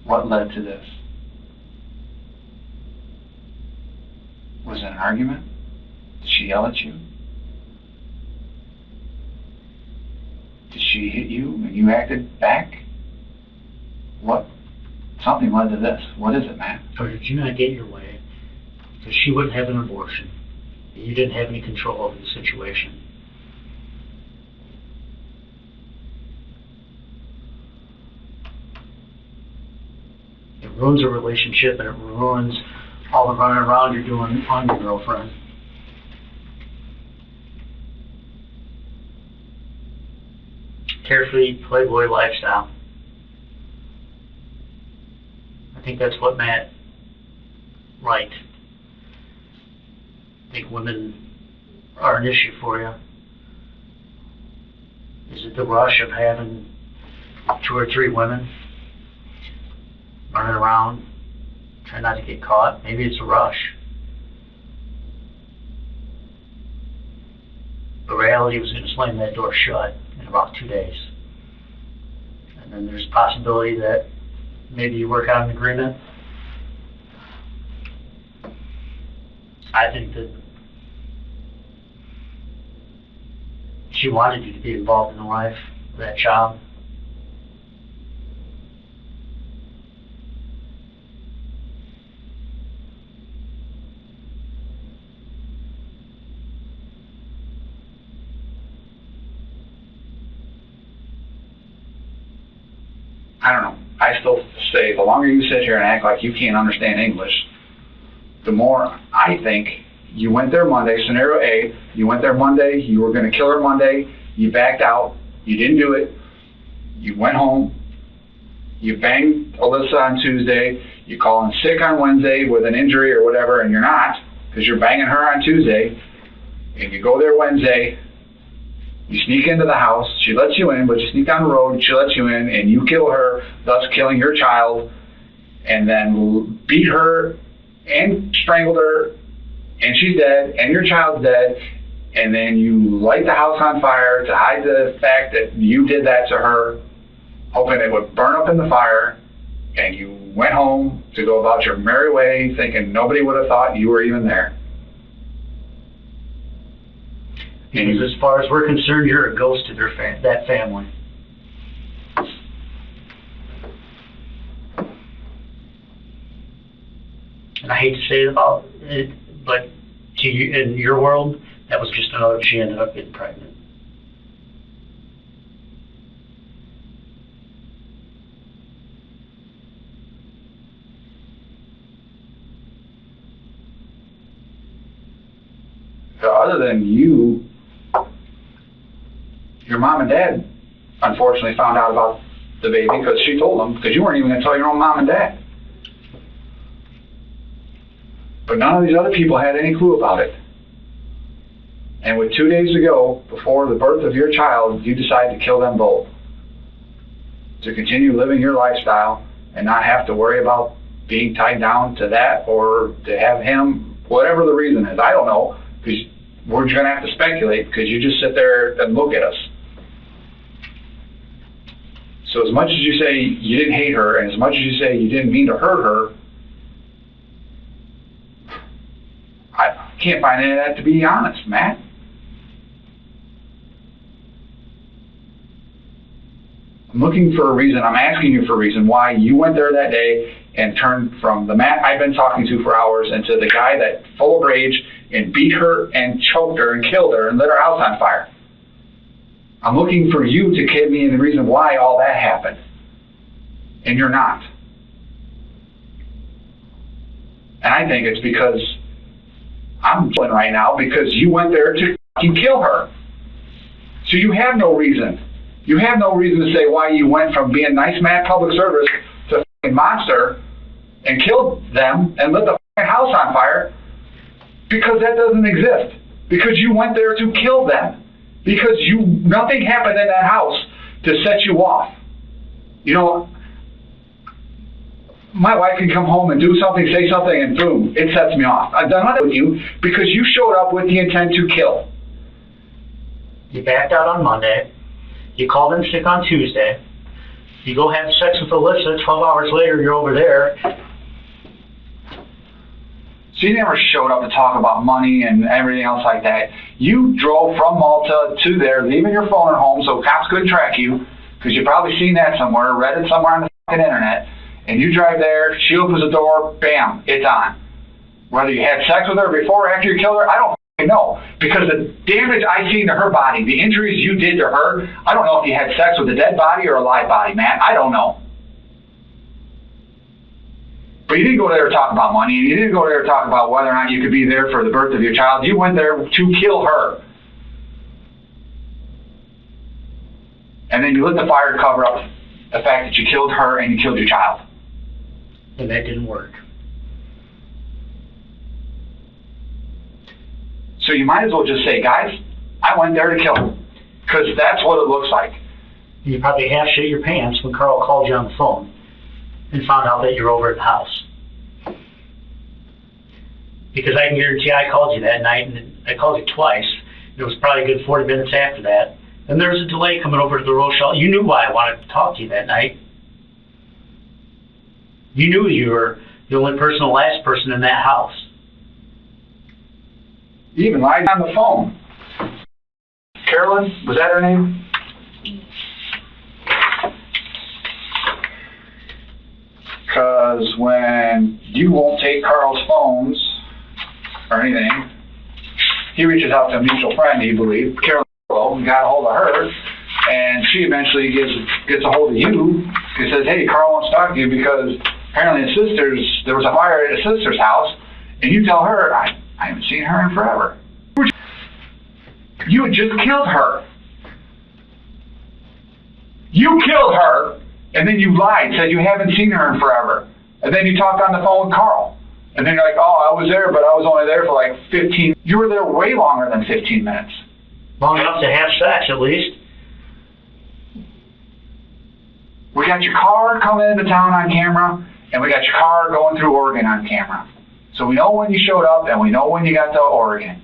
What led to this? Was it an argument? Did she yell at you? Did she hit you and you acted back? What? Something led to this. What is it, Matt? Or did you not get your way? Because she wouldn't have an abortion. You didn't have any control over the situation. It ruins a relationship and it ruins all the running around you're doing on your girlfriend. Carefree Playboy lifestyle. think that's what Matt liked. I think women are an issue for you. Is it the rush of having 2 or 3 women running around, trying not to get caught? Maybe it's a rush. The reality was going to slam that door shut in about 2 days. And then there's a possibility that maybe you work out an agreement. I think that she wanted you to be involved in the life of that child. I don't know. I still say the longer you sit here and act like you can't understand English, the more I think you went there Monday, scenario A, you went there Monday, you were going to kill her Monday, you backed out, you didn't do it, you went home, you banged Alyssa on Tuesday, you call in sick on Wednesday with an injury or whatever, and you're not, because you're banging her on Tuesday, and you go there Wednesday, you sneak into the house, she lets you in, but you sneak down the road, she lets you in, and you kill her, thus killing your child, and then beat her and strangled her, and she's dead, and your child's dead, and then you light the house on fire to hide the fact that you did that to her, hoping it would burn up in the fire, and you went home to go about your merry way, thinking nobody would have thought you were even there. Because as far as we're concerned, you're a ghost to that family. And I hate to say it about it, but to you, in your world, that was just another, she ended up getting pregnant. So other than you, your mom and dad unfortunately found out about the baby because she told them, because you weren't even going to tell your own mom and dad. But none of these other people had any clue about it. And with 2 days to go before the birth of your child, you decide to kill them both. To continue living your lifestyle and not have to worry about being tied down to that or to have him, whatever the reason is. I don't know, because we're just going to have to speculate because you just sit there and look at us. So as much as you say you didn't hate her and as much as you say you didn't mean to hurt her, I can't find any of that to be honest, Matt. I'm looking for a reason, I'm asking you for a reason why you went there that day and turned from the Matt I've been talking to for hours into the guy that full of rage and beat her and choked her and killed her and lit her house on fire. I'm looking for you to give me the reason why all that happened. And you're not. And I think it's because I'm killing right now because you went there to fucking kill her. So you have no reason. You have no reason to say why you went from being nice man public service to a fucking monster and killed them and lit the fucking house on fire, because that doesn't exist. Because you went there to kill them. Because nothing happened in that house to set you off. You know, my wife can come home and do something, say something, and boom, it sets me off. I've done that with you because you showed up with the intent to kill. You backed out on Monday. You called in sick on Tuesday. You go have sex with Alyssa. 12 hours later, you're over there. So you never showed up to talk about money and everything else like that. You drove from Malta to there, leaving your phone at home so cops couldn't track you, because you've probably seen that somewhere, read it somewhere on the fucking internet. And you drive there, she opens the door, bam, it's on. Whether you had sex with her before or after you killed her, I don't fucking know. Because the damage I seen to her body, the injuries you did to her, I don't know if you had sex with a dead body or a live body, man. I don't know. But you didn't go there to talk about money, and you didn't go there to talk about whether or not you could be there for the birth of your child. You went there to kill her. And then you lit the fire to cover up the fact that you killed her and you killed your child. and that didn't work. So you might as well just say, guys, I went there to kill him. Because that's what it looks like. You probably half shit your pants when Carl called you on the phone and found out that you're over at the house. Because I can guarantee I called you that night, and I called you twice. It was probably a good 40 minutes after that. And there was a delay coming over to the Rochelle. You knew why I wanted to talk to you that night. You knew you were the only person, the last person in that house. You even lied on the phone. Carolyn, was that her name? Because when you won't take Carl's phones or anything, he reaches out to a mutual friend, he believed, Carolyn, and got a hold of her, and she eventually gets a hold of you. He says, hey, Carl wants to talk to you because apparently there was a fire at his sister's house, and you tell her, I haven't seen her in forever. You had just killed her. You killed her, and then you lied, said you haven't seen her in forever. And then you talked on the phone with Carl. And then you're like, oh, I was there, but I was only there for like 15. You were there way longer than 15 minutes. Long enough to have sex, at least. We got your car coming into town on camera, and we got your car going through Oregon on camera. So we know when you showed up, and we know when you got to Oregon.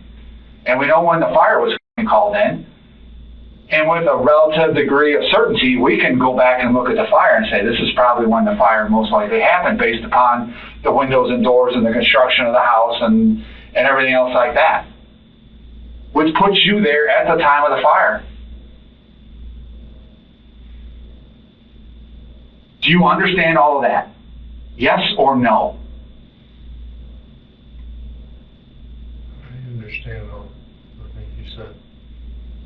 And we know when the fire was called in. And with a relative degree of certainty, we can go back and look at the fire and say, this is probably when the fire most likely happened based upon the windows and doors and the construction of the house and everything else like that. Which puts you there at the time of the fire. Do you understand all of that? Yes or no? I understand all the things you said.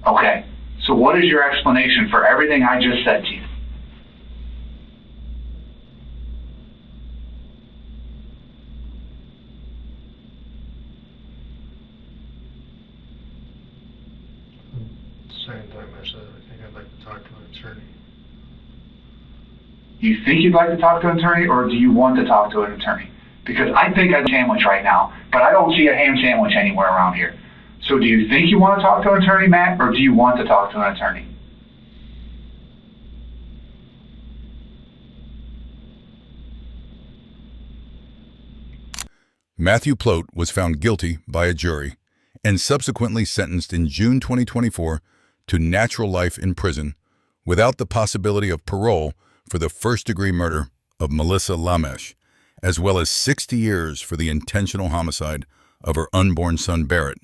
Okay. So what is your explanation for everything I just said to you? At the same time, I said, I think I'd like to talk to an attorney. You think you'd like to talk to an attorney, or do you want to talk to an attorney? Because I think I'm a sandwich right now, but I don't see a ham sandwich anywhere around here. So do you think you want to talk to an attorney, Matt, or do you want to talk to an attorney? Matthew Plote was found guilty by a jury and subsequently sentenced in June 2024 to natural life in prison without the possibility of parole for the first-degree murder of Melissa Lamesh, as well as 60 years for the intentional homicide of her unborn son Barrett.